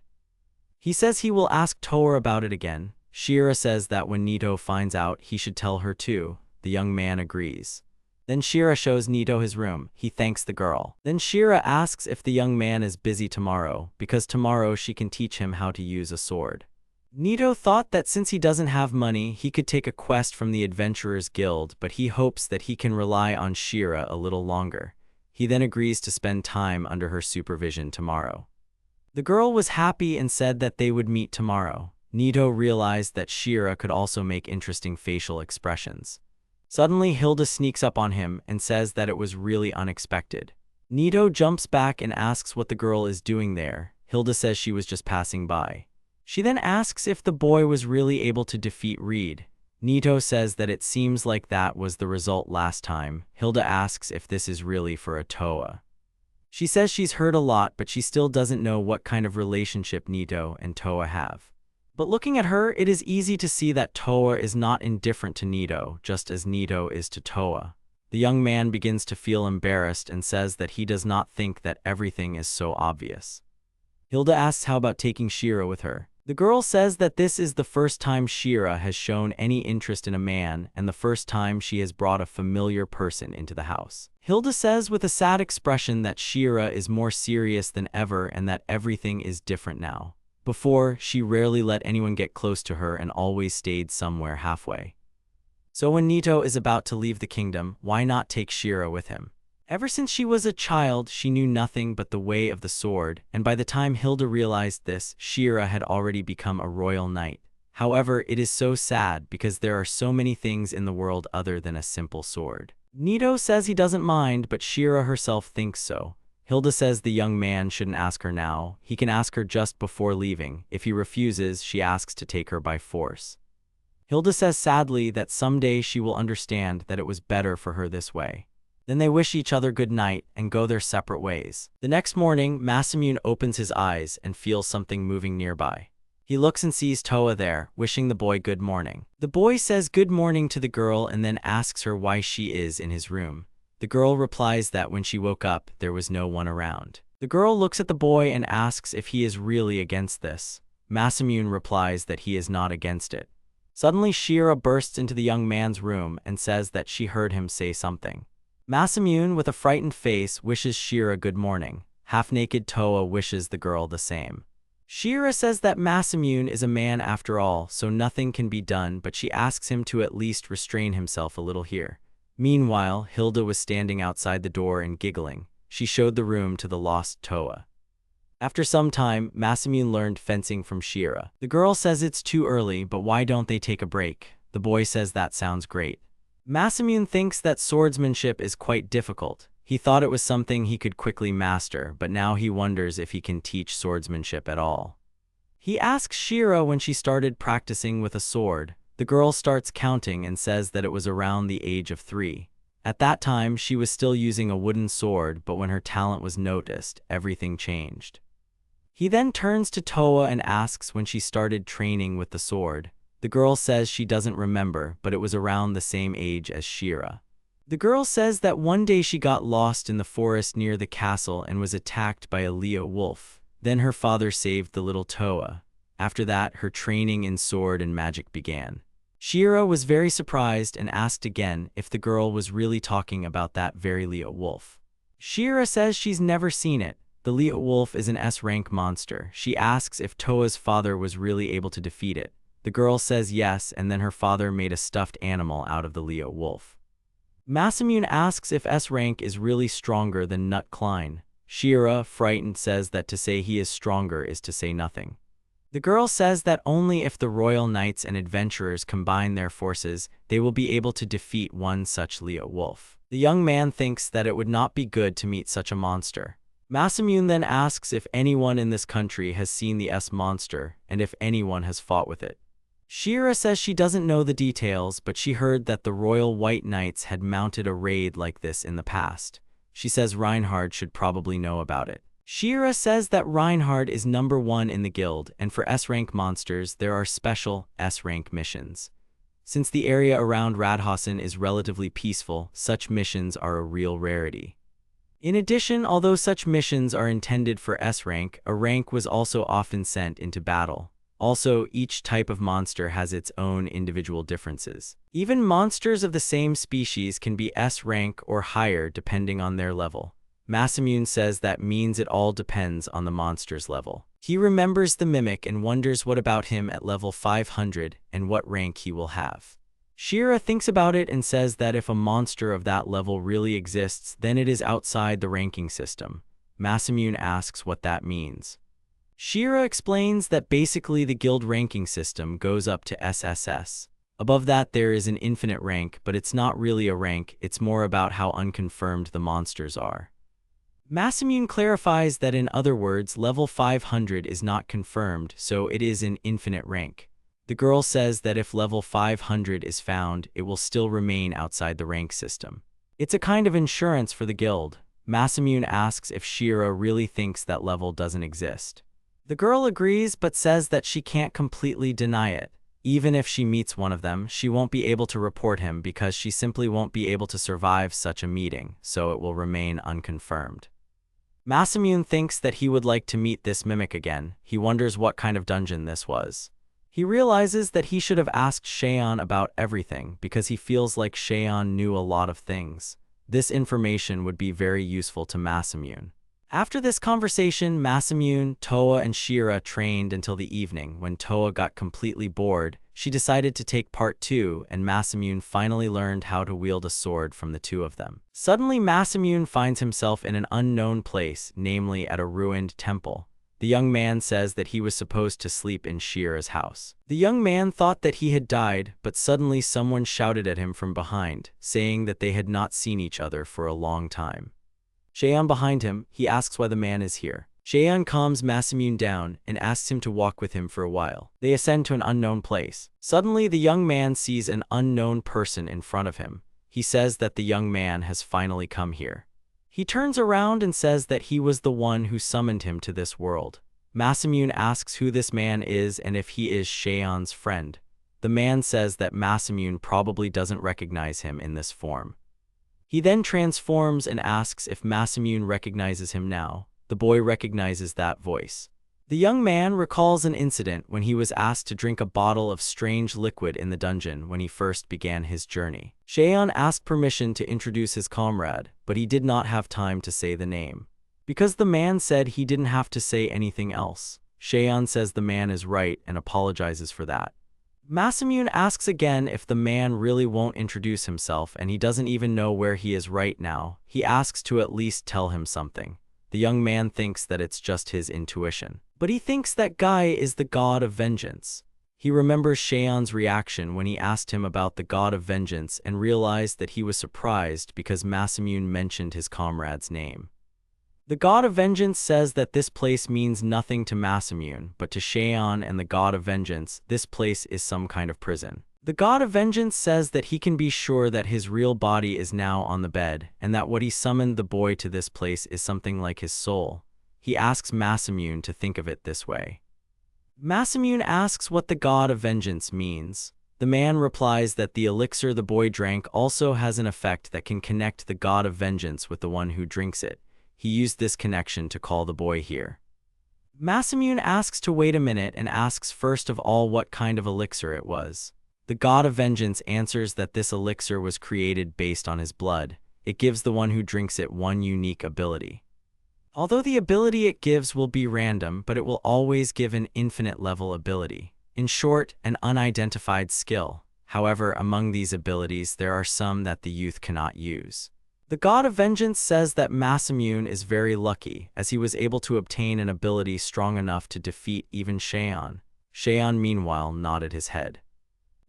He says he will ask Toa about it again. Shira says that when Nito finds out, he should tell her too. The young man agrees. Then Shira shows Nito his room. He thanks the girl. Then Shira asks if the young man is busy tomorrow, because tomorrow she can teach him how to use a sword. Nito thought that since he doesn't have money, he could take a quest from the Adventurers Guild, but he hopes that he can rely on Shira a little longer. He then agrees to spend time under her supervision tomorrow. The girl was happy and said that they would meet tomorrow. Nito realized that Shira could also make interesting facial expressions. Suddenly, Hilda sneaks up on him and says that it was really unexpected. Nito jumps back and asks what the girl is doing there. Hilda says she was just passing by. She then asks if the boy was really able to defeat Reed. Nito says that it seems like that was the result last time. Hilda asks if this is really for a Toa. She says she's heard a lot, but she still doesn't know what kind of relationship Nito and Toa have. But looking at her, it is easy to see that Toa is not indifferent to Nito, just as Nito is to Toa. The young man begins to feel embarrassed and says that he does not think that everything is so obvious. Hilda asks how about taking Shira with her. The girl says that this is the first time Shira has shown any interest in a man and the first time she has brought a familiar person into the house. Hilda says with a sad expression that Shira is more serious than ever and that everything is different now. Before, she rarely let anyone get close to her and always stayed somewhere halfway. So when Nito is about to leave the kingdom, why not take Shira with him? Ever since she was a child, she knew nothing but the way of the sword, and by the time Hilda realized this, Shira had already become a royal knight. However, it is so sad because there are so many things in the world other than a simple sword. Nito says he doesn't mind, but Shira herself thinks so. Hilda says the young man shouldn't ask her now. He can ask her just before leaving. If he refuses, she asks to take her by force. Hilda says sadly that someday she will understand that it was better for her this way. Then they wish each other good night and go their separate ways. The next morning, Masamune opens his eyes and feels something moving nearby. He looks and sees Toa there, wishing the boy good morning. The boy says good morning to the girl and then asks her why she is in his room. The girl replies that when she woke up, there was no one around. The girl looks at the boy and asks if he is really against this. Masamune replies that he is not against it. Suddenly, Shira bursts into the young man's room and says that she heard him say something. Masamune, with a frightened face, wishes Shira good morning. Half-naked Toa wishes the girl the same. Shira says that Masamune is a man after all, so nothing can be done, but she asks him to at least restrain himself a little here. Meanwhile, Hilda was standing outside the door and giggling. She showed the room to the lost Toa. After some time, Masamune learned fencing from Shira. The girl says it's too early, but why don't they take a break? The boy says that sounds great. Masamune thinks that swordsmanship is quite difficult. He thought it was something he could quickly master, but now he wonders if he can teach swordsmanship at all. He asks Shira when she started practicing with a sword. The girl starts counting and says that it was around the age of 3. At that time, she was still using a wooden sword, but when her talent was noticed, everything changed. He then turns to Toa and asks when she started training with the sword. The girl says she doesn't remember, but it was around the same age as Shira. The girl says that one day she got lost in the forest near the castle and was attacked by a Leo wolf. Then her father saved the little Toa. After that, her training in sword and magic began. Shira was very surprised and asked again if the girl was really talking about that very Leo wolf. Shira says she's never seen it. The Leo wolf is an S-rank monster. She asks if Toa's father was really able to defeat it. The girl says yes, and then her father made a stuffed animal out of the Leo wolf. Masamune asks if S-rank is really stronger than Nut Klein. Shira, frightened, says that to say he is stronger is to say nothing. The girl says that only if the royal knights and adventurers combine their forces, they will be able to defeat one such Leo wolf. The young man thinks that it would not be good to meet such a monster. Masamune then asks if anyone in this country has seen the S-monster, and if anyone has fought with it. Shira says she doesn't know the details, but she heard that the Royal White Knights had mounted a raid like this in the past. She says Reinhard should probably know about it. Shira says that Reinhard is number 1 in the guild, and for S-rank monsters, there are special S-rank missions. Since the area around Radhausen is relatively peaceful, such missions are a real rarity. In addition, although such missions are intended for S-rank, a rank was also often sent into battle. Also, each type of monster has its own individual differences. Even monsters of the same species can be S rank or higher depending on their level. Masamune says that means it all depends on the monster's level. He remembers the mimic and wonders what about him at level 500 and what rank he will have. Shira thinks about it and says that if a monster of that level really exists, then it is outside the ranking system. Masamune asks what that means. Shira explains that basically the guild ranking system goes up to SSS. Above that there is an infinite rank, but it's not really a rank, it's more about how unconfirmed the monsters are. Masamune clarifies that in other words, level 500 is not confirmed, so it is an infinite rank. The girl says that if level 500 is found, it will still remain outside the rank system. It's a kind of insurance for the guild. Masamune asks if Shira really thinks that level doesn't exist. The girl agrees but says that she can't completely deny it. Even if she meets one of them, she won't be able to report him because she simply won't be able to survive such a meeting, so it will remain unconfirmed. Masamune thinks that he would like to meet this mimic again. He wonders what kind of dungeon this was. He realizes that he should have asked Cheyenne about everything because he feels like Cheyenne knew a lot of things. This information would be very useful to Masamune. After this conversation, Masamune, Toa, and Shira trained until the evening. When Toa got completely bored, she decided to take part 2, and Masamune finally learned how to wield a sword from the two of them. Suddenly, Masamune finds himself in an unknown place, namely at a ruined temple. The young man says that he was supposed to sleep in Shira's house. The young man thought that he had died, but suddenly someone shouted at him from behind, saying that they had not seen each other for a long time. Cheyenne behind him, he asks why the man is here. Cheyenne calms Masamune down and asks him to walk with him for a while. They ascend to an unknown place. Suddenly, the young man sees an unknown person in front of him. He says that the young man has finally come here. He turns around and says that he was the one who summoned him to this world. Masamune asks who this man is and if he is Cheyenne's friend. The man says that Masamune probably doesn't recognize him in this form. He then transforms and asks if Masamune recognizes him now. The boy recognizes that voice. The young man recalls an incident when he was asked to drink a bottle of strange liquid in the dungeon when he first began his journey. Cheyenne asked permission to introduce his comrade, but he did not have time to say the name. Because the man said he didn't have to say anything else, Cheyenne says the man is right and apologizes for that. Masamune asks again if the man really won't introduce himself and he doesn't even know where he is right now. He asks to at least tell him something. The young man thinks that it's just his intuition. But he thinks that guy is the god of vengeance. He remembers Cheyenne's reaction when he asked him about the god of vengeance and realized that he was surprised because Masamune mentioned his comrade's name. The god of vengeance says that this place means nothing to Masamune, but to Cheyenne and the god of vengeance, this place is some kind of prison. The god of vengeance says that he can be sure that his real body is now on the bed, and that what he summoned the boy to this place is something like his soul. He asks Masamune to think of it this way. Masamune asks what the god of vengeance means. The man replies that the elixir the boy drank also has an effect that can connect the god of vengeance with the one who drinks it. He used this connection to call the boy here. Masamune asks to wait a minute and asks first of all what kind of elixir it was. The god of vengeance answers that this elixir was created based on his blood. It gives the one who drinks it one unique ability. Although the ability it gives will be random, but it will always give an infinite level ability. In short, an unidentified skill. However, among these abilities, there are some that the youth cannot use. The god of vengeance says that Masamune is very lucky, as he was able to obtain an ability strong enough to defeat even Cheyenne. Cheyenne, meanwhile, nodded his head.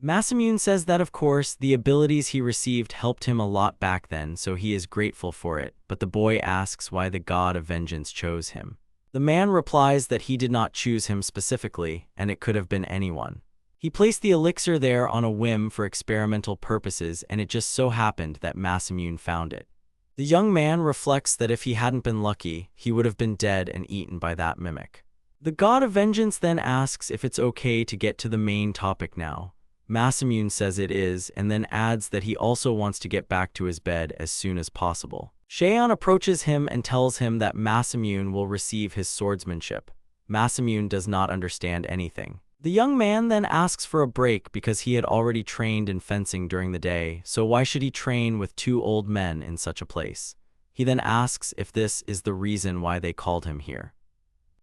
Masamune says that of course, the abilities he received helped him a lot back then, so he is grateful for it, but the boy asks why the god of vengeance chose him. The man replies that he did not choose him specifically, and it could have been anyone. He placed the elixir there on a whim for experimental purposes, and it just so happened that Masamune found it. The young man reflects that if he hadn't been lucky, he would have been dead and eaten by that mimic. The god of vengeance then asks if it's okay to get to the main topic now. Masamune says it is, and then adds that he also wants to get back to his bed as soon as possible. Cheyenne approaches him and tells him that Masamune will receive his swordsmanship. Masamune does not understand anything. The young man then asks for a break because he had already trained in fencing during the day, so why should he train with two old men in such a place? He then asks if this is the reason why they called him here.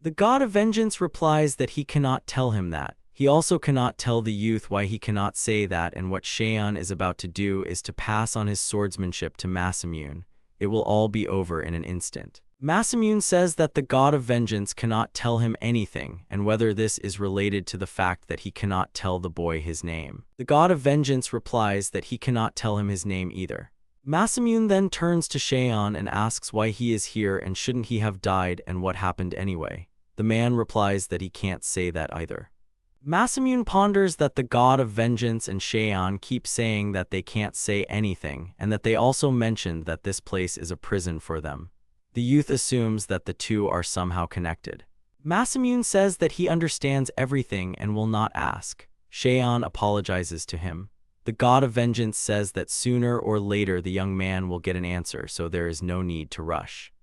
The god of vengeance replies that he cannot tell him that. He also cannot tell the youth why he cannot say that, and what Sheian is about to do is to pass on his swordsmanship to Masamune. It will all be over in an instant. Masamune says that the god of vengeance cannot tell him anything, and whether this is related to the fact that he cannot tell the boy his name. The god of vengeance replies that he cannot tell him his name either. Masamune then turns to Sheian and asks why he is here and shouldn't he have died and what happened anyway. The man replies that he can't say that either. Masamune ponders that the god of vengeance and Sheian keep saying that they can't say anything, and that they also mentioned that this place is a prison for them. The youth assumes that the two are somehow connected. Masamune says that he understands everything and will not ask. Sheian apologizes to him. The god of vengeance says that sooner or later the young man will get an answer, so there is no need to rush.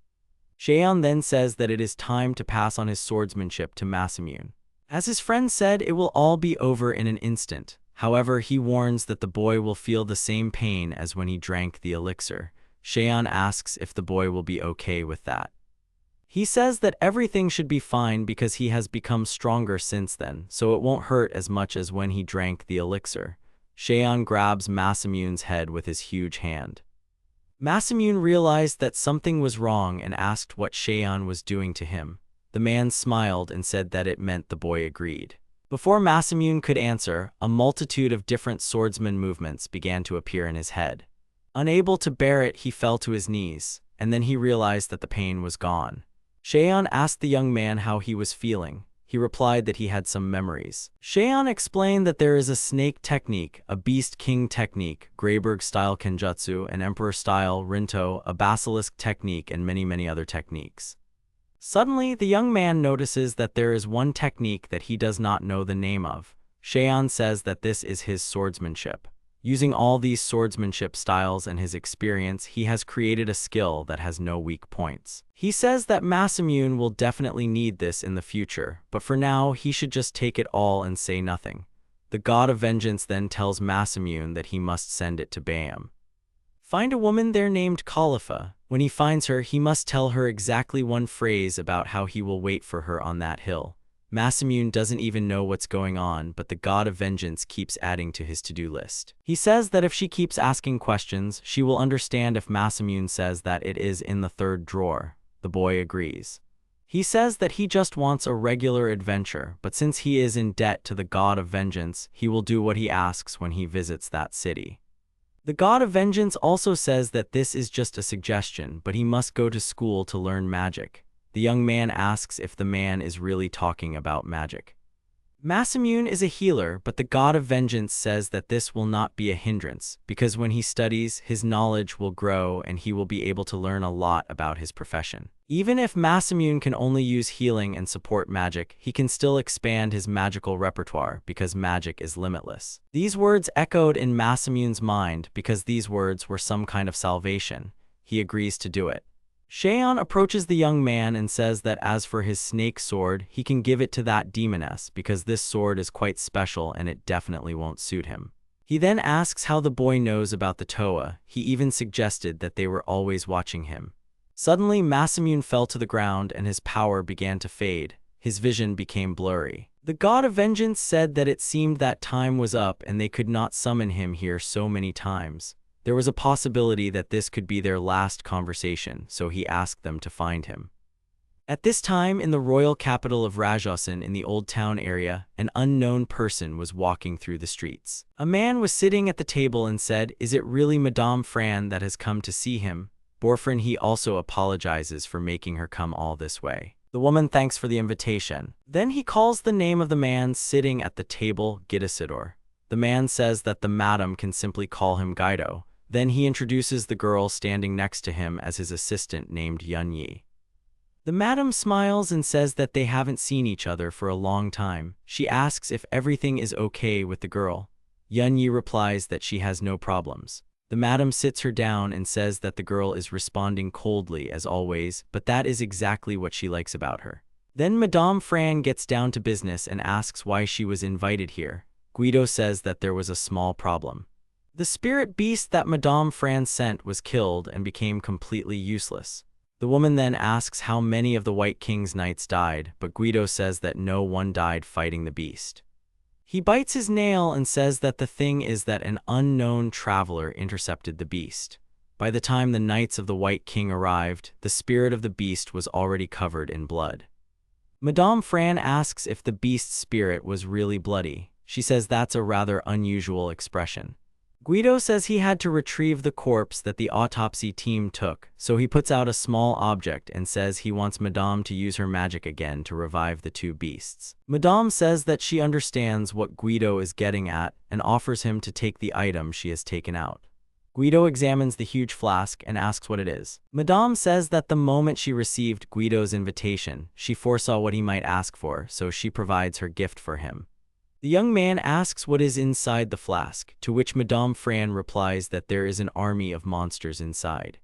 Sheian then says that it is time to pass on his swordsmanship to Masamune. As his friend said, it will all be over in an instant. However, he warns that the boy will feel the same pain as when he drank the elixir. Sheian asks if the boy will be okay with that. He says that everything should be fine because he has become stronger since then, so it won't hurt as much as when he drank the elixir. Sheian grabs Masamune's head with his huge hand. Masamune realized that something was wrong and asked what Sheian was doing to him. The man smiled and said that it meant the boy agreed. Before Masamune could answer, a multitude of different swordsman movements began to appear in his head. Unable to bear it, he fell to his knees, and then he realized that the pain was gone. Sheian asked the young man how he was feeling. He replied that he had some memories. Sheian explained that there is a snake technique, a beast king technique, Greyberg-style kenjutsu, an emperor-style rinto, a basilisk technique, and many other techniques. Suddenly, the young man notices that there is one technique that he does not know the name of. Sheian says that this is his swordsmanship. Using all these swordsmanship styles and his experience, he has created a skill that has no weak points. He says that Masamune will definitely need this in the future, but for now, he should just take it all and say nothing. The god of vengeance then tells Masamune that he must send it to Bam. Find a woman there named Khalifa. When he finds her, he must tell her exactly one phrase about how he will wait for her on that hill. Masamune doesn't even know what's going on, but the god of vengeance keeps adding to his to-do list. He says that if she keeps asking questions, she will understand if Masamune says that it is in the third drawer. The boy agrees. He says that he just wants a regular adventure, but since he is in debt to the god of vengeance, he will do what he asks when he visits that city. The god of vengeance also says that this is just a suggestion, but he must go to school to learn magic. The young man asks if the man is really talking about magic. Masamune is a healer, but the god of vengeance says that this will not be a hindrance, because when he studies, his knowledge will grow and he will be able to learn a lot about his profession. Even if Masamune can only use healing and support magic, he can still expand his magical repertoire because magic is limitless. These words echoed in Masamune's mind because these words were some kind of salvation. He agrees to do it. Sheian approaches the young man and says that as for his snake sword, he can give it to that demoness because this sword is quite special and it definitely won't suit him. He then asks how the boy knows about the Toa. He even suggested that they were always watching him. Suddenly, Masamune fell to the ground and his power began to fade. His vision became blurry. The god of vengeance said that it seemed that time was up and they could not summon him here so many times. There was a possibility that this could be their last conversation, so he asked them to find him. At this time, in the royal capital of Rajosin in the Old Town area, an unknown person was walking through the streets. A man was sitting at the table and said, "Is it really Madame Fran that has come to see him?" Boyfriend, he also apologizes for making her come all this way. The woman thanks for the invitation. Then he calls the name of the man sitting at the table, Gidesidor. The man says that the madam can simply call him Guido. Then he introduces the girl standing next to him as his assistant named Yunyi. The madam smiles and says that they haven't seen each other for a long time. She asks if everything is okay with the girl. Yunyi replies that she has no problems. The madam sits her down and says that the girl is responding coldly as always, but that is exactly what she likes about her. Then Madame Fran gets down to business and asks why she was invited here. Guido says that there was a small problem. The spirit beast that Madame Fran sent was killed and became completely useless. The woman then asks how many of the White King's knights died, but Guido says that no one died fighting the beast. He bites his nail and says that the thing is that an unknown traveler intercepted the beast. By the time the knights of the White King arrived, the spirit of the beast was already covered in blood. Madame Fran asks if the beast's spirit was really bloody. She says that's a rather unusual expression. Guido says he had to retrieve the corpse that the autopsy team took, so he puts out a small object and says he wants Madame to use her magic again to revive the two beasts. Madame says that she understands what Guido is getting at and offers him to take the item she has taken out. Guido examines the huge flask and asks what it is. Madame says that the moment she received Guido's invitation, she foresaw what he might ask for, so she provides her gift for him. The young man asks what is inside the flask, to which Madame Fran replies that there is an army of monsters inside.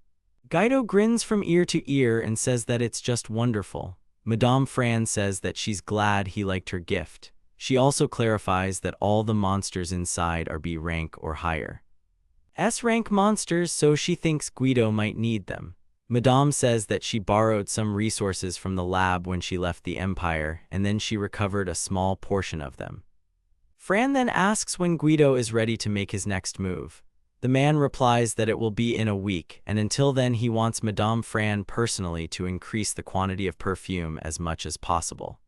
Guido grins from ear to ear and says that it's just wonderful. Madame Fran says that she's glad he liked her gift. She also clarifies that all the monsters inside are B rank or higher. S rank monsters, so she thinks Guido might need them. Madame says that she borrowed some resources from the lab when she left the Empire, and then she recovered a small portion of them. Fran then asks when Guido is ready to make his next move. The man replies that it will be in a week, and until then he wants Madame Fran personally to increase the quantity of perfume as much as possible.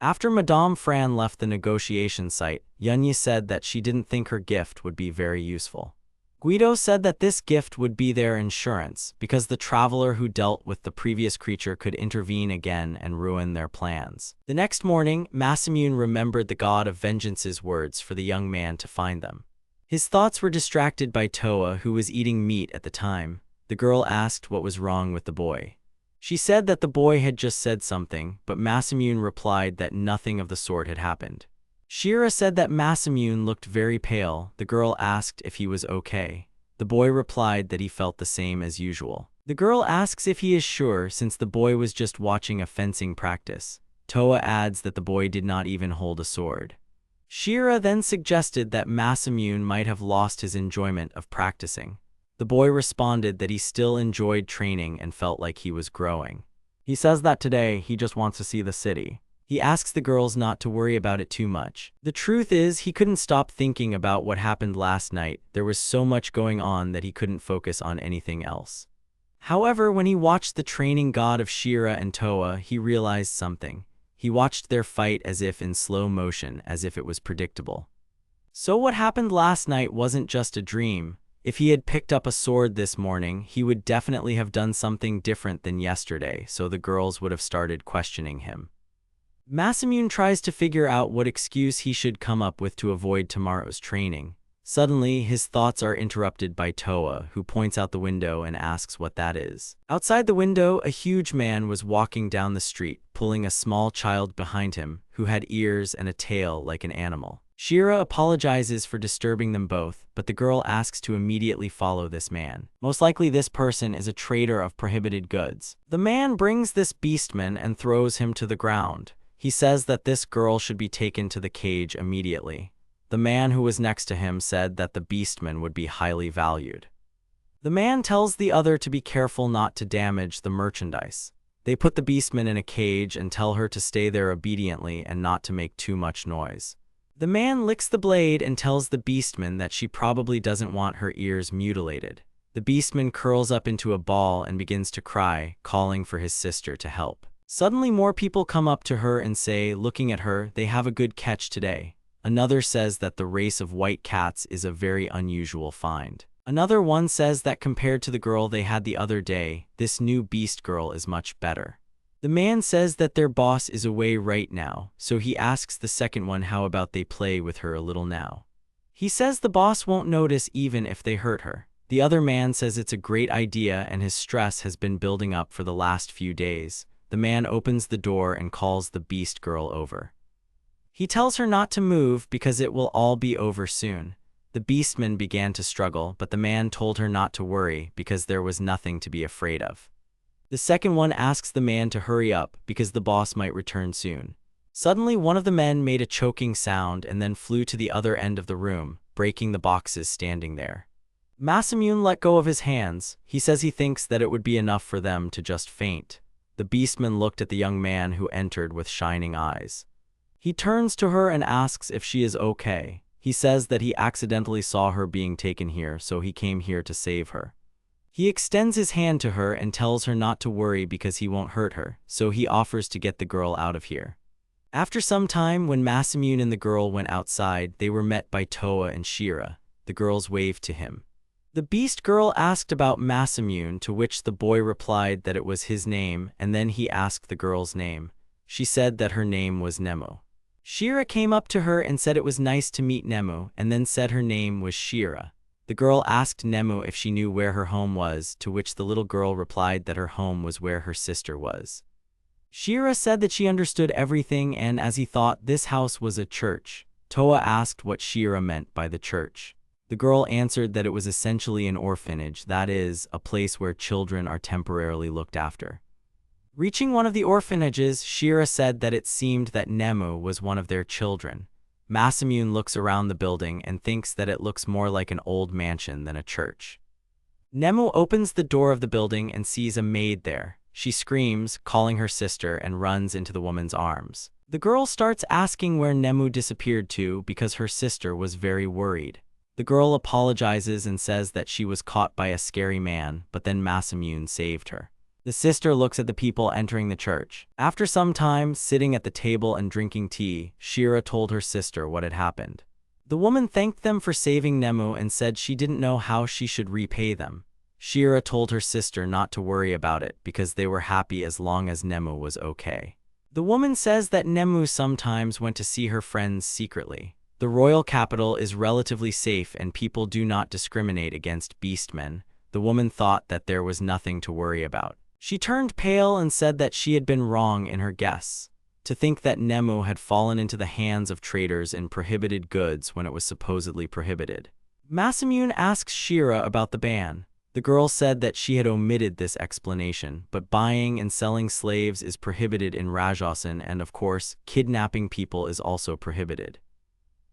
After Madame Fran left the negotiation site, Yunya said that she didn't think her gift would be very useful. Guido said that this gift would be their insurance, because the traveler who dealt with the previous creature could intervene again and ruin their plans. The next morning, Masamune remembered the god of vengeance's words for the young man to find them. His thoughts were distracted by Toa, who was eating meat at the time. The girl asked what was wrong with the boy. She said that the boy had just said something, but Masamune replied that nothing of the sort had happened. Shira said that Masamune looked very pale. The girl asked if he was okay. The boy replied that he felt the same as usual. The girl asks if he is sure since the boy was just watching a fencing practice. Toa adds that the boy did not even hold a sword. Shira then suggested that Masamune might have lost his enjoyment of practicing. The boy responded that he still enjoyed training and felt like he was growing. He says that today he just wants to see the city. He asks the girls not to worry about it too much. The truth is, he couldn't stop thinking about what happened last night. There was so much going on that he couldn't focus on anything else. However, when he watched the training god of Shira and Toa, he realized something. He watched their fight as if in slow motion, as if it was predictable. So what happened last night wasn't just a dream. If he had picked up a sword this morning, he would definitely have done something different than yesterday, so the girls would have started questioning him. Masamune tries to figure out what excuse he should come up with to avoid tomorrow's training. Suddenly, his thoughts are interrupted by Toa, who points out the window and asks what that is. Outside the window, a huge man was walking down the street, pulling a small child behind him, who had ears and a tail like an animal. Shira apologizes for disturbing them both, but the girl asks to immediately follow this man. Most likely this person is a trader of prohibited goods. The man brings this beastman and throws him to the ground. He says that this girl should be taken to the cage immediately. The man who was next to him said that the beastman would be highly valued. The man tells the other to be careful not to damage the merchandise. They put the beastman in a cage and tell her to stay there obediently and not to make too much noise. The man licks the blade and tells the beastman that she probably doesn't want her ears mutilated. The beastman curls up into a ball and begins to cry, calling for his sister to help. Suddenly more people come up to her and say, looking at her, they have a good catch today. Another says that the race of white cats is a very unusual find. Another one says that compared to the girl they had the other day, this new beast girl is much better. The man says that their boss is away right now, so he asks the second one how about they play with her a little now. He says the boss won't notice even if they hurt her. The other man says it's a great idea and his stress has been building up for the last few days. The man opens the door and calls the beast girl over. He tells her not to move because it will all be over soon. The beastman began to struggle, but the man told her not to worry because there was nothing to be afraid of. The second one asks the man to hurry up because the boss might return soon. Suddenly, one of the men made a choking sound and then flew to the other end of the room, breaking the boxes standing there. Masamune let go of his hands. He says he thinks that it would be enough for them to just faint. The beastman looked at the young man who entered with shining eyes. He turns to her and asks if she is okay. He says that he accidentally saw her being taken here, so he came here to save her. He extends his hand to her and tells her not to worry because he won't hurt her, so he offers to get the girl out of here. After some time, when Masamune and the girl went outside, they were met by Toa and Shira. The girls waved to him. The beast girl asked about Masamune, to which the boy replied that it was his name, and then he asked the girl's name. She said that her name was Nemo. Shira came up to her and said it was nice to meet Nemo, and then said her name was Shira. The girl asked Nemo if she knew where her home was, to which the little girl replied that her home was where her sister was. Shira said that she understood everything, and as he thought this house was a church, Toa asked what Shira meant by the church. The girl answered that it was essentially an orphanage, that is, a place where children are temporarily looked after. Reaching one of the orphanages, Shira said that it seemed that Nemo was one of their children. Masamune looks around the building and thinks that it looks more like an old mansion than a church. Nemo opens the door of the building and sees a maid there. She screams, calling her sister, and runs into the woman's arms. The girl starts asking where Nemo disappeared to because her sister was very worried. The girl apologizes and says that she was caught by a scary man, but then Masamune saved her. The sister looks at the people entering the church. After some time, sitting at the table and drinking tea, Shira told her sister what had happened. The woman thanked them for saving Nemo and said she didn't know how she should repay them. Shira told her sister not to worry about it because they were happy as long as Nemo was okay. The woman says that Nemo sometimes went to see her friends secretly. The royal capital is relatively safe and people do not discriminate against beastmen. The woman thought that there was nothing to worry about. She turned pale and said that she had been wrong in her guess. To think that Nemo had fallen into the hands of traders in prohibited goods when it was supposedly prohibited. Masamune asks Shira about the ban. The girl said that she had omitted this explanation, but buying and selling slaves is prohibited in Rajosen, and of course, kidnapping people is also prohibited.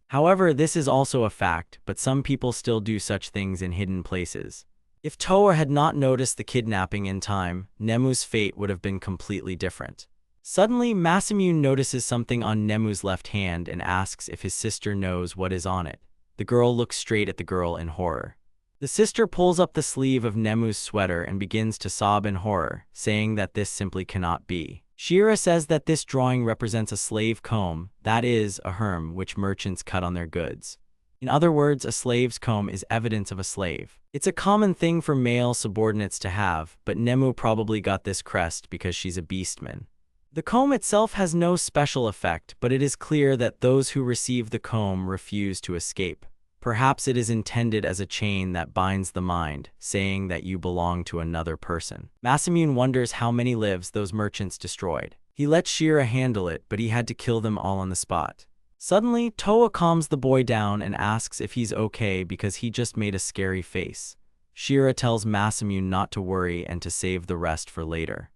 However, this is also a fact, but some people still do such things in hidden places. If Toa had not noticed the kidnapping in time, Nemu's fate would have been completely different. Suddenly, Masamune notices something on Nemu's left hand and asks if his sister knows what is on it. The girl looks straight at the girl in horror. The sister pulls up the sleeve of Nemu's sweater and begins to sob in horror, saying that this simply cannot be. Shira says that this drawing represents a slave comb, that is, a harem which merchants cut on their goods. In other words, a slave's comb is evidence of a slave. It's a common thing for male subordinates to have, but Nemu probably got this crest because she's a beastman. The comb itself has no special effect, but it is clear that those who receive the comb refuse to escape. Perhaps it is intended as a chain that binds the mind, saying that you belong to another person. Masamune wonders how many lives those merchants destroyed. He lets Shira handle it, but he had to kill them all on the spot. Suddenly, Toa calms the boy down and asks if he's okay because he just made a scary face. Shira tells Masamune not to worry and to save the rest for later.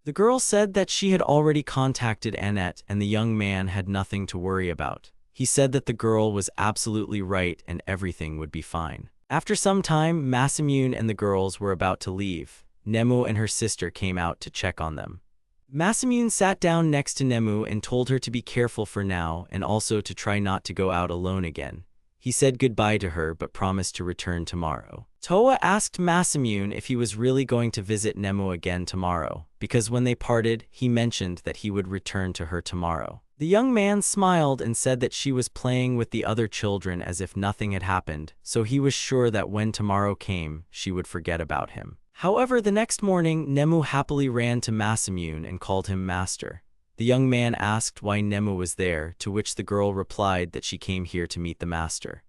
The girl said that she had already contacted Annette and the young man had nothing to worry about. He said that the girl was absolutely right and everything would be fine. After some time, Masamune and the girls were about to leave. Nemu and her sister came out to check on them. Masamune sat down next to Nemu and told her to be careful for now and also to try not to go out alone again. He said goodbye to her but promised to return tomorrow. Toa asked Masamune if he was really going to visit Nemu again tomorrow, because when they parted, he mentioned that he would return to her tomorrow. The young man smiled and said that she was playing with the other children as if nothing had happened, so he was sure that when tomorrow came, she would forget about him. However, the next morning, Nemu happily ran to Masamune and called him master. The young man asked why Nemu was there, to which the girl replied that she came here to meet the master.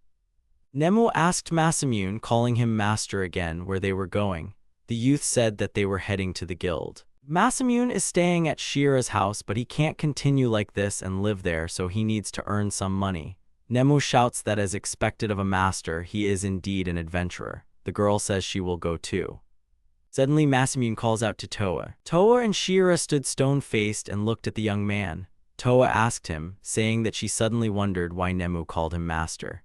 Nemu asked Masamune, calling him master again, where they were going. The youth said that they were heading to the guild. Masamune is staying at Shira's house, but he can't continue like this and live there, so he needs to earn some money. Nemu shouts that as expected of a master, he is indeed an adventurer. The girl says she will go too. Suddenly, Masamune calls out to Toa. Toa and Shira stood stone-faced and looked at the young man. Toa asked him, saying that she suddenly wondered why Nemu called him master.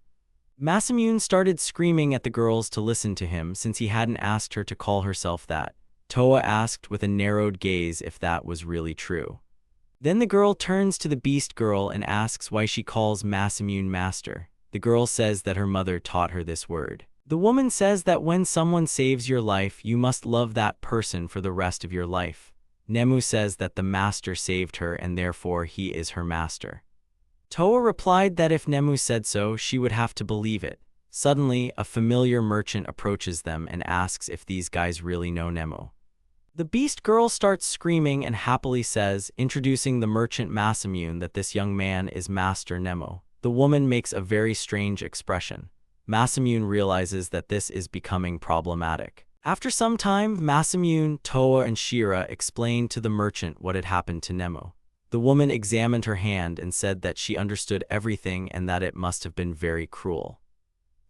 Masamune started screaming at the girls to listen to him since he hadn't asked her to call herself that. Toa asked with a narrowed gaze if that was really true. Then the girl turns to the beast girl and asks why she calls Masamune master. The girl says that her mother taught her this word. The woman says that when someone saves your life, you must love that person for the rest of your life. Nemu says that the master saved her and therefore he is her master. Toa replied that if Nemu said so, she would have to believe it. Suddenly, a familiar merchant approaches them and asks if these guys really know Nemu. The beast girl starts screaming and happily says, introducing the merchant Masamune, that this young man is Master Nemu. The woman makes a very strange expression. Masamune realizes that this is becoming problematic. After some time, Masamune, Toa, and Shira explained to the merchant what had happened to Nemu. The woman examined her hand and said that she understood everything and that it must have been very cruel.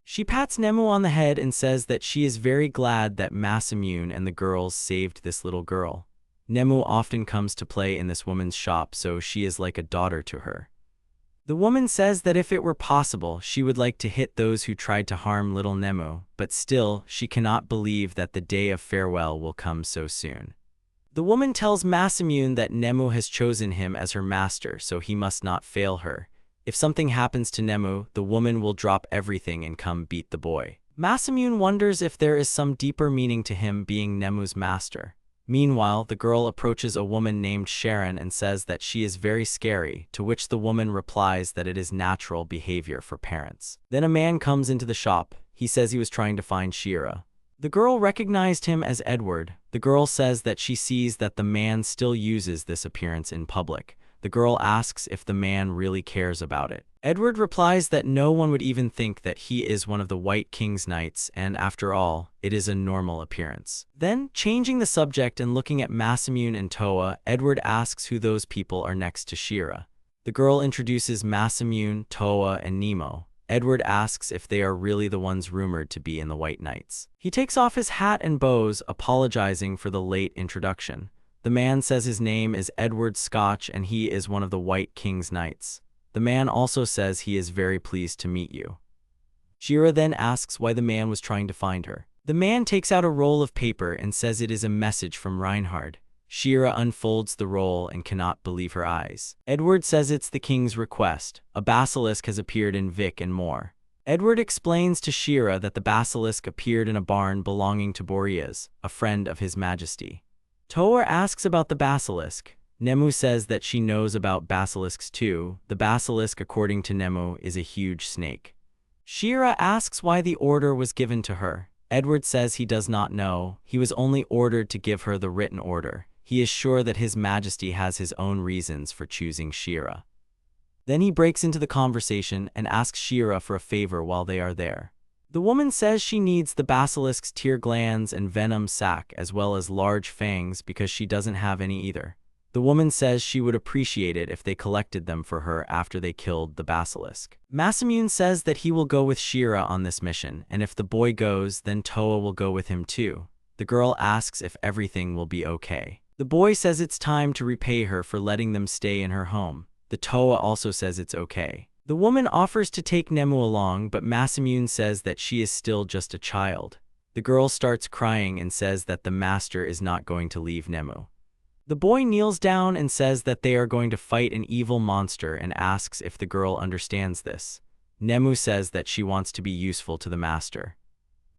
She pats Nemu on the head and says that she is very glad that Masamune and the girls saved this little girl. Nemu often comes to play in this woman's shop, so she is like a daughter to her. The woman says that if it were possible, she would like to hit those who tried to harm little Nemu, but still, she cannot believe that the day of farewell will come so soon. The woman tells Masamune that Nemu has chosen him as her master, so he must not fail her. If something happens to Nemu, the woman will drop everything and come beat the boy. Masamune wonders if there is some deeper meaning to him being Nemu's master. Meanwhile, the girl approaches a woman named Sharon and says that she is very scary, to which the woman replies that it is natural behavior for parents. Then a man comes into the shop. He says he was trying to find Shira. The girl recognized him as Edward. The girl says that she sees that the man still uses this appearance in public. The girl asks if the man really cares about it. Edward replies that no one would even think that he is one of the White King's knights, and after all, it is a normal appearance. Then, changing the subject and looking at Masamune and Toa, Edward asks who those people are next to Shira. The girl introduces Masamune, Toa, and Nemo. Edward asks if they are really the ones rumored to be in the White Knights. He takes off his hat and bows, apologizing for the late introduction. The man says his name is Edward Scotch and he is one of the White King's knights. The man also says he is very pleased to meet you. Shira then asks why the man was trying to find her. The man takes out a roll of paper and says it is a message from Reinhard. Shira unfolds the roll and cannot believe her eyes. Edward says it's the king's request. A basilisk has appeared in Vic and more. Edward explains to Shira that the basilisk appeared in a barn belonging to Boreas, a friend of His Majesty. Toa asks about the basilisk. Nemu says that she knows about basilisks too. The basilisk, according to Nemu, is a huge snake. Shira asks why the order was given to her. Edward says he does not know. He was only ordered to give her the written order. He is sure that His Majesty has his own reasons for choosing Shira. Then he breaks into the conversation and asks Shira for a favor while they are there. The woman says she needs the basilisk's tear glands and venom sac as well as large fangs because she doesn't have any either. The woman says she would appreciate it if they collected them for her after they killed the basilisk. Masamune says that he will go with Shira on this mission, and if the boy goes, then Toa will go with him too. The girl asks if everything will be okay. The boy says it's time to repay her for letting them stay in her home. The Toa also says it's okay. The woman offers to take Nemu along, but Masamune says that she is still just a child. The girl starts crying and says that the master is not going to leave Nemu. The boy kneels down and says that they are going to fight an evil monster and asks if the girl understands this. Nemu says that she wants to be useful to the master.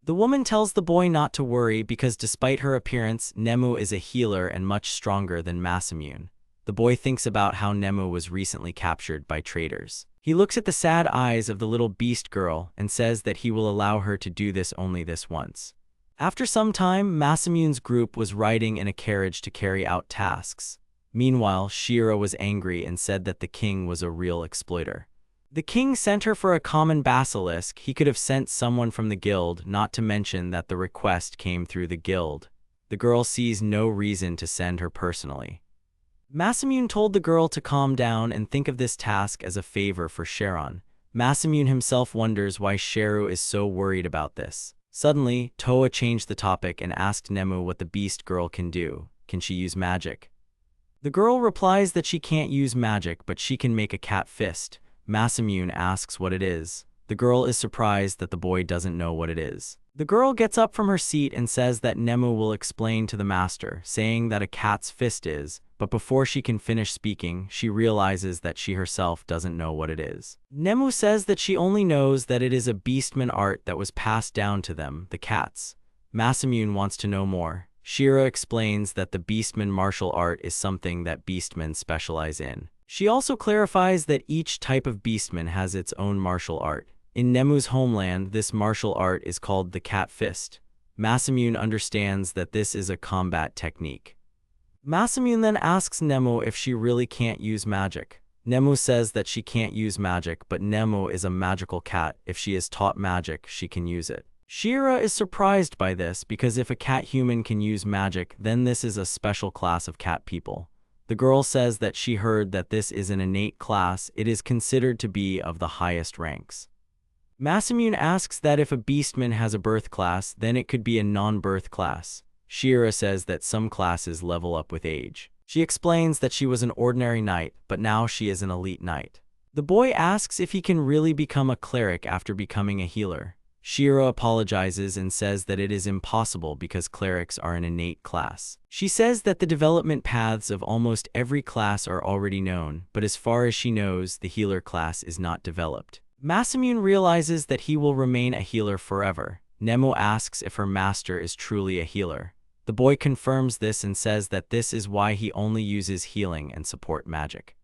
The woman tells the boy not to worry because despite her appearance, Nemu is a healer and much stronger than Masamune. The boy thinks about how Nemu was recently captured by traitors. He looks at the sad eyes of the little beast girl and says that he will allow her to do this only this once. After some time, Masamune's group was riding in a carriage to carry out tasks. Meanwhile, Shira was angry and said that the king was a real exploiter. The king sent her for a common basilisk. He could have sent someone from the guild, not to mention that the request came through the guild. The girl sees no reason to send her personally. Masamune told the girl to calm down and think of this task as a favor for Sharon. Masamune himself wonders why Sheru is so worried about this. Suddenly, Toa changed the topic and asked Nemu what the beast girl can do. Can she use magic? The girl replies that she can't use magic, but she can make a cat fist. Masamune asks what it is. The girl is surprised that the boy doesn't know what it is. The girl gets up from her seat and says that Nemu will explain to the master, saying that a cat's fist is, but before she can finish speaking, she realizes that she herself doesn't know what it is. Nemu says that she only knows that it is a beastman art that was passed down to them, the cats. Masamune wants to know more. Shira explains that the beastman martial art is something that beastmen specialize in. She also clarifies that each type of beastman has its own martial art. In Nemu's homeland, this martial art is called the cat fist. Masamune understands that this is a combat technique. Masamune then asks Nemu if she really can't use magic. Nemu says that she can't use magic, but Nemu is a magical cat. If she is taught magic, she can use it. Shira is surprised by this because if a cat human can use magic, then this is a special class of cat people. The girl says that she heard that this is an innate class. It is considered to be of the highest ranks. Masamune asks that if a beastman has a birth class, then it could be a non-birth class. Shira says that some classes level up with age. She explains that she was an ordinary knight, but now she is an elite knight. The boy asks if he can really become a cleric after becoming a healer. Shira apologizes and says that it is impossible because clerics are an innate class. She says that the development paths of almost every class are already known, but as far as she knows, the healer class is not developed. Masamune realizes that he will remain a healer forever. Nemu asks if her master is truly a healer. The boy confirms this and says that this is why he only uses healing and support magic.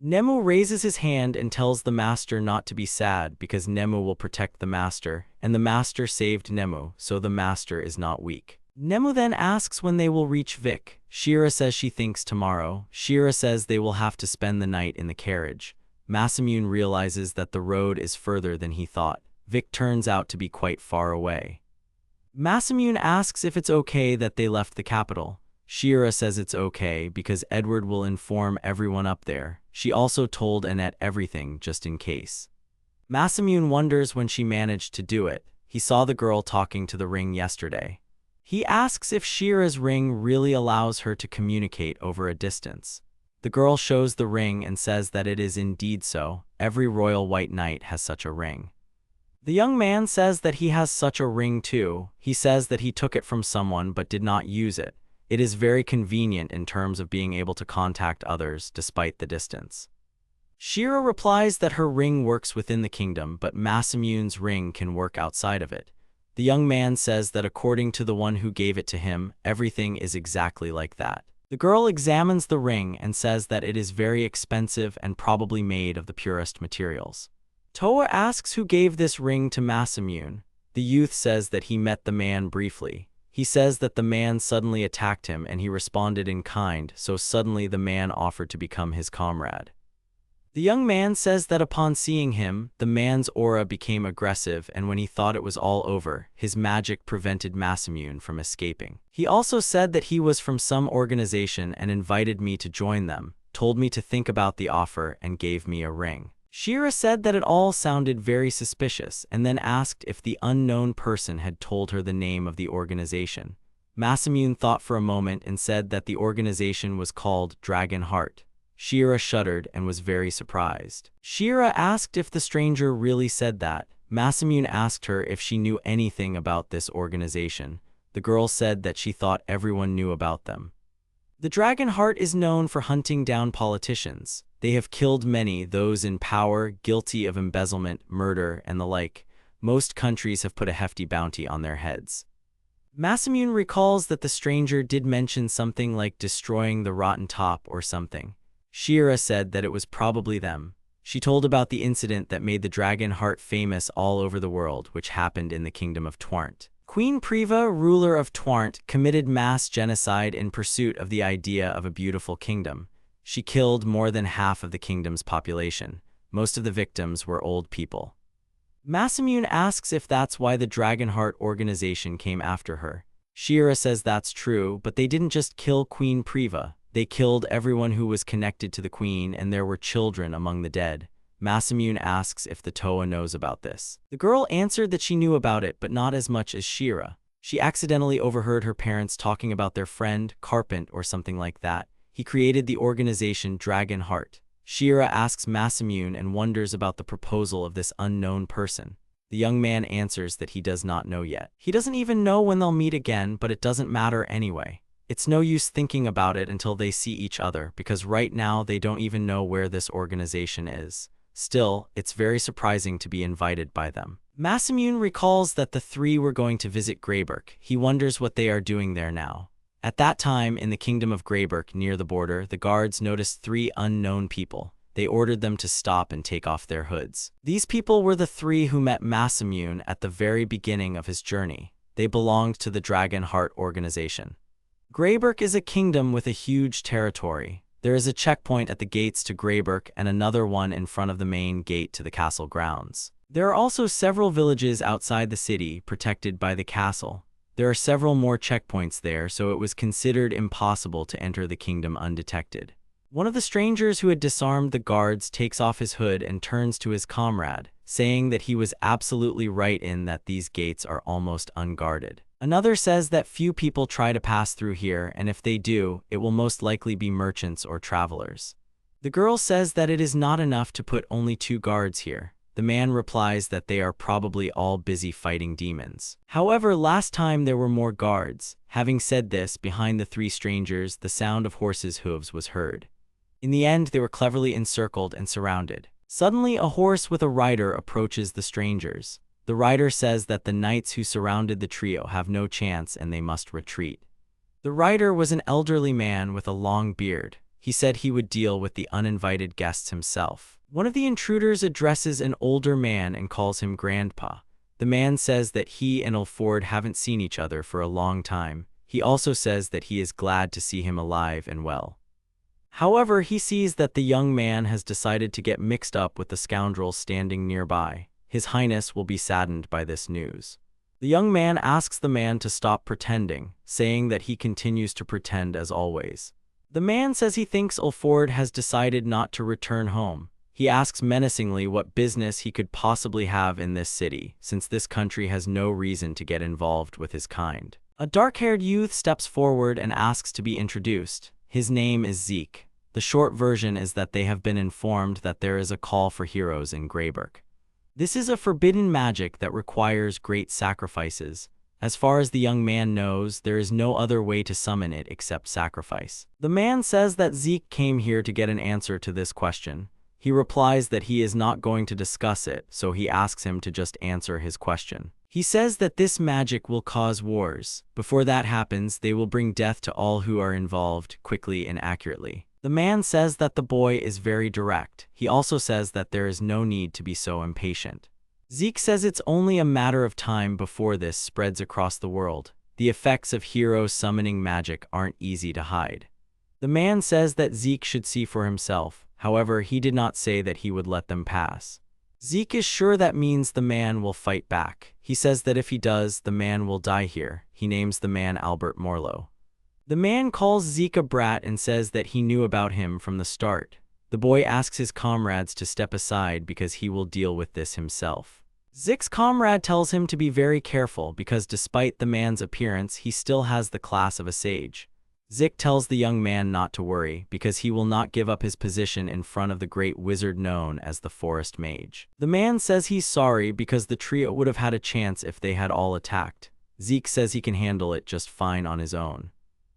Nemu raises his hand and tells the master not to be sad because Nemu will protect the master, and the master saved Nemu, so the master is not weak. Nemu then asks when they will reach Vic. Shira says she thinks tomorrow. Shira says they will have to spend the night in the carriage. Masamune realizes that the road is further than he thought. Vic turns out to be quite far away. Masamune asks if it's okay that they left the capital. Shira says it's okay because Edward will inform everyone up there. She also told Annette everything just in case. Masamune wonders when she managed to do it. He saw the girl talking to the ring yesterday. He asks if Shira's ring really allows her to communicate over a distance. The girl shows the ring and says that it is indeed so. Every royal white knight has such a ring. The young man says that he has such a ring too. He says that he took it from someone but did not use it. It is very convenient in terms of being able to contact others despite the distance. Shira replies that her ring works within the kingdom, but Masamune's ring can work outside of it. The young man says that according to the one who gave it to him, everything is exactly like that. The girl examines the ring and says that it is very expensive and probably made of the purest materials. Toa asks who gave this ring to Masamune. The youth says that he met the man briefly. He says that the man suddenly attacked him and he responded in kind, so suddenly the man offered to become his comrade. The young man says that upon seeing him, the man's aura became aggressive, and when he thought it was all over, his magic prevented Masamune from escaping. He also said that he was from some organization and invited me to join them, told me to think about the offer, and gave me a ring. Shira said that it all sounded very suspicious and then asked if the unknown person had told her the name of the organization. Masamune thought for a moment and said that the organization was called Dragon Heart. Shira shuddered and was very surprised. Shira asked if the stranger really said that. Masamune asked her if she knew anything about this organization. The girl said that she thought everyone knew about them. The Dragon Heart is known for hunting down politicians. They have killed many, those in power, guilty of embezzlement, murder, and the like. Most countries have put a hefty bounty on their heads. Masamune recalls that the stranger did mention something like destroying the rotten top or something. Shira said that it was probably them. She told about the incident that made the Dragon Heart famous all over the world, which happened in the kingdom of Twart. Queen Priva, ruler of Twart, committed mass genocide in pursuit of the idea of a beautiful kingdom. She killed more than half of the kingdom's population. Most of the victims were old people. Masamune asks if that's why the Dragon Heart organization came after her. Shira says that's true, but they didn't just kill Queen Priva. They killed everyone who was connected to the queen, and there were children among the dead. Masamune asks if the Toa knows about this. The girl answered that she knew about it, but not as much as Shira. She accidentally overheard her parents talking about their friend, Carpent, or something like that. He created the organization Dragon Heart. Shira asks Masamune and wonders about the proposal of this unknown person. The young man answers that he does not know yet. He doesn't even know when they'll meet again, but it doesn't matter anyway. It's no use thinking about it until they see each other, because right now they don't even know where this organization is. Still, it's very surprising to be invited by them. Masamune recalls that the three were going to visit Greyberk. He wonders what they are doing there now. At that time, in the kingdom of Greyberk, near the border, the guards noticed three unknown people. They ordered them to stop and take off their hoods. These people were the three who met Masamune at the very beginning of his journey. They belonged to the Dragon Heart organization. Greyberk is a kingdom with a huge territory. There is a checkpoint at the gates to Greyberk and another one in front of the main gate to the castle grounds. There are also several villages outside the city protected by the castle. There are several more checkpoints there, so it was considered impossible to enter the kingdom undetected. One of the strangers who had disarmed the guards takes off his hood and turns to his comrade, saying that he was absolutely right in that these gates are almost unguarded. Another says that few people try to pass through here, and if they do, it will most likely be merchants or travelers. The girl says that it is not enough to put only 2 guards here. The man replies that they are probably all busy fighting demons. However, last time there were more guards. Having said this, behind the 3 strangers, the sound of horses' hooves was heard. In the end, they were cleverly encircled and surrounded. Suddenly, a horse with a rider approaches the strangers. The rider says that the knights who surrounded the trio have no chance and they must retreat. The rider was an elderly man with a long beard. He said he would deal with the uninvited guests himself. One of the intruders addresses an older man and calls him Grandpa. The man says that he and Overpowered haven't seen each other for a long time. He also says that he is glad to see him alive and well. However, he sees that the young man has decided to get mixed up with the scoundrel standing nearby. His Highness will be saddened by this news. The young man asks the man to stop pretending, saying that he continues to pretend as always. The man says he thinks Overpowered has decided not to return home. He asks menacingly what business he could possibly have in this city, since this country has no reason to get involved with his kind. A dark-haired youth steps forward and asks to be introduced. His name is Zeke. The short version is that they have been informed that there is a call for heroes in Greyberk. This is a forbidden magic that requires great sacrifices. As far as the young man knows, there is no other way to summon it except sacrifice. The man says that Zeke came here to get an answer to this question. He replies that he is not going to discuss it, so he asks him to just answer his question. He says that this magic will cause wars. Before that happens, they will bring death to all who are involved, quickly and accurately. The man says that the boy is very direct. He also says that there is no need to be so impatient. Zeke says it's only a matter of time before this spreads across the world. The effects of heroes summoning magic aren't easy to hide. The man says that Zeke should see for himself. However, he did not say that he would let them pass. Zeke is sure that means the man will fight back. He says that if he does, the man will die here. He names the man Albert Morlow. The man calls Zeke a brat and says that he knew about him from the start. The boy asks his comrades to step aside because he will deal with this himself. Zeke's comrade tells him to be very careful because despite the man's appearance, he still has the class of a sage. Zeke tells the young man not to worry because he will not give up his position in front of the great wizard known as the Forest Mage. The man says he's sorry because the trio would have had a chance if they had all attacked. Zeke says he can handle it just fine on his own.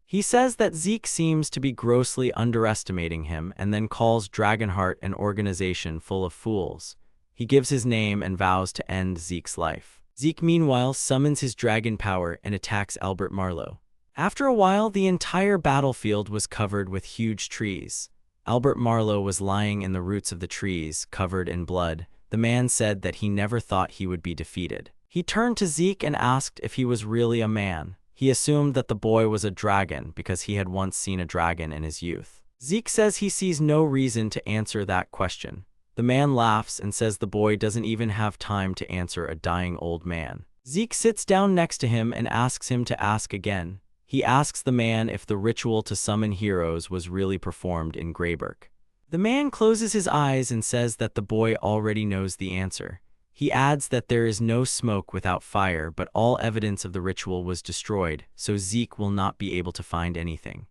He says that Zeke seems to be grossly underestimating him and then calls Dragonheart an organization full of fools. He gives his name and vows to end Zeke's life. Zeke meanwhile summons his dragon power and attacks Albert Marlowe. After a while, the entire battlefield was covered with huge trees. Albert Marlowe was lying in the roots of the trees, covered in blood. The man said that he never thought he would be defeated. He turned to Zeke and asked if he was really a man. He assumed that the boy was a dragon because he had once seen a dragon in his youth. Zeke says he sees no reason to answer that question. The man laughs and says the boy doesn't even have time to answer a dying old man. Zeke sits down next to him and asks him to ask again. He asks the man if the ritual to summon heroes was really performed in Greyberk. The man closes his eyes and says that the boy already knows the answer. He adds that there is no smoke without fire, but all evidence of the ritual was destroyed, so Zeke will not be able to find anything.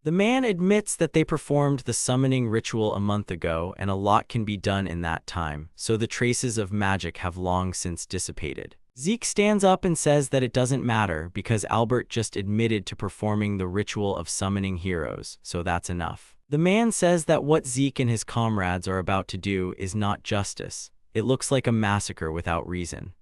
The man admits that they performed the summoning ritual a month ago and a lot can be done in that time, so the traces of magic have long since dissipated. Zeke stands up and says that it doesn't matter because Albert just admitted to performing the ritual of summoning heroes, so that's enough. The man says that what Zeke and his comrades are about to do is not justice. It looks like a massacre without reason.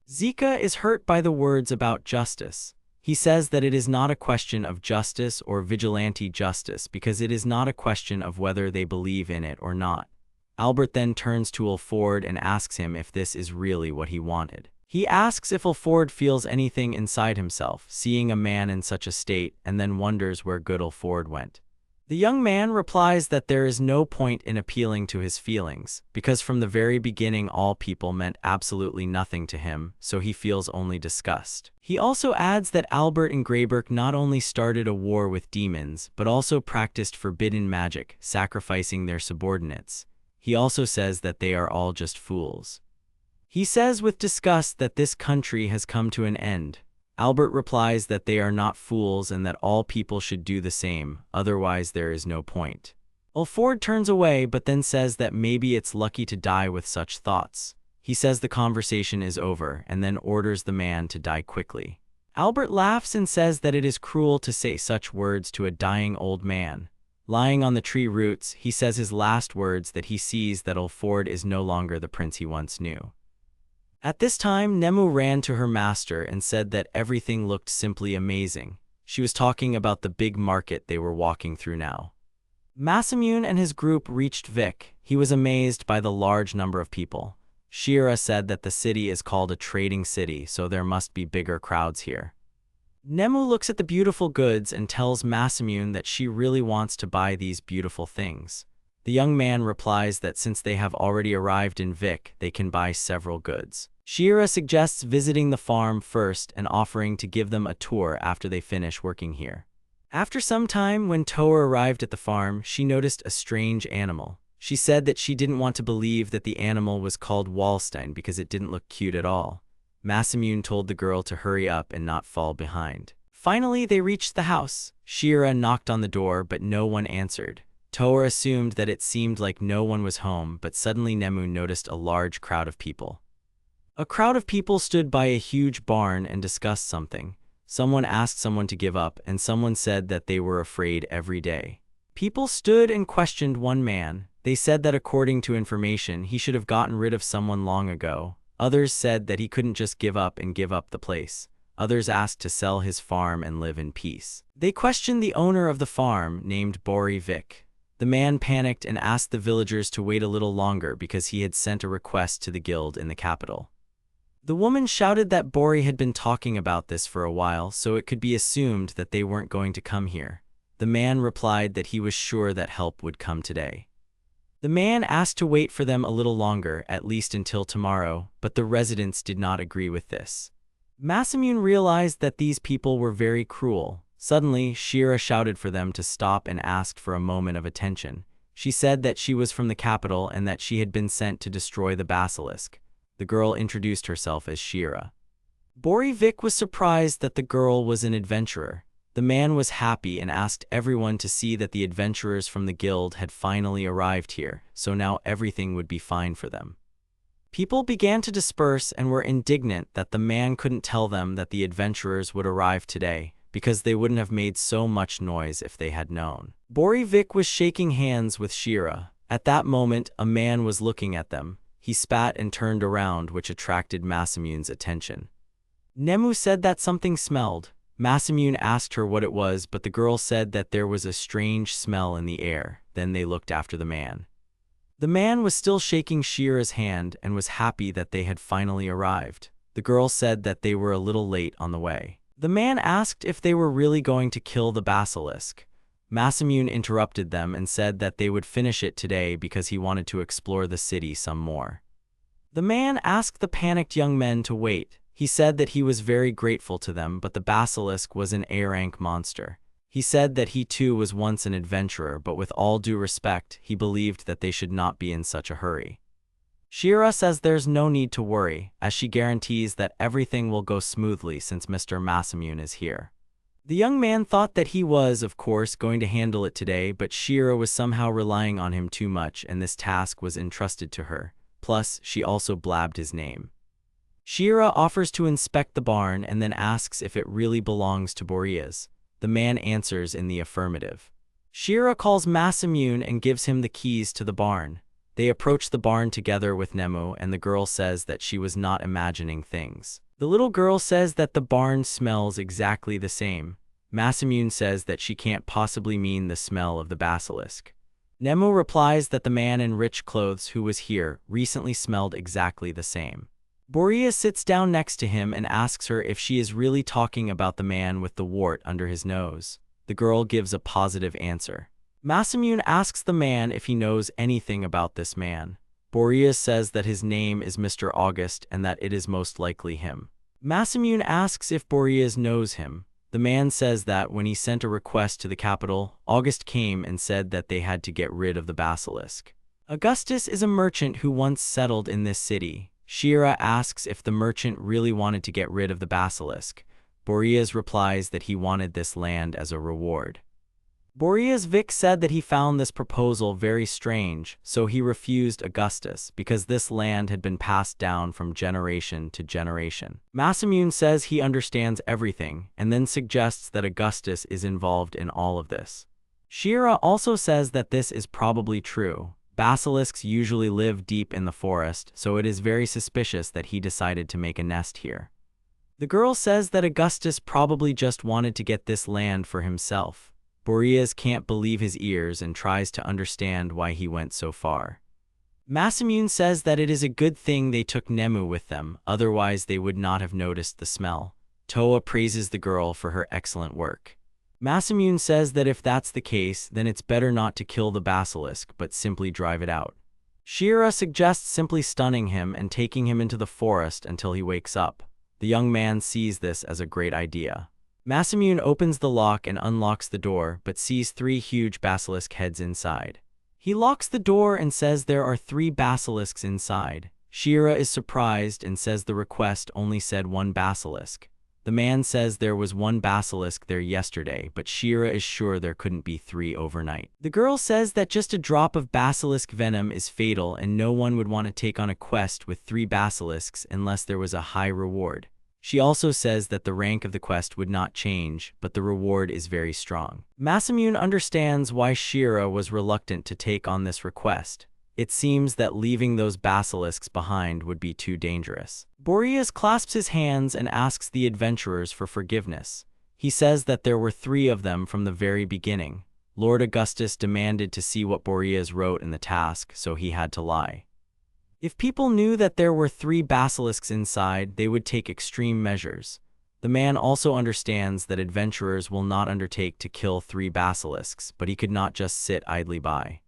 Zika is hurt by the words about justice. He says that it is not a question of justice or vigilante justice because it is not a question of whether they believe in it or not. Albert then turns to Ulford and asks him if this is really what he wanted. He asks if Ulford feels anything inside himself, seeing a man in such a state, and then wonders where good Ulford went. The young man replies that there is no point in appealing to his feelings, because from the very beginning all people meant absolutely nothing to him, so he feels only disgust. He also adds that Albert and Greyberg not only started a war with demons, but also practiced forbidden magic, sacrificing their subordinates. He also says that they are all just fools. He says with disgust that this country has come to an end. Albert replies that they are not fools and that all people should do the same, otherwise there is no point. Ulford turns away but then says that maybe it's lucky to die with such thoughts. He says the conversation is over and then orders the man to die quickly. Albert laughs and says that it is cruel to say such words to a dying old man. Lying on the tree roots, he says his last words that he sees that Ulford is no longer the prince he once knew. At this time, Nemu ran to her master and said that everything looked simply amazing. She was talking about the big market they were walking through now. Masamune and his group reached Vic. He was amazed by the large number of people. Shira said that the city is called a trading city, so there must be bigger crowds here. Nemu looks at the beautiful goods and tells Masamune that she really wants to buy these beautiful things. The young man replies that since they have already arrived in Vic, they can buy several goods. Shira suggests visiting the farm first and offering to give them a tour after they finish working here. After some time, when Toa arrived at the farm, she noticed a strange animal. She said that she didn't want to believe that the animal was called Wallstein because it didn't look cute at all. Masamune told the girl to hurry up and not fall behind. Finally, they reached the house. Shira knocked on the door, but no one answered. Toa assumed that it seemed like no one was home, but suddenly Nemu noticed a large crowd of people. A crowd of people stood by a huge barn and discussed something. Someone asked someone to give up, and someone said that they were afraid every day. People stood and questioned one man. They said that according to information, he should have gotten rid of someone long ago. Others said that he couldn't just give up the place. Others asked to sell his farm and live in peace. They questioned the owner of the farm, named Bori Vic. The man panicked and asked the villagers to wait a little longer because he had sent a request to the guild in the capital. The woman shouted that Bori had been talking about this for a while, so it could be assumed that they weren't going to come here. The man replied that he was sure that help would come today. The man asked to wait for them a little longer, at least until tomorrow, but the residents did not agree with this. Masamune realized that these people were very cruel. Suddenly, Shira shouted for them to stop and asked for a moment of attention. She said that she was from the capital and that she had been sent to destroy the basilisk. The girl introduced herself as Shira. Bori Vic was surprised that the girl was an adventurer. The man was happy and asked everyone to see that the adventurers from the guild had finally arrived here, so now everything would be fine for them. People began to disperse and were indignant that the man couldn't tell them that the adventurers would arrive today, because they wouldn't have made so much noise if they had known. Bori Vic was shaking hands with Shira. At that moment, a man was looking at them. He spat and turned around, which attracted Masamune's attention. Nemu said that something smelled. Masamune asked her what it was, but the girl said that there was a strange smell in the air. Then they looked after the man. The man was still shaking Shira's hand and was happy that they had finally arrived. The girl said that they were a little late on the way. The man asked if they were really going to kill the basilisk. Masamune interrupted them and said that they would finish it today because he wanted to explore the city some more. The man asked the panicked young men to wait. He said that he was very grateful to them, but the basilisk was an A-rank monster. He said that he too was once an adventurer, but with all due respect, he believed that they should not be in such a hurry. Shira says there's no need to worry, as she guarantees that everything will go smoothly since Mr. Masamune is here. The young man thought that he was, of course, going to handle it today, but Shira was somehow relying on him too much and this task was entrusted to her. Plus, she also blabbed his name. Shira offers to inspect the barn and then asks if it really belongs to Boreas. The man answers in the affirmative. Shira calls Masamune and gives him the keys to the barn. They approach the barn together with Nemu, and the girl says that she was not imagining things. The little girl says that the barn smells exactly the same. Masamune says that she can't possibly mean the smell of the basilisk. Nemu replies that the man in rich clothes who was here recently smelled exactly the same. Boreas sits down next to him and asks her if she is really talking about the man with the wart under his nose. The girl gives a positive answer. Masamune asks the man if he knows anything about this man. Boreas says that his name is Mr. August and that it is most likely him. Masamune asks if Boreas knows him. The man says that when he sent a request to the capital, August came and said that they had to get rid of the basilisk. Augustus is a merchant who once settled in this city. Shira asks if the merchant really wanted to get rid of the basilisk. Boreas replies that he wanted this land as a reward. Boreas Vic said that he found this proposal very strange, so he refused Augustus because this land had been passed down from generation to generation. Masamune says he understands everything and then suggests that Augustus is involved in all of this. Shira also says that this is probably true. Basilisks usually live deep in the forest, so it is very suspicious that he decided to make a nest here. The girl says that Augustus probably just wanted to get this land for himself. Boreas can't believe his ears and tries to understand why he went so far. Masamune says that it is a good thing they took Nemu with them, otherwise they would not have noticed the smell. Toa praises the girl for her excellent work. Masamune says that if that's the case, then it's better not to kill the basilisk, but simply drive it out. Shira suggests simply stunning him and taking him into the forest until he wakes up. The young man sees this as a great idea. Masamune opens the lock and unlocks the door, but sees 3 huge basilisk heads inside. He locks the door and says there are 3 basilisks inside. Shira is surprised and says the request only said 1 basilisk. The man says there was 1 basilisk there yesterday, but Shira is sure there couldn't be 3 overnight. The girl says that just a drop of basilisk venom is fatal and no one would want to take on a quest with 3 basilisks unless there was a high reward. She also says that the rank of the quest would not change, but the reward is very strong. Masamune understands why Shira was reluctant to take on this request. It seems that leaving those basilisks behind would be too dangerous. Boreas clasps his hands and asks the adventurers for forgiveness. He says that there were 3 of them from the very beginning. Lord Augustus demanded to see what Boreas wrote in the task, so he had to lie. If people knew that there were 3 basilisks inside, they would take extreme measures. The man also understands that adventurers will not undertake to kill 3 basilisks, but he could not just sit idly by.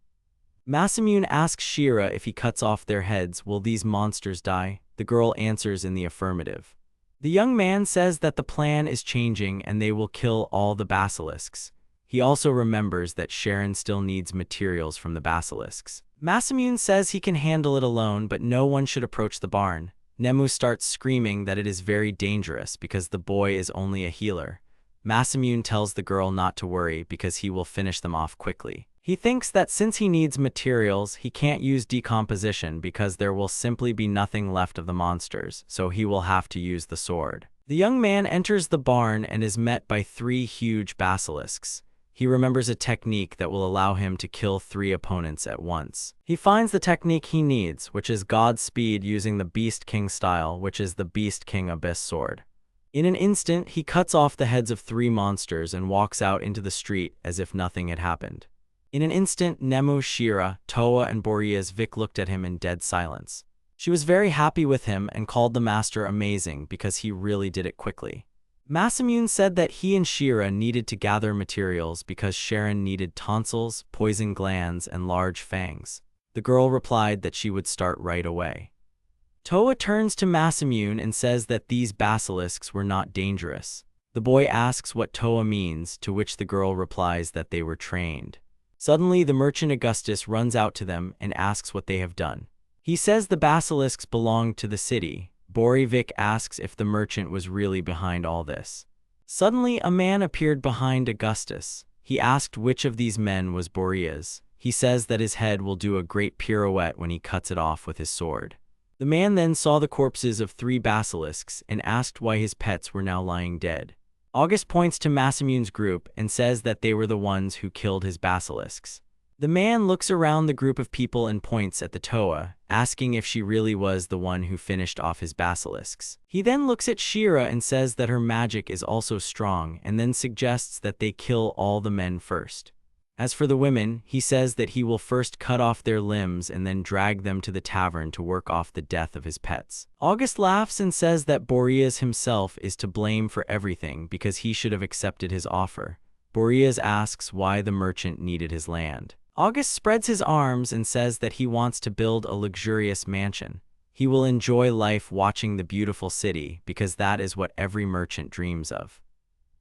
Masamune asks Shira if he cuts off their heads, will these monsters die? The girl answers in the affirmative. The young man says that the plan is changing and they will kill all the basilisks. He also remembers that Sharon still needs materials from the basilisks. Masamune says he can handle it alone, but no one should approach the barn. Nemu starts screaming that it is very dangerous because the boy is only a healer. Masamune tells the girl not to worry because he will finish them off quickly. He thinks that since he needs materials, he can't use decomposition because there will simply be nothing left of the monsters, so he will have to use the sword. The young man enters the barn and is met by 3 huge basilisks. He remembers a technique that will allow him to kill 3 opponents at once. He finds the technique he needs, which is God's speed using the Beast King style, which is the Beast King Abyss sword. In an instant, he cuts off the heads of 3 monsters and walks out into the street as if nothing had happened. In an instant, Nemu, Shira, Toa, and Boreas Vic looked at him in dead silence. She was very happy with him and called the master amazing because he really did it quickly. Masamune said that he and Shira needed to gather materials because Sharon needed tonsils, poison glands, and large fangs. The girl replied that she would start right away. Toa turns to Masamune and says that these basilisks were not dangerous. The boy asks what Toa means, to which the girl replies that they were trained. Suddenly, the merchant Augustus runs out to them and asks what they have done. He says the basilisks belonged to the city. Borivik asks if the merchant was really behind all this. Suddenly, a man appeared behind Augustus. He asked which of these men was Boreas. He says that his head will do a great pirouette when he cuts it off with his sword. The man then saw the corpses of 3 basilisks and asked why his pets were now lying dead. August points to Masamune's group and says that they were the ones who killed his basilisks. The man looks around the group of people and points at the Toa, asking if she really was the one who finished off his basilisks. He then looks at Shira and says that her magic is also strong, and then suggests that they kill all the men first. As for the women, he says that he will first cut off their limbs and then drag them to the tavern to work off the death of his pets. August laughs and says that Boreas himself is to blame for everything because he should have accepted his offer. Boreas asks why the merchant needed his land. August spreads his arms and says that he wants to build a luxurious mansion. He will enjoy life watching the beautiful city because that is what every merchant dreams of.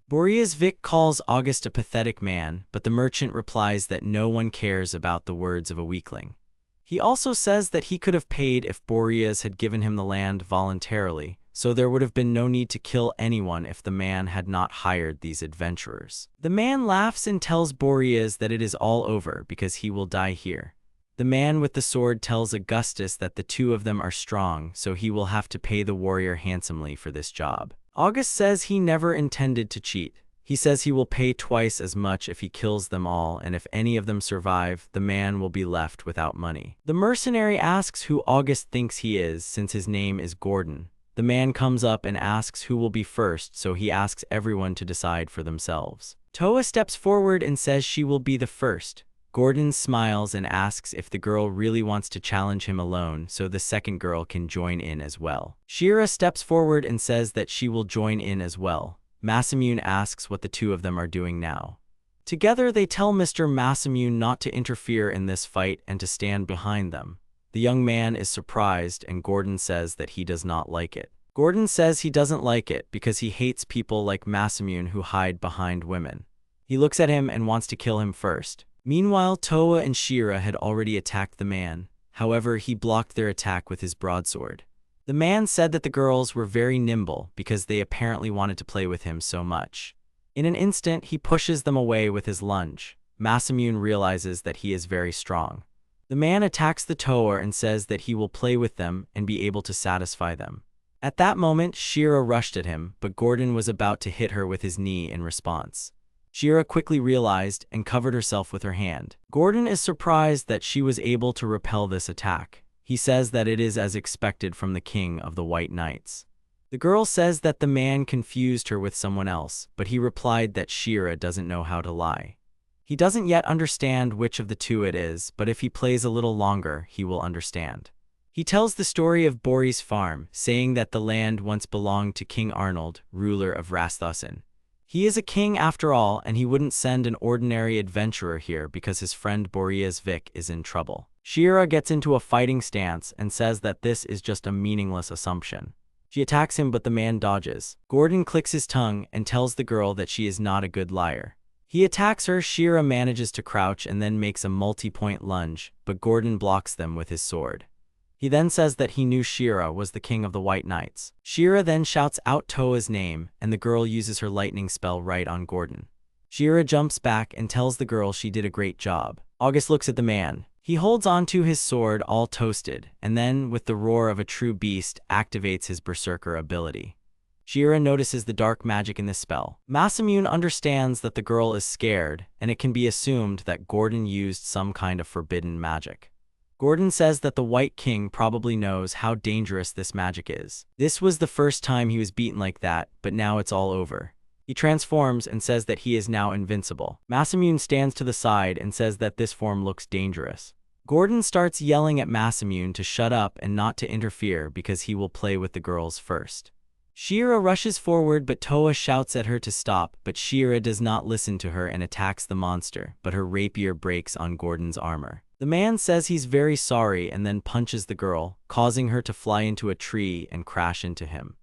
Boreas Vic calls August a pathetic man, but the merchant replies that no one cares about the words of a weakling. He also says that he could have paid if Boreas had given him the land voluntarily, so there would have been no need to kill anyone if the man had not hired these adventurers. The man laughs and tells Boreas that it is all over because he will die here. The man with the sword tells Augustus that the 2 of them are strong, so he will have to pay the warrior handsomely for this job. August says he never intended to cheat. He says he will pay twice as much if he kills them all, and if any of them survive, the man will be left without money. The mercenary asks who August thinks he is, since his name is Gordon. The man comes up and asks who will be first, so he asks everyone to decide for themselves. Toa steps forward and says she will be the first. Gordon smiles and asks if the girl really wants to challenge him alone so the second girl can join in as well. Shira steps forward and says that she will join in as well. Masamune asks what the 2 of them are doing now. Together they tell Mr. Masamune not to interfere in this fight and to stand behind them. The young man is surprised and Gordon says that he does not like it. Gordon says he doesn't like it because he hates people like Masamune who hide behind women. He looks at him and wants to kill him first. Meanwhile, Toa and Shira had already attacked the man. However, he blocked their attack with his broadsword. The man said that the girls were very nimble because they apparently wanted to play with him so much. In an instant, he pushes them away with his lunge. Masamune realizes that he is very strong. The man attacks the Toa and says that he will play with them and be able to satisfy them. At that moment, Shira rushed at him, but Gordon was about to hit her with his knee in response. Shira quickly realized and covered herself with her hand. Gordon is surprised that she was able to repel this attack. He says that it is as expected from the king of the White Knights. The girl says that the man confused her with someone else, but he replied that Shira doesn't know how to lie. He doesn't yet understand which of the 2 it is, but if he plays a little longer, he will understand. He tells the story of Bori's farm, saying that the land once belonged to King Arnold, ruler of Rasthusen. He is a king after all, and he wouldn't send an ordinary adventurer here because his friend Boreas Vic is in trouble. Shira gets into a fighting stance and says that this is just a meaningless assumption. She attacks him, but the man dodges. Gordon clicks his tongue and tells the girl that she is not a good liar. He attacks her. Shira manages to crouch and then makes a multi-point lunge, but Gordon blocks them with his sword. He then says that he knew Shira was the king of the White Knights. Shira then shouts out Toa's name, and the girl uses her lightning spell right on Gordon. Shira jumps back and tells the girl she did a great job. August looks at the man. He holds onto his sword all toasted, and then, with the roar of a true beast, activates his berserker ability. Shira notices the dark magic in this spell. Masamune understands that the girl is scared, and it can be assumed that Gordon used some kind of forbidden magic. Gordon says that the White King probably knows how dangerous this magic is. This was the first time he was beaten like that, but now it's all over. He transforms and says that he is now invincible. Masamune stands to the side and says that this form looks dangerous. Gordon starts yelling at Masamune to shut up and not to interfere because he will play with the girls first. Shira rushes forward, but Toa shouts at her to stop, but Shira does not listen to her and attacks the monster, but her rapier breaks on Gordon's armor. The man says he's very sorry and then punches the girl, causing her to fly into a tree and crash into him.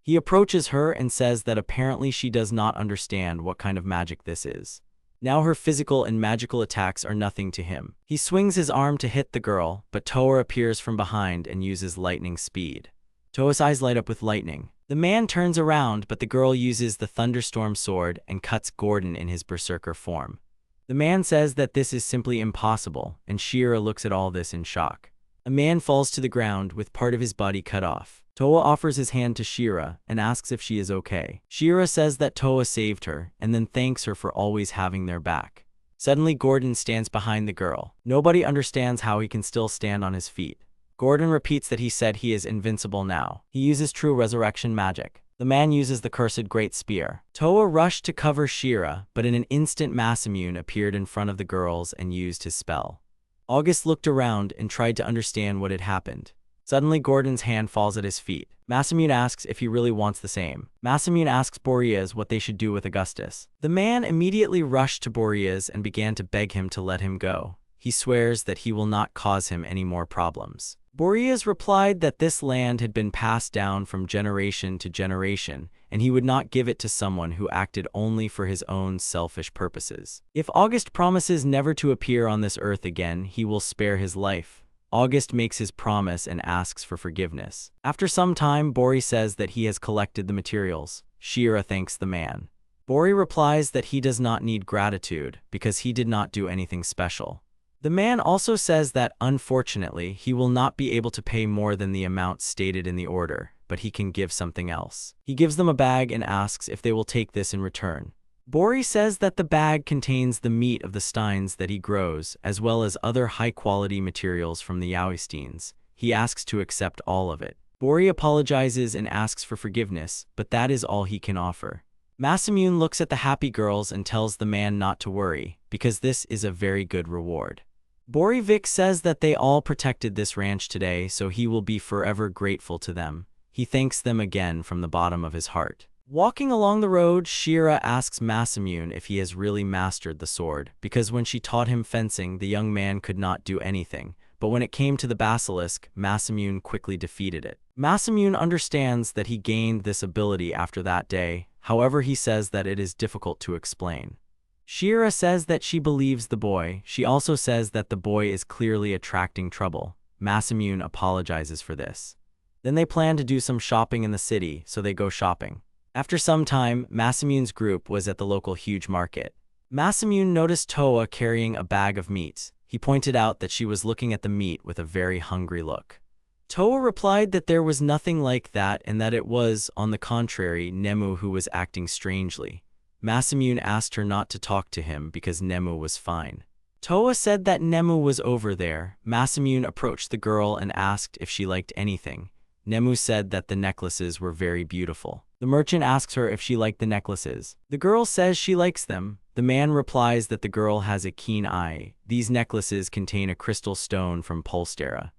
He approaches her and says that apparently she does not understand what kind of magic this is. Now her physical and magical attacks are nothing to him. He swings his arm to hit the girl, but Toa appears from behind and uses lightning speed. Toa's eyes light up with lightning. The man turns around, but the girl uses the thunderstorm sword and cuts Gordon in his berserker form. The man says that this is simply impossible, and Shira looks at all this in shock. A man falls to the ground with part of his body cut off. Toa offers his hand to Shira and asks if she is okay. Shira says that Toa saved her and then thanks her for always having their back. Suddenly Gordon stands behind the girl. Nobody understands how he can still stand on his feet. Gordon repeats that he said he is invincible now. He uses true resurrection magic. The man uses the cursed Great Spear. Toa rushed to cover Shira, but in an instant Masamune appeared in front of the girls and used his spell. August looked around and tried to understand what had happened. Suddenly Gordon's hand falls at his feet. Masamune asks if he really wants the same. Masamune asks Boreas what they should do with Augustus. The man immediately rushed to Boreas and began to beg him to let him go. He swears that he will not cause him any more problems. Boreas replied that this land had been passed down from generation to generation, and he would not give it to someone who acted only for his own selfish purposes. If August promises never to appear on this earth again, he will spare his life. August makes his promise and asks for forgiveness. After some time, Bori says that he has collected the materials. Shira thanks the man. Bori replies that he does not need gratitude because he did not do anything special. The man also says that, unfortunately, he will not be able to pay more than the amount stated in the order, but he can give something else. He gives them a bag and asks if they will take this in return. Bori says that the bag contains the meat of the steins that he grows, as well as other high-quality materials from the Yaoisteins. He asks to accept all of it. Bori apologizes and asks for forgiveness, but that is all he can offer. Masamune looks at the happy girls and tells the man not to worry, because this is a very good reward. Borivik says that they all protected this ranch today, so he will be forever grateful to them. He thanks them again from the bottom of his heart. Walking along the road, Shira asks Masamune if he has really mastered the sword, because when she taught him fencing, the young man could not do anything, but when it came to the basilisk, Masamune quickly defeated it. Masamune understands that he gained this ability after that day, however he says that it is difficult to explain. Shira says that she believes the boy. She also says that the boy is clearly attracting trouble. Masamune apologizes for this. Then they plan to do some shopping in the city, so they go shopping. After some time, Masamune's group was at the local huge market. Masamune noticed Toa carrying a bag of meat. He pointed out that she was looking at the meat with a very hungry look. Toa replied that there was nothing like that and that it was, on the contrary, Nemu who was acting strangely. Masamune asked her not to talk to him because Nemu was fine. Toa said that Nemu was over there. Masamune approached the girl and asked if she liked anything. Nemu said that the necklaces were very beautiful. The merchant asks her if she liked the necklaces. The girl says she likes them. The man replies that the girl has a keen eye. These necklaces contain a crystal stone from Polstera.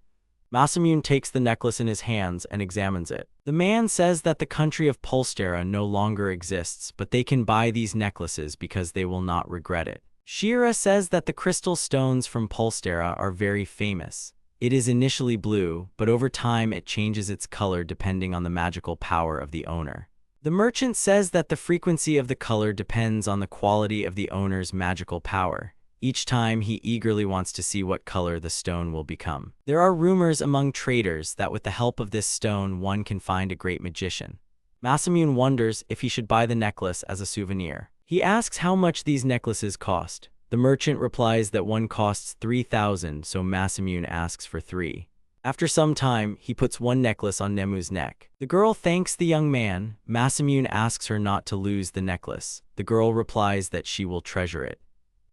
Masamune takes the necklace in his hands and examines it. The man says that the country of Polstera no longer exists, but they can buy these necklaces because they will not regret it. Shira says that the crystal stones from Polstera are very famous. It is initially blue, but over time it changes its color depending on the magical power of the owner. The merchant says that the frequency of the color depends on the quality of the owner's magical power. Each time he eagerly wants to see what color the stone will become. There are rumors among traders that with the help of this stone one can find a great magician. Masamune wonders if he should buy the necklace as a souvenir. He asks how much these necklaces cost. The merchant replies that one costs 3,000, so Masamune asks for 3. After some time, he puts one necklace on Nemu's neck. The girl thanks the young man. Masamune asks her not to lose the necklace. The girl replies that she will treasure it.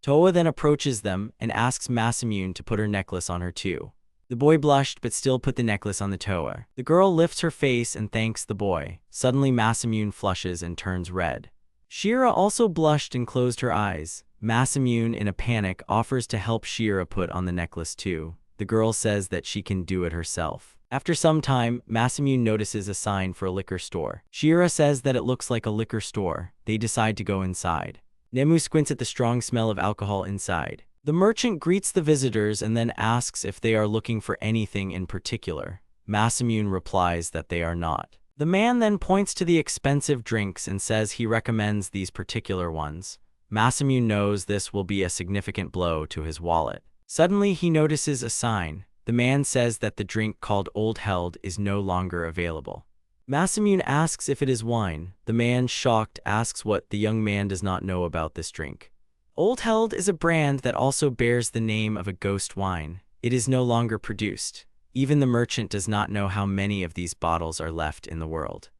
Toa then approaches them and asks Masamune to put her necklace on her too. The boy blushed but still put the necklace on the Toa. The girl lifts her face and thanks the boy. Suddenly Masamune flushes and turns red. Shira also blushed and closed her eyes. Masamune, in a panic, offers to help Shira put on the necklace too. The girl says that she can do it herself. After some time, Masamune notices a sign for a liquor store. Shira says that it looks like a liquor store. They decide to go inside. Nemu squints at the strong smell of alcohol inside. The merchant greets the visitors and then asks if they are looking for anything in particular. Masamune replies that they are not. The man then points to the expensive drinks and says he recommends these particular ones. Masamune knows this will be a significant blow to his wallet. Suddenly he notices a sign. The man says that the drink called Old Held is no longer available. Masamune asks if it is wine. The man, shocked, asks what the young man does not know about this drink. Old Held is a brand that also bears the name of a ghost wine. It is no longer produced. Even the merchant does not know how many of these bottles are left in the world.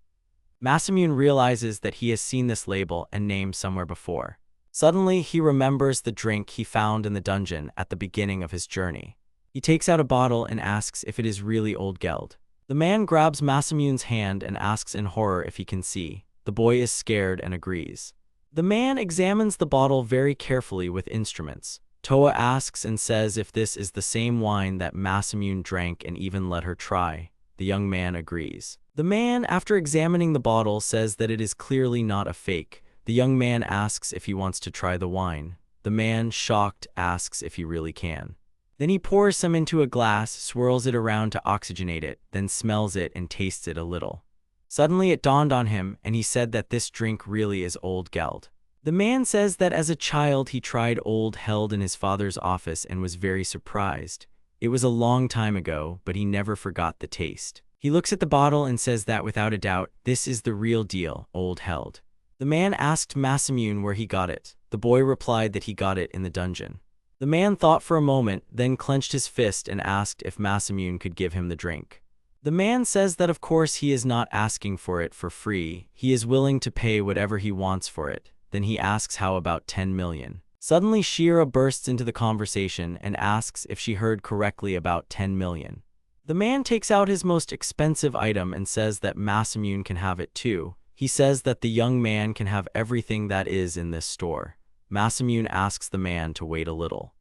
Masamune realizes that he has seen this label and name somewhere before. Suddenly, he remembers the drink he found in the dungeon at the beginning of his journey. He takes out a bottle and asks if it is really Old Geld. The man grabs Masamune's hand and asks in horror if he can see. The boy is scared and agrees. The man examines the bottle very carefully with instruments. Toa asks and says if this is the same wine that Masamune drank and even let her try. The young man agrees. The man, after examining the bottle, says that it is clearly not a fake. The young man asks if he wants to try the wine. The man, shocked, asks if he really can. Then he pours some into a glass, swirls it around to oxygenate it, then smells it and tastes it a little. Suddenly it dawned on him, and he said that this drink really is Old Geld. The man says that as a child he tried Old Held in his father's office and was very surprised. It was a long time ago, but he never forgot the taste. He looks at the bottle and says that without a doubt, this is the real deal, Old Held. The man asked Masamune where he got it. The boy replied that he got it in the dungeon. The man thought for a moment, then clenched his fist and asked if Masamune could give him the drink. The man says that of course he is not asking for it for free. He is willing to pay whatever he wants for it. Then he asks how about 10 million. Suddenly Shira bursts into the conversation and asks if she heard correctly about 10 million. The man takes out his most expensive item and says that Masamune can have it too. He says that the young man can have everything that is in this store. Masamune asks the man to wait a little.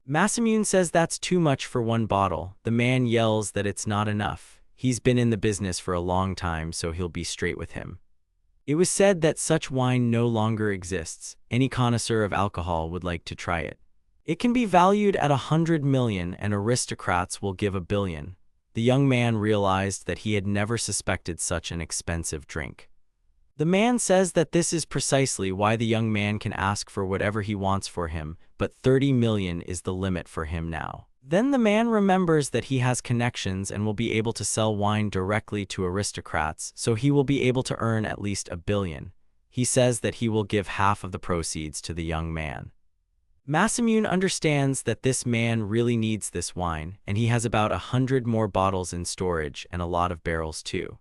Masamune says that's too much for one bottle. The man yells that it's not enough. He's been in the business for a long time, so he'll be straight with him. It was said that such wine no longer exists. Any connoisseur of alcohol would like to try it. It can be valued at 100 million, and aristocrats will give 1 billion. The young man realized that he had never suspected such an expensive drink. The man says that this is precisely why the young man can ask for whatever he wants for him, but 30 million is the limit for him now. Then the man remembers that he has connections and will be able to sell wine directly to aristocrats, so he will be able to earn at least 1 billion. He says that he will give half of the proceeds to the young man. Masamune understands that this man really needs this wine, and he has about 100 more bottles in storage and a lot of barrels too.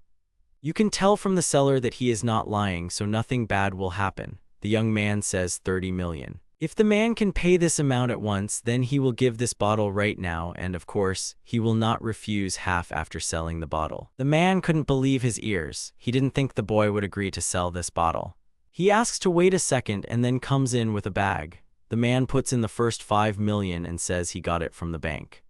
You can tell from the seller that he is not lying, so nothing bad will happen. The young man says 30 million. If the man can pay this amount at once, then he will give this bottle right now, and of course, he will not refuse half after selling the bottle. The man couldn't believe his ears. He didn't think the boy would agree to sell this bottle. He asks to wait a second and then comes in with a bag. The man puts in the first 5 million and says he got it from the bank.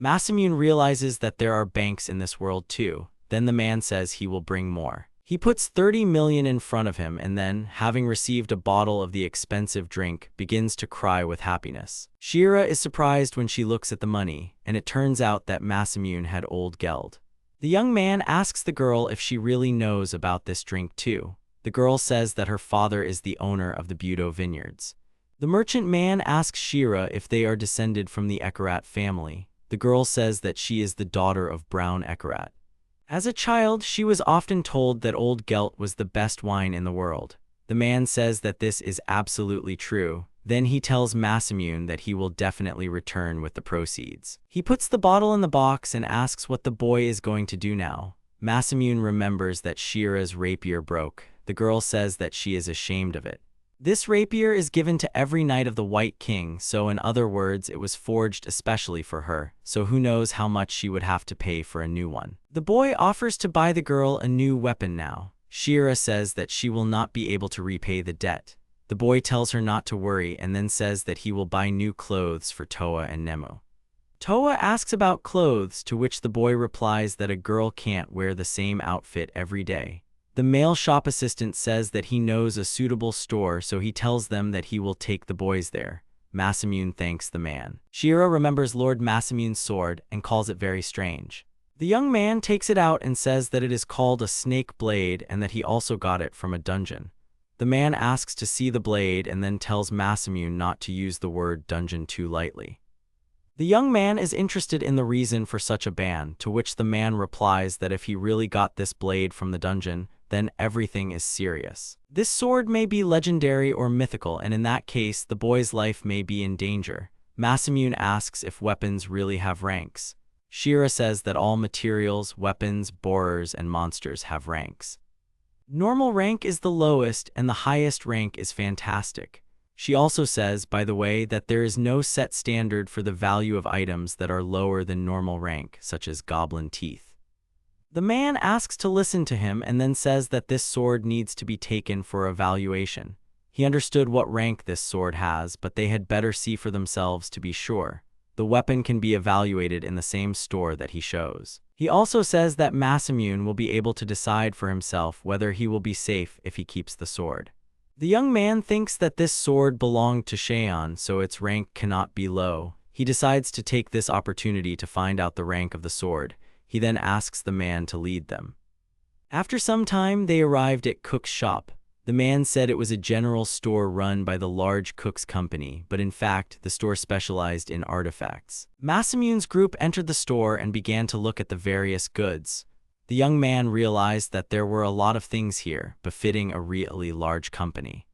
Masamune realizes that there are banks in this world too. Then the man says he will bring more. He puts 30 million in front of him and then, having received a bottle of the expensive drink, begins to cry with happiness. Shira is surprised when she looks at the money, and it turns out that Masamune had Old Geld. The young man asks the girl if she really knows about this drink too. The girl says that her father is the owner of the Budo vineyards. The merchant man asks Shira if they are descended from the Ekarat family. The girl says that she is the daughter of Brown Ekarat. As a child, she was often told that Old Gelt was the best wine in the world. The man says that this is absolutely true. Then he tells Masamune that he will definitely return with the proceeds. He puts the bottle in the box and asks what the boy is going to do now. Masamune remembers that Shira's rapier broke. The girl says that she is ashamed of it. This rapier is given to every knight of the White King, so in other words, it was forged especially for her, so who knows how much she would have to pay for a new one. The boy offers to buy the girl a new weapon now. Shira says that she will not be able to repay the debt. The boy tells her not to worry and then says that he will buy new clothes for Toa and Nemo. Toa asks about clothes, to which the boy replies that a girl can't wear the same outfit every day. The male shop assistant says that he knows a suitable store, so he tells them that he will take the boys there. Masamune thanks the man. Shira remembers Lord Masamune's sword and calls it very strange. The young man takes it out and says that it is called a snake blade and that he also got it from a dungeon. The man asks to see the blade and then tells Masamune not to use the word dungeon too lightly. The young man is interested in the reason for such a ban, to which the man replies that if he really got this blade from the dungeon, then everything is serious. This sword may be legendary or mythical, and in that case, the boy's life may be in danger. Masamune asks if weapons really have ranks. Shira says that all materials, weapons, borers, and monsters have ranks. Normal rank is the lowest, and the highest rank is fantastic. She also says, by the way, that there is no set standard for the value of items that are lower than normal rank, such as goblin teeth. The man asks to listen to him and then says that this sword needs to be taken for evaluation. He understood what rank this sword has, but they had better see for themselves to be sure. The weapon can be evaluated in the same store that he shows. He also says that Masamune will be able to decide for himself whether he will be safe if he keeps the sword. The young man thinks that this sword belonged to Shounen, so its rank cannot be low. He decides to take this opportunity to find out the rank of the sword. He then asks the man to lead them. After some time, they arrived at Cook's shop. The man said it was a general store run by the large Cook's company, but in fact, the store specialized in artifacts. Masamune's group entered the store and began to look at the various goods. The young man realized that there were a lot of things here, befitting a really large company.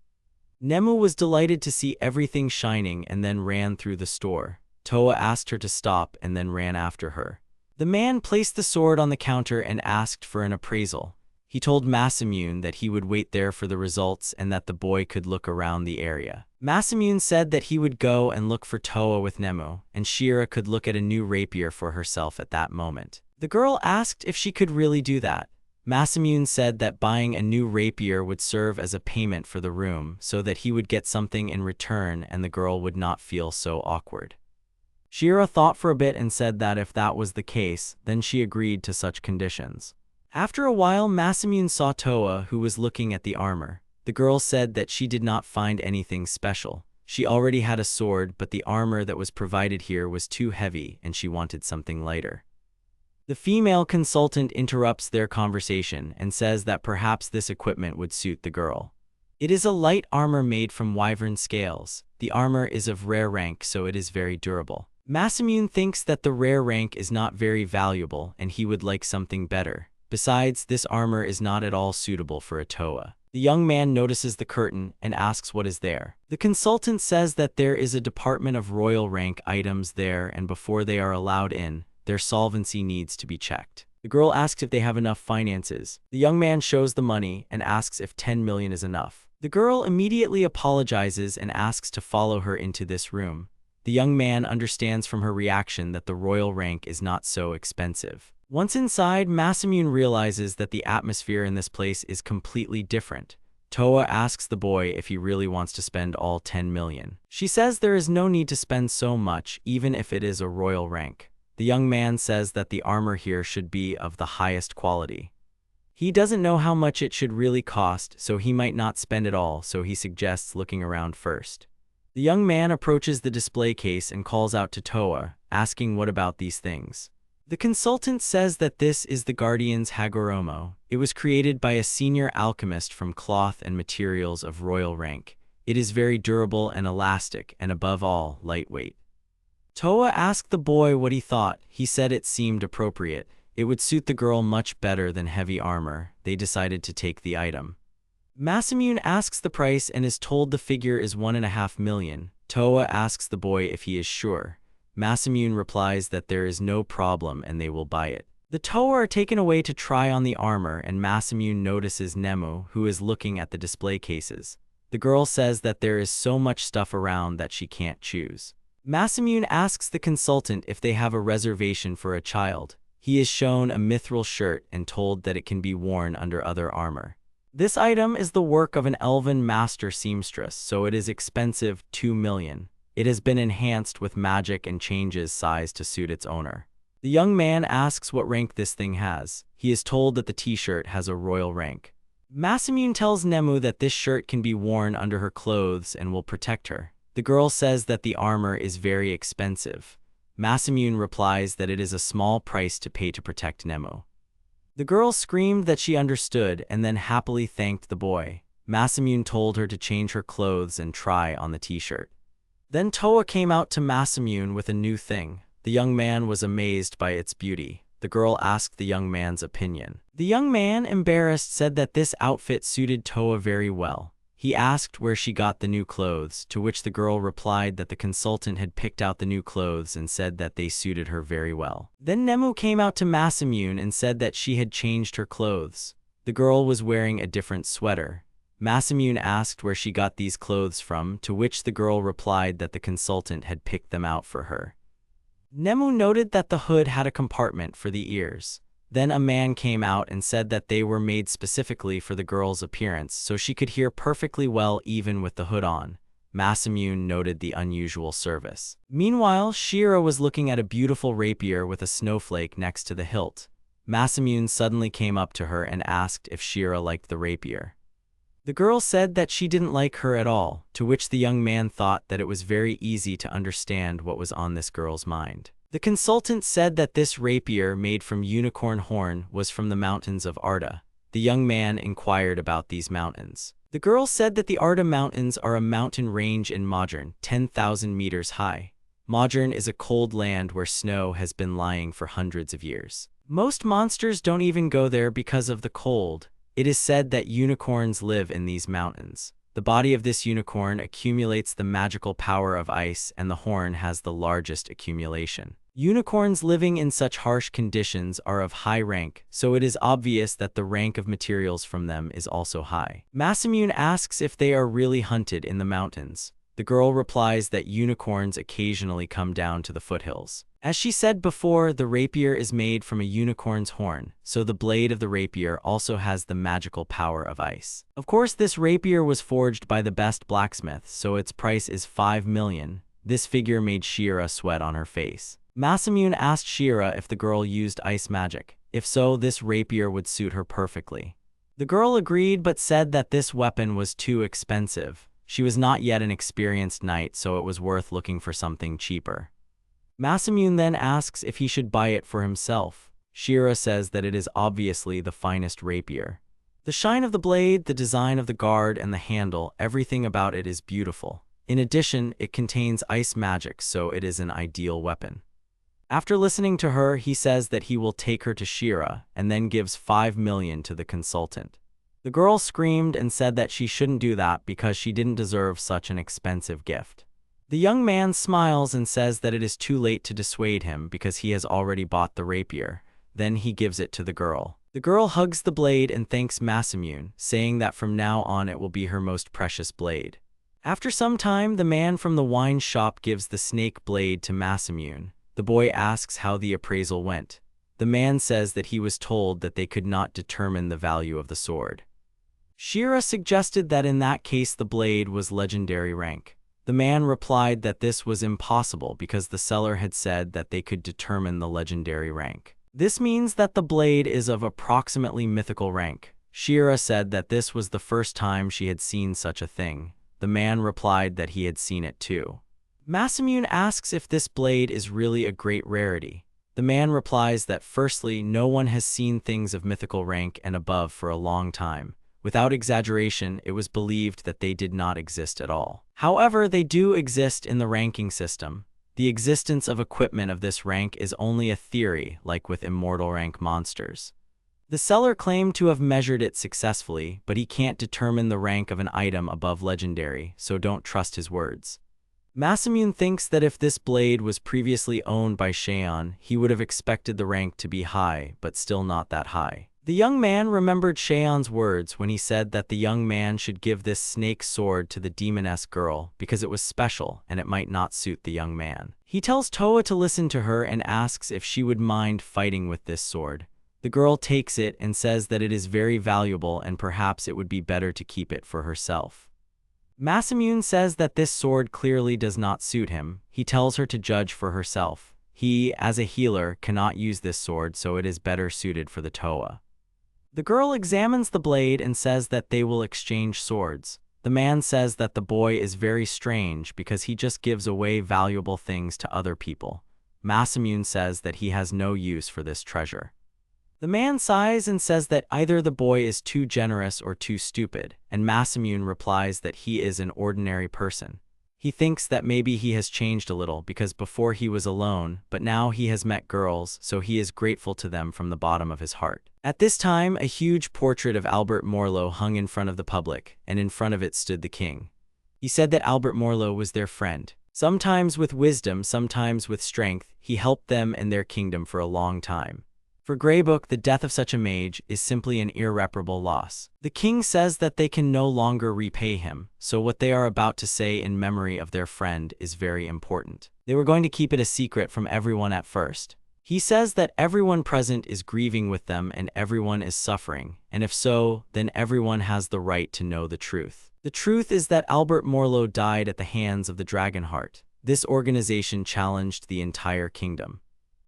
Nemu was delighted to see everything shining and then ran through the store. Toa asked her to stop and then ran after her. The man placed the sword on the counter and asked for an appraisal. He told Masamune that he would wait there for the results and that the boy could look around the area. Masamune said that he would go and look for Toa with Nemu, and Shira could look at a new rapier for herself at that moment. The girl asked if she could really do that. Masamune said that buying a new rapier would serve as a payment for the room so that he would get something in return and the girl would not feel so awkward. Shira thought for a bit and said that if that was the case, then she agreed to such conditions. After a while, Masamune saw Toa, who was looking at the armor. The girl said that she did not find anything special. She already had a sword, but the armor that was provided here was too heavy and she wanted something lighter. The female consultant interrupts their conversation and says that perhaps this equipment would suit the girl. It is a light armor made from wyvern scales. The armor is of rare rank, so it is very durable. Masamune thinks that the rare rank is not very valuable and he would like something better. Besides, this armor is not at all suitable for a Toa. The young man notices the curtain and asks what is there. The consultant says that there is a department of royal rank items there, and before they are allowed in, their solvency needs to be checked. The girl asks if they have enough finances. The young man shows the money and asks if 10 million is enough. The girl immediately apologizes and asks to follow her into this room. The young man understands from her reaction that the royal rank is not so expensive. Once inside, Masamune realizes that the atmosphere in this place is completely different. Toa asks the boy if he really wants to spend all 10 million. She says there is no need to spend so much, even if it is a royal rank. The young man says that the armor here should be of the highest quality. He doesn't know how much it should really cost, so he might not spend it all, so he suggests looking around first. The young man approaches the display case and calls out to Toa, asking what about these things. The consultant says that this is the Guardian's Hagoromo. It was created by a senior alchemist from cloth and materials of royal rank. It is very durable and elastic, and above all, lightweight. Toa asked the boy what he thought. He said it seemed appropriate. It would suit the girl much better than heavy armor. They decided to take the item. Masamune asks the price and is told the figure is 1.5 million. Toa asks the boy if he is sure. Masamune replies that there is no problem and they will buy it. The Toa are taken away to try on the armor, and Masamune notices Nemu, who is looking at the display cases. The girl says that there is so much stuff around that she can't choose. Masamune asks the consultant if they have a reservation for a child. He is shown a mithril shirt and told that it can be worn under other armor. This item is the work of an elven master seamstress, so it is expensive, 2 million. It has been enhanced with magic and changes size to suit its owner. The young man asks what rank this thing has. He is told that the t-shirt has a royal rank. Masamune tells Nemu that this shirt can be worn under her clothes and will protect her. The girl says that the armor is very expensive. Masamune replies that it is a small price to pay to protect Nemu. The girl screamed that she understood and then happily thanked the boy. Masamune told her to change her clothes and try on the t-shirt. Then Toa came out to Masamune with a new thing. The young man was amazed by its beauty. The girl asked the young man's opinion. The young man, embarrassed, said that this outfit suited Toa very well. He asked where she got the new clothes, to which the girl replied that the consultant had picked out the new clothes and said that they suited her very well. Then Nemu came out to Masamune and said that she had changed her clothes. The girl was wearing a different sweater. Masamune asked where she got these clothes from, to which the girl replied that the consultant had picked them out for her. Nemu noted that the hood had a compartment for the ears. Then a man came out and said that they were made specifically for the girl's appearance, so she could hear perfectly well even with the hood on. Masamune noted the unusual service. Meanwhile, Shira was looking at a beautiful rapier with a snowflake next to the hilt. Masamune suddenly came up to her and asked if Shira liked the rapier. The girl said that she didn't like her at all, to which the young man thought that it was very easy to understand what was on this girl's mind. The consultant said that this rapier made from unicorn horn was from the mountains of Arda. The young man inquired about these mountains. The girl said that the Arda Mountains are a mountain range in Modern, 10,000 meters high. Modern is a cold land where snow has been lying for hundreds of years. Most monsters don't even go there because of the cold. It is said that unicorns live in these mountains. The body of this unicorn accumulates the magical power of ice, and the horn has the largest accumulation. Unicorns living in such harsh conditions are of high rank, so it is obvious that the rank of materials from them is also high. Masamune asks if they are really hunted in the mountains. The girl replies that unicorns occasionally come down to the foothills. As she said before, the rapier is made from a unicorn's horn, so the blade of the rapier also has the magical power of ice. Of course, this rapier was forged by the best blacksmith, so its price is 5 million. This figure made Shira sweat on her face. Masamune asked Shira if the girl used ice magic. If so, this rapier would suit her perfectly. The girl agreed but said that this weapon was too expensive. She was not yet an experienced knight, so it was worth looking for something cheaper. Masamune then asks if he should buy it for himself. Shira says that it is obviously the finest rapier. The shine of the blade, the design of the guard, and the handle, everything about it is beautiful. In addition, it contains ice magic, so it is an ideal weapon. After listening to her, he says that he will take her to Shira, and then gives 5 million to the consultant. The girl screamed and said that she shouldn't do that because she didn't deserve such an expensive gift. The young man smiles and says that it is too late to dissuade him because he has already bought the rapier. Then he gives it to the girl. The girl hugs the blade and thanks Masamune, saying that from now on it will be her most precious blade. After some time, the man from the wine shop gives the snake blade to Masamune. The boy asks how the appraisal went. The man says that he was told that they could not determine the value of the sword. Shira suggested that in that case the blade was legendary rank. The man replied that this was impossible because the seller had said that they could determine the legendary rank. This means that the blade is of approximately mythical rank. Shira said that this was the first time she had seen such a thing. The man replied that he had seen it too. Masamune asks if this blade is really a great rarity. The man replies that firstly, no one has seen things of mythical rank and above for a long time. Without exaggeration, it was believed that they did not exist at all. However, they do exist in the ranking system. The existence of equipment of this rank is only a theory, like with immortal rank monsters. The seller claimed to have measured it successfully, but he can't determine the rank of an item above legendary, so don't trust his words. Masamune thinks that if this blade was previously owned by Sheion, he would have expected the rank to be high, but still not that high. The young man remembered Sheon's words when he said that the young man should give this snake sword to the demoness girl because it was special and it might not suit the young man. He tells Toa to listen to her and asks if she would mind fighting with this sword. The girl takes it and says that it is very valuable and perhaps it would be better to keep it for herself. Masamune says that this sword clearly does not suit him. He tells her to judge for herself. He, as a healer, cannot use this sword, so it is better suited for the Toa. The girl examines the blade and says that they will exchange swords. The man says that the boy is very strange because he just gives away valuable things to other people. Masamune says that he has no use for this treasure. The man sighs and says that either the boy is too generous or too stupid, and Masamune replies that he is an ordinary person. He thinks that maybe he has changed a little because before he was alone, but now he has met girls, so he is grateful to them from the bottom of his heart. At this time, a huge portrait of Albert Morlo hung in front of the public, and in front of it stood the king. He said that Albert Morlo was their friend. Sometimes with wisdom, sometimes with strength, he helped them and their kingdom for a long time. For Greybook, the death of such a mage is simply an irreparable loss. The king says that they can no longer repay him, so what they are about to say in memory of their friend is very important. They were going to keep it a secret from everyone at first. He says that everyone present is grieving with them and everyone is suffering, and if so, then everyone has the right to know the truth. The truth is that Albert Morlo died at the hands of the Dragonheart. This organization challenged the entire kingdom.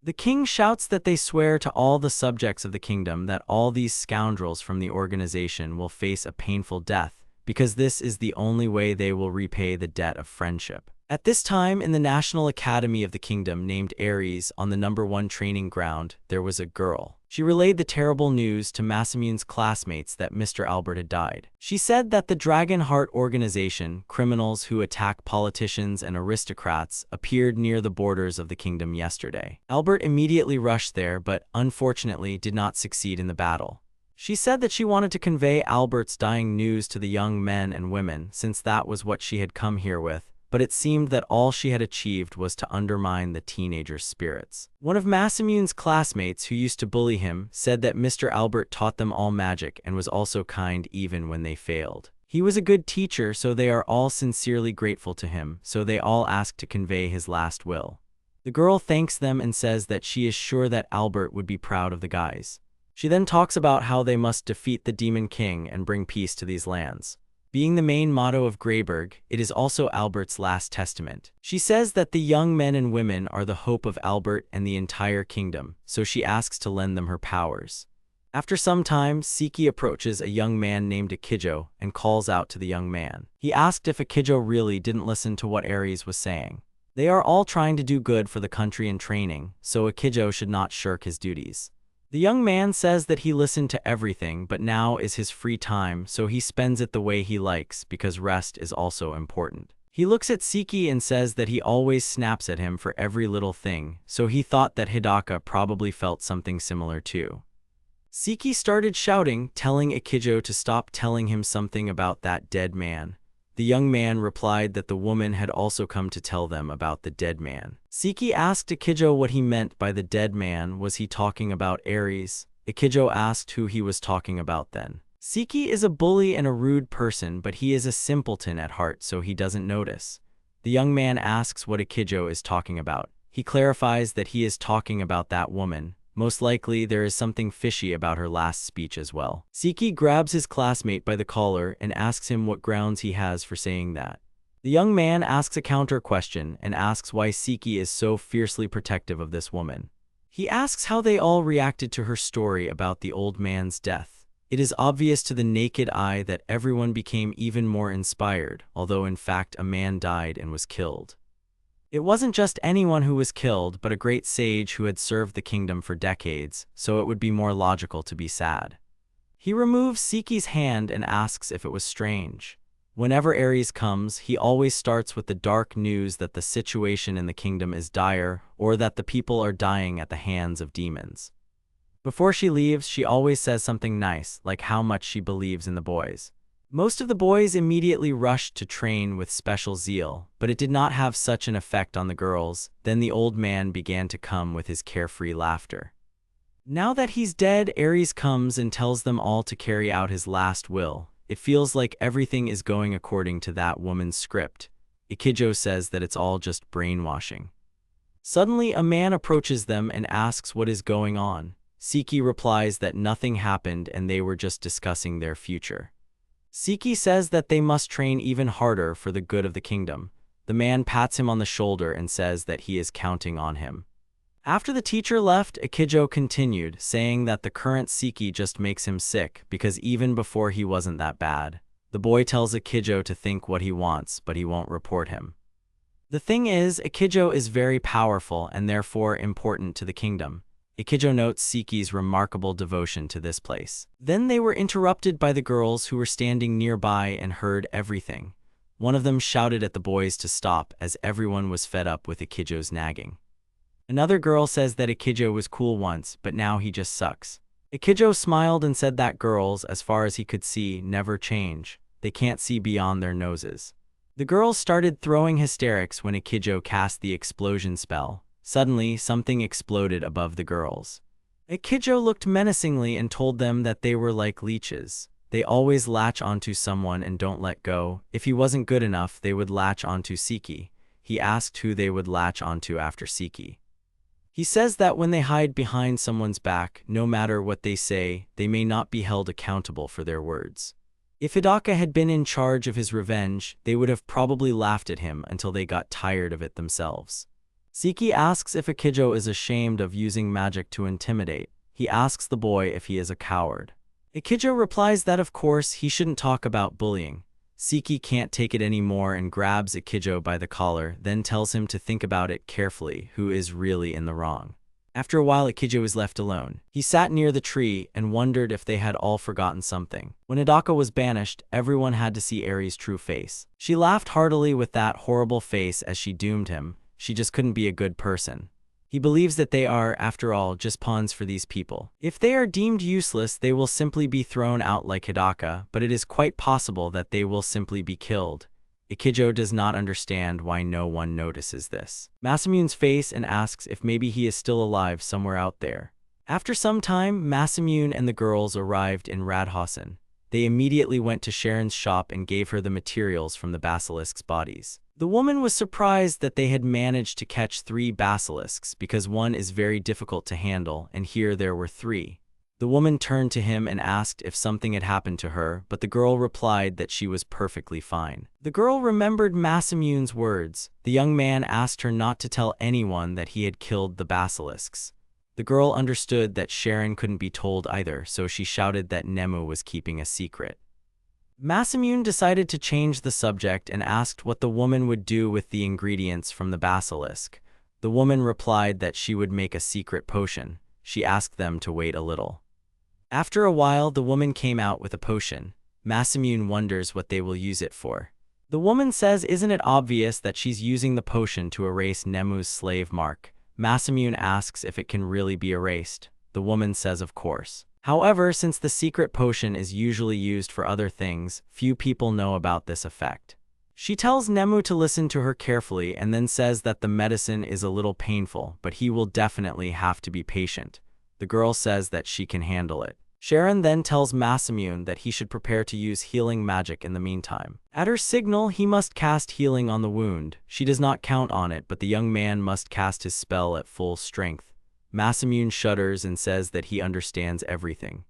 The king shouts that they swear to all the subjects of the kingdom that all these scoundrels from the organization will face a painful death, because this is the only way they will repay the debt of friendship. At this time, in the National Academy of the Kingdom named Ares, on the #1 training ground, there was a girl. She relayed the terrible news to Masamune's classmates that Mr. Albert had died. She said that the Dragonheart organization, criminals who attack politicians and aristocrats, appeared near the borders of the kingdom yesterday. Albert immediately rushed there, but unfortunately did not succeed in the battle. She said that she wanted to convey Albert's dying news to the young men and women, since that was what she had come here with, but it seemed that all she had achieved was to undermine the teenagers' spirits. One of Masamune's classmates who used to bully him said that Mr. Albert taught them all magic and was also kind even when they failed. He was a good teacher, so they are all sincerely grateful to him, so they all ask to convey his last will. The girl thanks them and says that she is sure that Albert would be proud of the guys. She then talks about how they must defeat the Demon King and bring peace to these lands. Being the main motto of Greyburg, it is also Albert's last testament. She says that the young men and women are the hope of Albert and the entire kingdom, so she asks to lend them her powers. After some time, Siki approaches a young man named Akijo and calls out to the young man. He asked if Akijo really didn't listen to what Ares was saying. They are all trying to do good for the country and training, so Akijo should not shirk his duties. The young man says that he listened to everything, but now is his free time, so he spends it the way he likes because rest is also important. He looks at Siki and says that he always snaps at him for every little thing, so he thought that Hidaka probably felt something similar too. Siki started shouting, telling Akijo to stop telling him something about that dead man. The young man replied that the woman had also come to tell them about the dead man. Siki asked Akijo what he meant by the dead man. Was he talking about Ares? Akijo asked who he was talking about then. Siki is a bully and a rude person, but he is a simpleton at heart, so he doesn't notice. The young man asks what Akijo is talking about. He clarifies that he is talking about that woman. Most likely, there is something fishy about her last speech as well. Siki grabs his classmate by the collar and asks him what grounds he has for saying that. The young man asks a counter question and asks why Siki is so fiercely protective of this woman. He asks how they all reacted to her story about the old man's death. It is obvious to the naked eye that everyone became even more inspired, although in fact a man died and was killed. It wasn't just anyone who was killed, but a great sage who had served the kingdom for decades, so it would be more logical to be sad. He removes Siki's hand and asks if it was strange. Whenever Ares comes, he always starts with the dark news that the situation in the kingdom is dire, or that the people are dying at the hands of demons. Before she leaves, she always says something nice, like how much she believes in the boys. Most of the boys immediately rushed to train with special zeal, but it did not have such an effect on the girls. Then the old man began to come with his carefree laughter. Now that he's dead, Ares comes and tells them all to carry out his last will. It feels like everything is going according to that woman's script. Akijo says that it's all just brainwashing. Suddenly, a man approaches them and asks what is going on. Siki replies that nothing happened and they were just discussing their future. Siki says that they must train even harder for the good of the kingdom. The man pats him on the shoulder and says that he is counting on him. After the teacher left, Akijo continued, saying that the current Siki just makes him sick because even before he wasn't that bad. The boy tells Akijo to think what he wants, but he won't report him. The thing is, Ikijo is very powerful and therefore important to the kingdom. Ikijo notes Seki's remarkable devotion to this place. Then they were interrupted by the girls who were standing nearby and heard everything. One of them shouted at the boys to stop as everyone was fed up with Ikijo's nagging. Another girl says that Ikijo was cool once, but now he just sucks. Ikijo smiled and said that girls, as far as he could see, never change. They can't see beyond their noses. The girls started throwing hysterics when Ikijo cast the explosion spell. Suddenly, something exploded above the girls. Ikijo looked menacingly and told them that they were like leeches. They always latch onto someone and don't let go. If he wasn't good enough, they would latch onto Seki. He asked who they would latch onto after Seki. He says that when they hide behind someone's back, no matter what they say, they may not be held accountable for their words. If Hidaka had been in charge of his revenge, they would have probably laughed at him until they got tired of it themselves. Seki asks if Ikijo is ashamed of using magic to intimidate. He asks the boy if he is a coward. Ikijo replies that of course he shouldn't talk about bullying. Seki can't take it anymore and grabs Ikijo by the collar, then tells him to think about it carefully, who is really in the wrong. After a while, Ikijo is left alone. He sat near the tree and wondered if they had all forgotten something. When Hidaka was banished, everyone had to see Eri's true face. She laughed heartily with that horrible face as she doomed him. She just couldn't be a good person. He believes that they are, after all, just pawns for these people. If they are deemed useless, they will simply be thrown out like Hidaka, but it is quite possible that they will simply be killed. Ikijo does not understand why no one notices this. Masamune's face and asks if maybe he is still alive somewhere out there. After some time, Masamune and the girls arrived in Radhausen. They immediately went to Sharon's shop and gave her the materials from the basilisk's bodies. The woman was surprised that they had managed to catch 3 basilisks because one is very difficult to handle, and here there were 3. The woman turned to him and asked if something had happened to her, but the girl replied that she was perfectly fine. The girl remembered Masamune's words. The young man asked her not to tell anyone that he had killed the basilisks. The girl understood that Sharon couldn't be told either, so she shouted that Nemu was keeping a secret. Masamune decided to change the subject and asked what the woman would do with the ingredients from the basilisk. The woman replied that she would make a secret potion. She asked them to wait a little. After a while, the woman came out with a potion. Masamune wonders what they will use it for. The woman says, isn't it obvious that she's using the potion to erase Nemu's slave mark? Masamune asks if it can really be erased. The woman says of course. However, since the secret potion is usually used for other things, few people know about this effect. She tells Nemu to listen to her carefully and then says that the medicine is a little painful, but he will definitely have to be patient. The girl says that she can handle it. Sharon then tells Masamune that he should prepare to use healing magic in the meantime. At her signal, he must cast healing on the wound. She does not count on it, but the young man must cast his spell at full strength. Masamune shudders and says that he understands everything.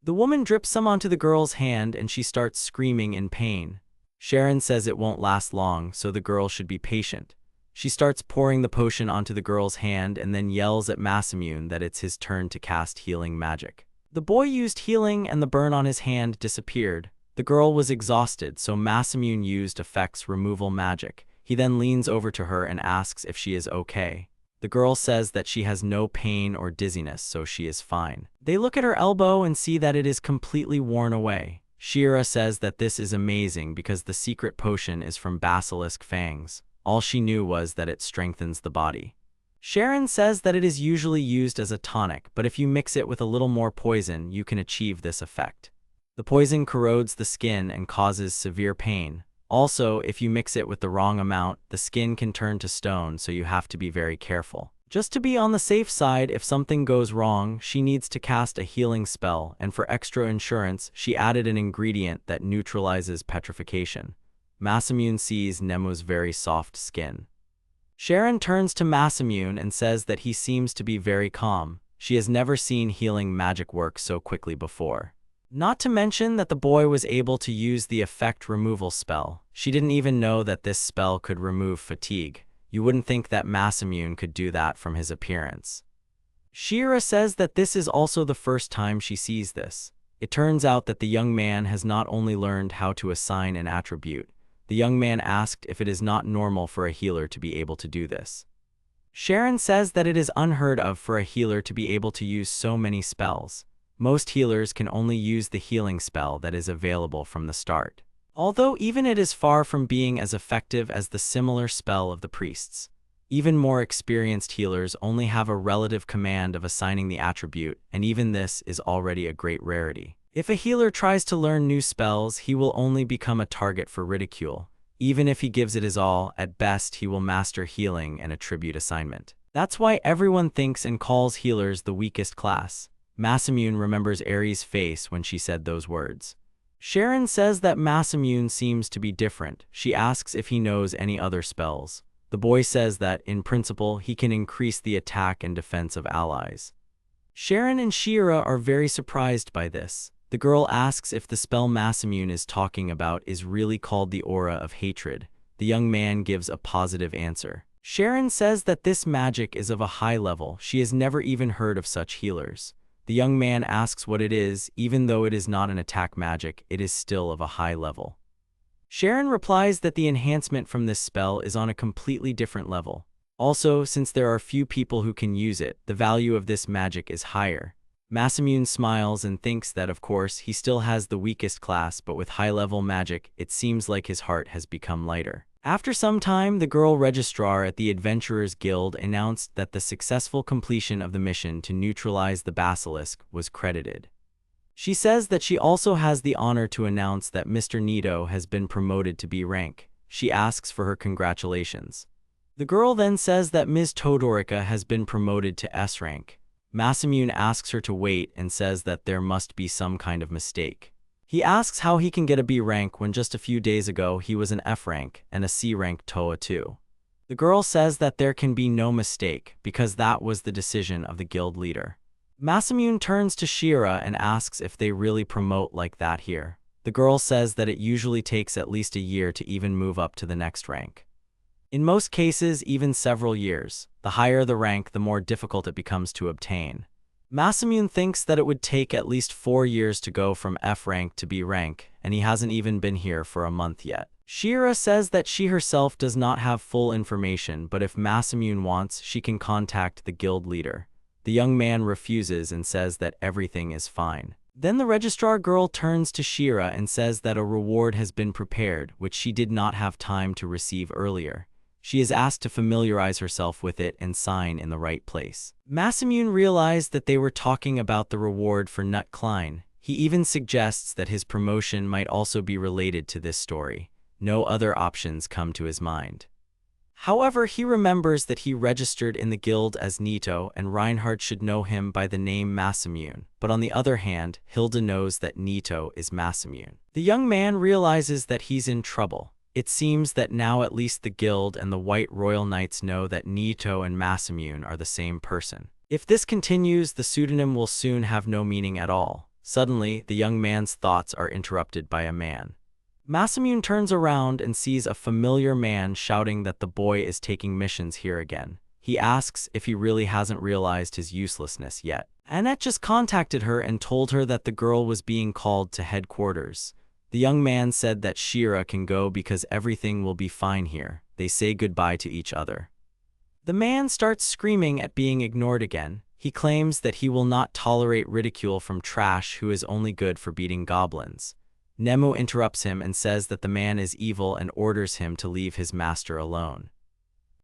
The woman drips some onto the girl's hand and she starts screaming in pain. Sharon says it won't last long, so the girl should be patient. She starts pouring the potion onto the girl's hand and then yells at Masamune that it's his turn to cast healing magic. The boy used healing and the burn on his hand disappeared. The girl was exhausted, so Masamune used effects removal magic. He then leans over to her and asks if she is okay. The girl says that she has no pain or dizziness, so she is fine. They look at her elbow and see that it is completely worn away. Shira says that this is amazing because the secret potion is from basilisk fangs. All she knew was that it strengthens the body. Sharon says that it is usually used as a tonic, but if you mix it with a little more poison, you can achieve this effect. The poison corrodes the skin and causes severe pain. Also, if you mix it with the wrong amount, the skin can turn to stone, so you have to be very careful. Just to be on the safe side, if something goes wrong, she needs to cast a healing spell, and for extra insurance, she added an ingredient that neutralizes petrification. Masamune sees Nemu's very soft skin. Sharon turns to Masamune and says that he seems to be very calm. She has never seen healing magic work so quickly before. Not to mention that the boy was able to use the effect removal spell. She didn't even know that this spell could remove fatigue. You wouldn't think that Masamune could do that from his appearance. Shira says that this is also the first time she sees this. It turns out that the young man has not only learned how to assign an attribute, The young man asked if it is not normal for a healer to be able to do this. Sharon says that it is unheard of for a healer to be able to use so many spells. Most healers can only use the healing spell that is available from the start. Although even it is far from being as effective as the similar spell of the priests. Even more experienced healers only have a relative command of assigning the attribute, and even this is already a great rarity. If a healer tries to learn new spells, he will only become a target for ridicule. Even if he gives it his all, at best he will master healing and attribute assignment. That's why everyone thinks and calls healers the weakest class. Masamune remembers Aries' face when she said those words. Sharon says that Masamune seems to be different. She asks if he knows any other spells. The boy says that, in principle, he can increase the attack and defense of allies. Sharon and Shira are very surprised by this. The girl asks if the spell Masamune is talking about is really called the Aura of Hatred. The young man gives a positive answer. Sharon says that this magic is of a high level. She has never even heard of such healers. The young man asks what it is. Even though it is not an attack magic, it is still of a high level. Sharon replies that the enhancement from this spell is on a completely different level. Also, since there are few people who can use it, the value of this magic is higher. Masamune smiles and thinks that, of course, he still has the weakest class, but with high-level magic, it seems like his heart has become lighter. After some time, the girl registrar at the Adventurers Guild announced that the successful completion of the mission to neutralize the basilisk was credited. She says that she also has the honor to announce that Mr. Nito has been promoted to B rank. She asks for her congratulations. The girl then says that Ms. Todorica has been promoted to S rank. Masamune asks her to wait and says that there must be some kind of mistake. He asks how he can get a B rank when just a few days ago he was an F rank and a C rank Toa too. The girl says that there can be no mistake because that was the decision of the guild leader. Masamune turns to Shira and asks if they really promote like that here. The girl says that it usually takes at least a year to even move up to the next rank. In most cases, even several years. The higher the rank, the more difficult it becomes to obtain. Masamune thinks that it would take at least 4 years to go from F rank to B rank, and he hasn't even been here for a month yet. Shira says that she herself does not have full information, but if Masamune wants, she can contact the guild leader. The young man refuses and says that everything is fine. Then the registrar girl turns to Shira and says that a reward has been prepared, which she did not have time to receive earlier. She is asked to familiarize herself with it and sign in the right place. Masamune realized that they were talking about the reward for Nut Klein. He even suggests that his promotion might also be related to this story. No other options come to his mind. However, he remembers that he registered in the guild as Nito and Reinhardt should know him by the name Masamune. But on the other hand, Hilda knows that Nito is Masamune. The young man realizes that he's in trouble. It seems that now at least the guild and the White Royal Knights know that Nito and Masamune are the same person. If this continues, the pseudonym will soon have no meaning at all. Suddenly, the young man's thoughts are interrupted by a man. Masamune turns around and sees a familiar man shouting that the boy is taking missions here again. He asks if he really hasn't realized his uselessness yet. Annette just contacted her and told her that the girl was being called to headquarters. The young man said that Shira can go because everything will be fine here. They say goodbye to each other. The man starts screaming at being ignored again. He claims that he will not tolerate ridicule from trash who is only good for beating goblins. Nemo interrupts him and says that the man is evil and orders him to leave his master alone.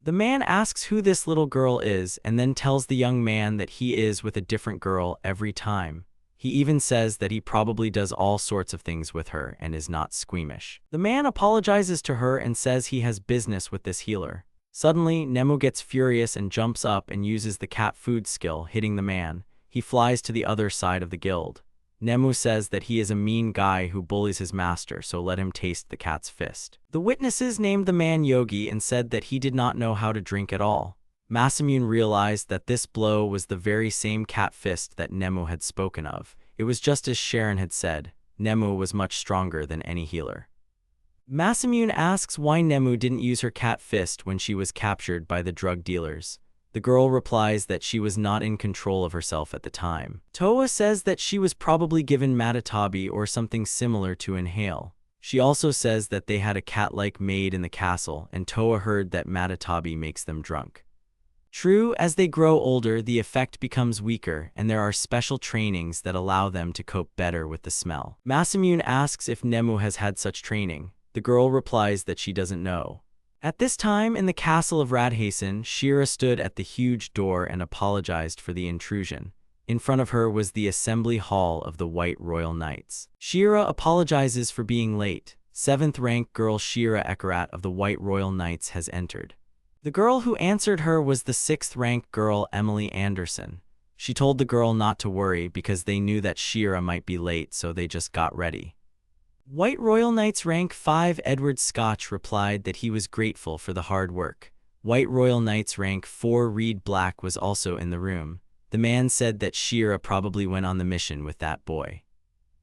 The man asks who this little girl is and then tells the young man that he is with a different girl every time. He even says that he probably does all sorts of things with her and is not squeamish. The man apologizes to her and says he has business with this healer. Suddenly, Nemo gets furious and jumps up and uses the cat food skill, hitting the man. He flies to the other side of the guild. Nemu says that he is a mean guy who bullies his master, so let him taste the cat's fist. The witnesses named the man Yogi and said that he did not know how to drink at all. Masamune realized that this blow was the very same cat fist that Nemu had spoken of. It was just as Sharon had said. Nemu was much stronger than any healer. Masamune asks why Nemu didn't use her cat fist when she was captured by the drug dealers. The girl replies that she was not in control of herself at the time. Toa says that she was probably given Matatabi or something similar to inhale. She also says that they had a cat-like maid in the castle, and Toa heard that Matatabi makes them drunk. True, as they grow older, the effect becomes weaker, and there are special trainings that allow them to cope better with the smell. Masamune asks if Nemu has had such training. The girl replies that she doesn't know. At this time, in the castle of Radhasen, Shira stood at the huge door and apologized for the intrusion. In front of her was the assembly hall of the White Royal Knights. Shira apologizes for being late. 7th rank girl Shira Ekarat of the White Royal Knights has entered. The girl who answered her was the 6th rank girl Emily Anderson. She told the girl not to worry because they knew that Shira might be late, so they just got ready. White Royal Knights rank 5 Edward Scotch replied that he was grateful for the hard work. White Royal Knights rank 4 Reed Black was also in the room. The man said that Shira probably went on the mission with that boy.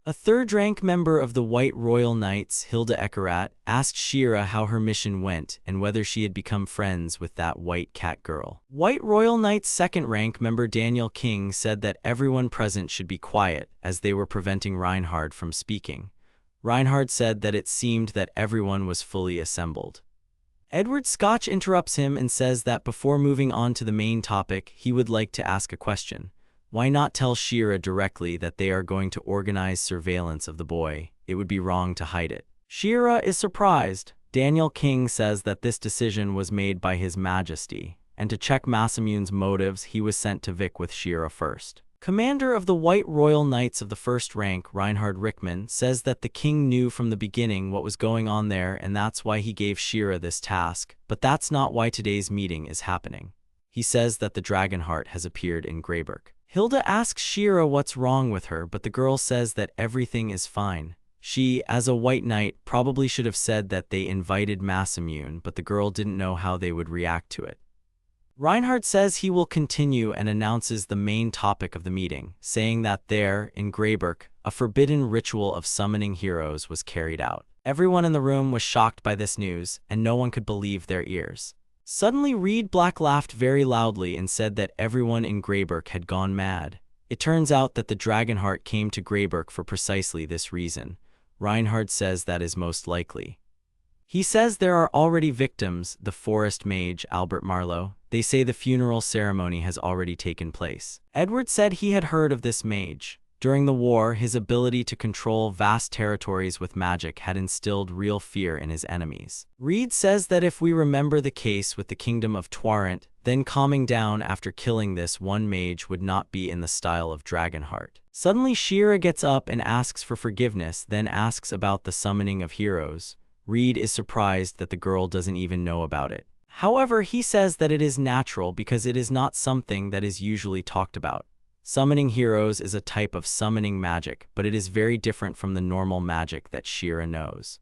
A 3rd rank member of the White Royal Knights, Hilda Ekarat, asked Shira how her mission went and whether she had become friends with that white cat girl. White Royal Knights 2nd rank member Daniel King said that everyone present should be quiet as they were preventing Reinhard from speaking. Reinhard said that it seemed that everyone was fully assembled. Edward Scotch interrupts him and says that before moving on to the main topic, he would like to ask a question. Why not tell Shira directly that they are going to organize surveillance of the boy? It would be wrong to hide it. Shira is surprised. Daniel King says that this decision was made by His Majesty, and to check Masamune's motives, he was sent to Vic with Shira first. Commander of the White Royal Knights of the 1st rank, Reinhard Rickman, says that the king knew from the beginning what was going on there and that's why he gave Shira this task, but that's not why today's meeting is happening. He says that the Dragonheart has appeared in Greyberg. Hilda asks Shira what's wrong with her, but the girl says that everything is fine. She, as a White Knight, probably should have said that they invited Masamune, but the girl didn't know how they would react to it. Reinhard says he will continue and announces the main topic of the meeting, saying that there, in Greyberg, a forbidden ritual of summoning heroes was carried out. Everyone in the room was shocked by this news, and no one could believe their ears. Suddenly, Reed Black laughed very loudly and said that everyone in Greyberg had gone mad. It turns out that the Dragonheart came to Greyberg for precisely this reason. Reinhard says that is most likely. He says there are already victims, the forest mage, Albert Marlowe. They say the funeral ceremony has already taken place. Edward said he had heard of this mage. During the war, his ability to control vast territories with magic had instilled real fear in his enemies. Reed says that if we remember the case with the kingdom of Twarant, then calming down after killing this one mage would not be in the style of Dragonheart. Suddenly Shira gets up and asks for forgiveness, then asks about the summoning of heroes. Reed is surprised that the girl doesn't even know about it. However, he says that it is natural because it is not something that is usually talked about. Summoning heroes is a type of summoning magic, but it is very different from the normal magic that Shira knows.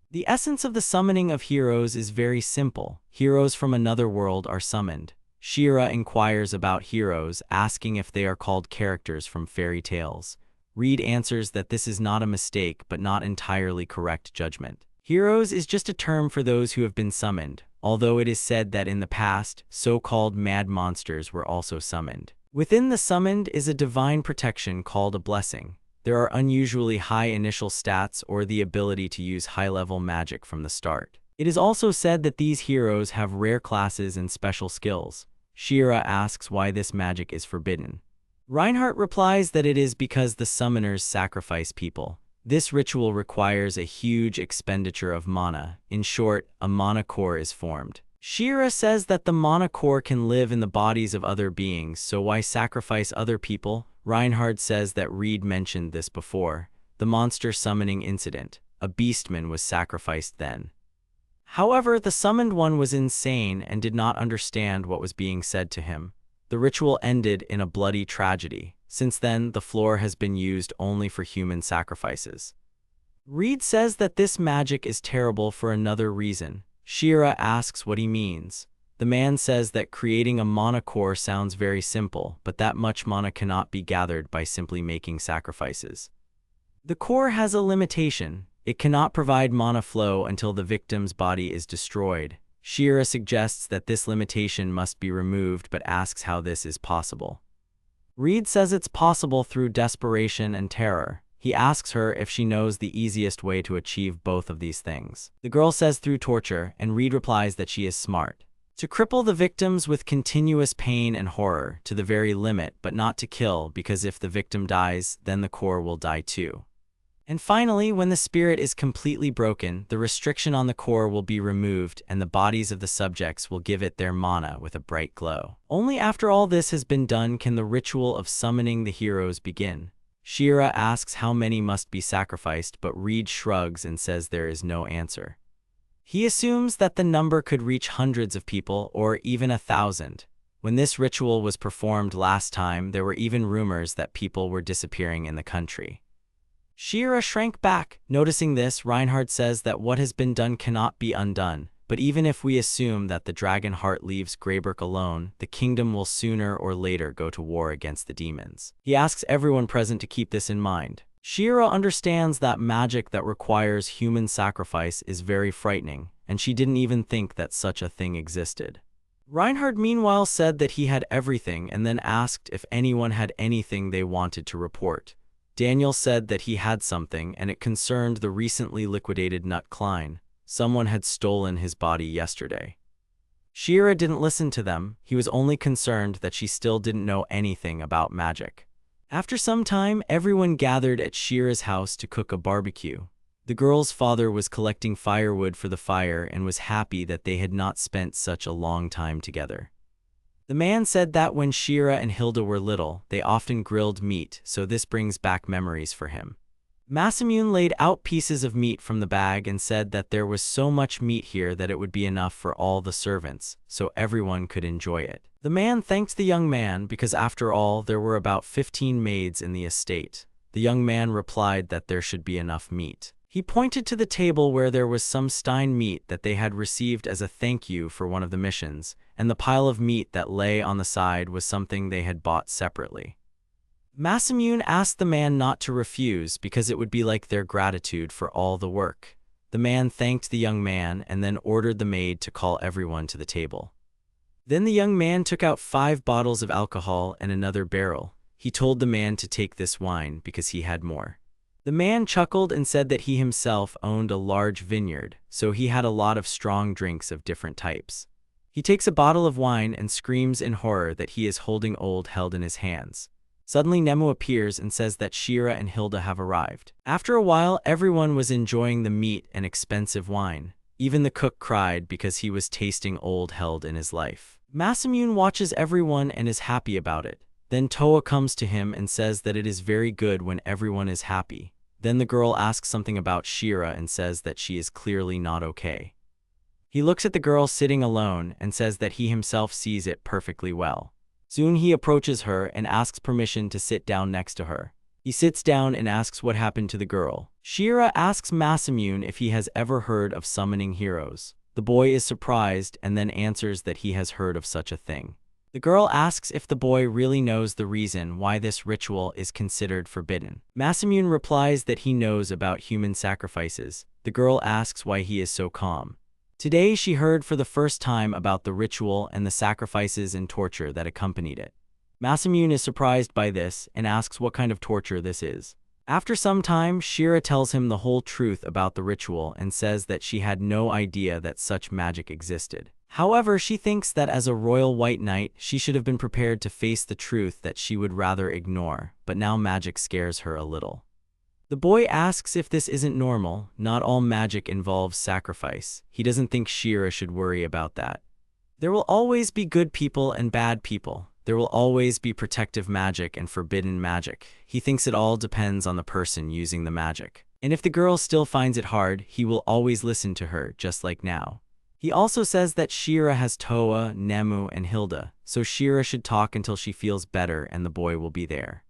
The essence of the summoning of heroes is very simple. Heroes from another world are summoned. Shira inquires about heroes, asking if they are called characters from fairy tales. Reed answers that this is not a mistake, but not entirely correct judgment. Heroes is just a term for those who have been summoned, although it is said that in the past, so-called mad monsters were also summoned. Within the summoned is a divine protection called a blessing. There are unusually high initial stats or the ability to use high-level magic from the start. It is also said that these heroes have rare classes and special skills. Shira asks why this magic is forbidden. Reinhardt replies that it is because the summoners sacrifice people. This ritual requires a huge expenditure of mana. In short, a mana core is formed. Shira says that the mana core can live in the bodies of other beings, so why sacrifice other people? Reinhard says that Reed mentioned this before. The monster summoning incident. A beastman was sacrificed then. However, the summoned one was insane and did not understand what was being said to him. The ritual ended in a bloody tragedy. Since then, the floor has been used only for human sacrifices. Reed says that this magic is terrible for another reason. Shira asks what he means. The man says that creating a mana core sounds very simple, but that much mana cannot be gathered by simply making sacrifices. The core has a limitation. It cannot provide mana flow until the victim's body is destroyed. Shira suggests that this limitation must be removed but asks how this is possible. Reed says it's possible through desperation and terror. He asks her if she knows the easiest way to achieve both of these things. The girl says through torture, and Reed replies that she is smart. To cripple the victims with continuous pain and horror to the very limit, but not to kill, because if the victim dies, then the core will die too. And finally, when the spirit is completely broken, the restriction on the core will be removed and the bodies of the subjects will give it their mana with a bright glow. Only after all this has been done can the ritual of summoning the heroes begin. Shira asks how many must be sacrificed, but Reed shrugs and says there is no answer. He assumes that the number could reach hundreds of people or even 1,000. When this ritual was performed last time, there were even rumors that people were disappearing in the country. Shira shrank back. Noticing this, Reinhardt says that what has been done cannot be undone, but even if we assume that the dragon heart leaves Greyberk alone, the kingdom will sooner or later go to war against the demons. He asks everyone present to keep this in mind. Shira understands that magic that requires human sacrifice is very frightening, and she didn't even think that such a thing existed. Reinhardt meanwhile said that he had everything and then asked if anyone had anything they wanted to report. Daniel said that he had something, and it concerned the recently liquidated Nut Klein. Someone had stolen his body yesterday. Shira didn't listen to them. He was only concerned that she still didn't know anything about magic. After some time, everyone gathered at Shira's house to cook a barbecue. The girl's father was collecting firewood for the fire and was happy that they had not spent such a long time together. The man said that when Shira and Hilda were little, they often grilled meat, so this brings back memories for him. Masamune laid out pieces of meat from the bag and said that there was so much meat here that it would be enough for all the servants, so everyone could enjoy it. The man thanked the young man because after all there were about 15 maids in the estate. The young man replied that there should be enough meat. He pointed to the table where there was some stein meat that they had received as a thank you for one of the missions, and the pile of meat that lay on the side was something they had bought separately. Masamune asked the man not to refuse because it would be like their gratitude for all the work. The man thanked the young man and then ordered the maid to call everyone to the table. Then the young man took out 5 bottles of alcohol and another barrel. He told the man to take this wine because he had more. The man chuckled and said that he himself owned a large vineyard, so he had a lot of strong drinks of different types. He takes a bottle of wine and screams in horror that he is holding Old Held in his hands. Suddenly Nemu appears and says that Shira and Hilda have arrived. After a while, everyone was enjoying the meat and expensive wine. Even the cook cried because he was tasting Old Held in his life. Masamune watches everyone and is happy about it. Then Toa comes to him and says that it is very good when everyone is happy. Then the girl asks something about Shira and says that she is clearly not okay. He looks at the girl sitting alone and says that he himself sees it perfectly well. Soon he approaches her and asks permission to sit down next to her. He sits down and asks what happened to the girl. Shira asks Masamune if he has ever heard of summoning heroes. The boy is surprised and then answers that he has heard of such a thing. The girl asks if the boy really knows the reason why this ritual is considered forbidden. Masamune replies that he knows about human sacrifices. The girl asks why he is so calm. Today she heard for the first time about the ritual and the sacrifices and torture that accompanied it. Masamune is surprised by this and asks what kind of torture this is. After some time, Shira tells him the whole truth about the ritual and says that she had no idea that such magic existed. However, she thinks that as a royal white knight, she should have been prepared to face the truth that she would rather ignore, but now magic scares her a little. The boy asks if this isn't normal. Not all magic involves sacrifice. He doesn't think Shira should worry about that. There will always be good people and bad people. There will always be protective magic and forbidden magic. He thinks it all depends on the person using the magic. And if the girl still finds it hard, he will always listen to her, just like now. He also says that Shira has Toa, Nemu, and Hilda, so Shira should talk until she feels better and the boy will be there.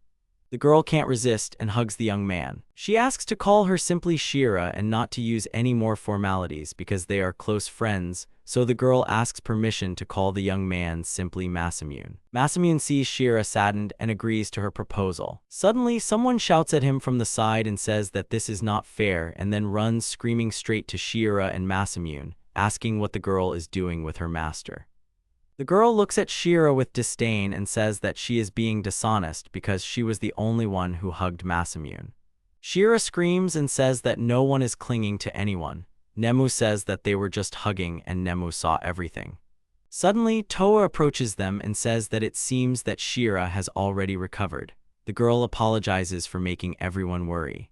The girl can't resist and hugs the young man. She asks to call her simply Shira and not to use any more formalities because they are close friends, so the girl asks permission to call the young man simply Masamune. Masamune sees Shira saddened and agrees to her proposal. Suddenly, someone shouts at him from the side and says that this is not fair and then runs screaming straight to Shira and Masamune, asking what the girl is doing with her master. The girl looks at Shira with disdain and says that she is being dishonest because she was the only one who hugged Masamune. Shira screams and says that no one is clinging to anyone. Nemu says that they were just hugging and Nemu saw everything. Suddenly, Toa approaches them and says that it seems that Shira has already recovered. The girl apologizes for making everyone worry.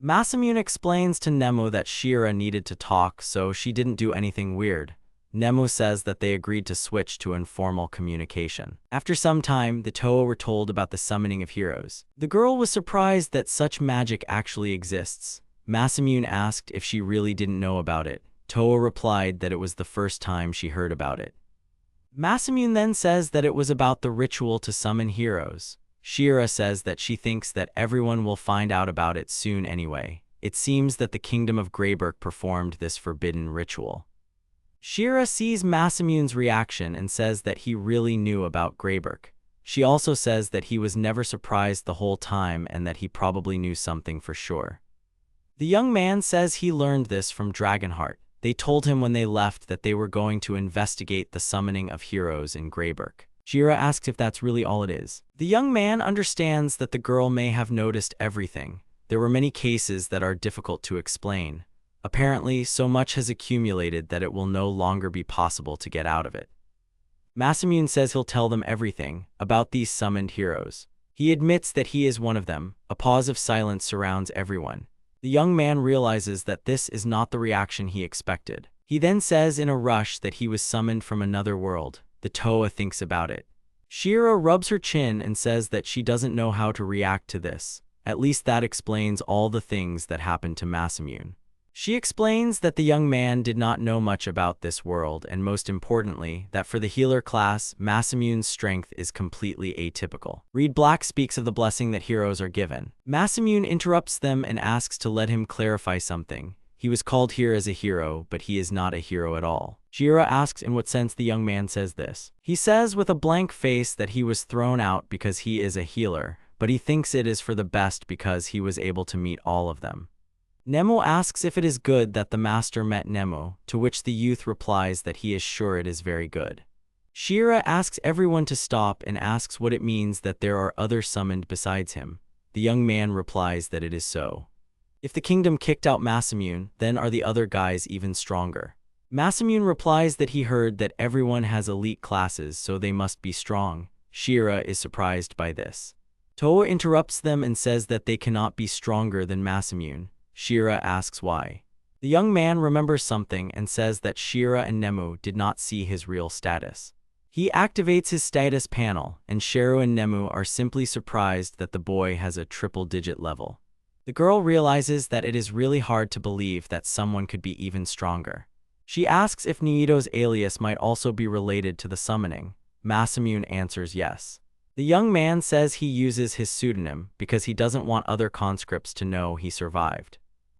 Masamune explains to Nemu that Shira needed to talk, so she didn't do anything weird. Nemu says that they agreed to switch to informal communication. After some time, the Toa were told about the summoning of heroes. The girl was surprised that such magic actually exists. Masamune asked if she really didn't know about it. Toa replied that it was the first time she heard about it. Masamune then says that it was about the ritual to summon heroes. Shira says that she thinks that everyone will find out about it soon anyway. It seems that the kingdom of Greyberg performed this forbidden ritual. Shira sees Masamune's reaction and says that he really knew about Greyberg. She also says that he was never surprised the whole time and that he probably knew something for sure. The young man says he learned this from Dragonheart. They told him when they left that they were going to investigate the summoning of heroes in Greyberg. Shira asks if that's really all it is. The young man understands that the girl may have noticed everything. There were many cases that are difficult to explain. Apparently, so much has accumulated that it will no longer be possible to get out of it. Masamune says he'll tell them everything about these summoned heroes. He admits that he is one of them. A pause of silence surrounds everyone. The young man realizes that this is not the reaction he expected. He then says in a rush that he was summoned from another world. The Toa thinks about it. Shira rubs her chin and says that she doesn't know how to react to this. At least that explains all the things that happened to Masamune. She explains that the young man did not know much about this world and most importantly, that for the healer class, Masamune's strength is completely atypical. Reed Black speaks of the blessing that heroes are given. Masamune interrupts them and asks to let him clarify something. He was called here as a hero, but he is not a hero at all. Shira asks in what sense the young man says this. He says with a blank face that he was thrown out because he is a healer, but he thinks it is for the best because he was able to meet all of them. Nemu asks if it is good that the master met Nemu, to which the youth replies that he is sure it is very good. Shira asks everyone to stop and asks what it means that there are others summoned besides him. The young man replies that it is so. If the kingdom kicked out Masamune, then are the other guys even stronger? Masamune replies that he heard that everyone has elite classes, so they must be strong. Shira is surprised by this. Toa interrupts them and says that they cannot be stronger than Masamune. Shira asks why. The young man remembers something and says that Shira and Nemu did not see his real status. He activates his status panel, and Shiro and Nemu are simply surprised that the boy has a triple-digit level. The girl realizes that it is really hard to believe that someone could be even stronger. She asks if Nito's alias might also be related to the summoning. Masamune answers yes. The young man says he uses his pseudonym because he doesn't want other conscripts to know he survived.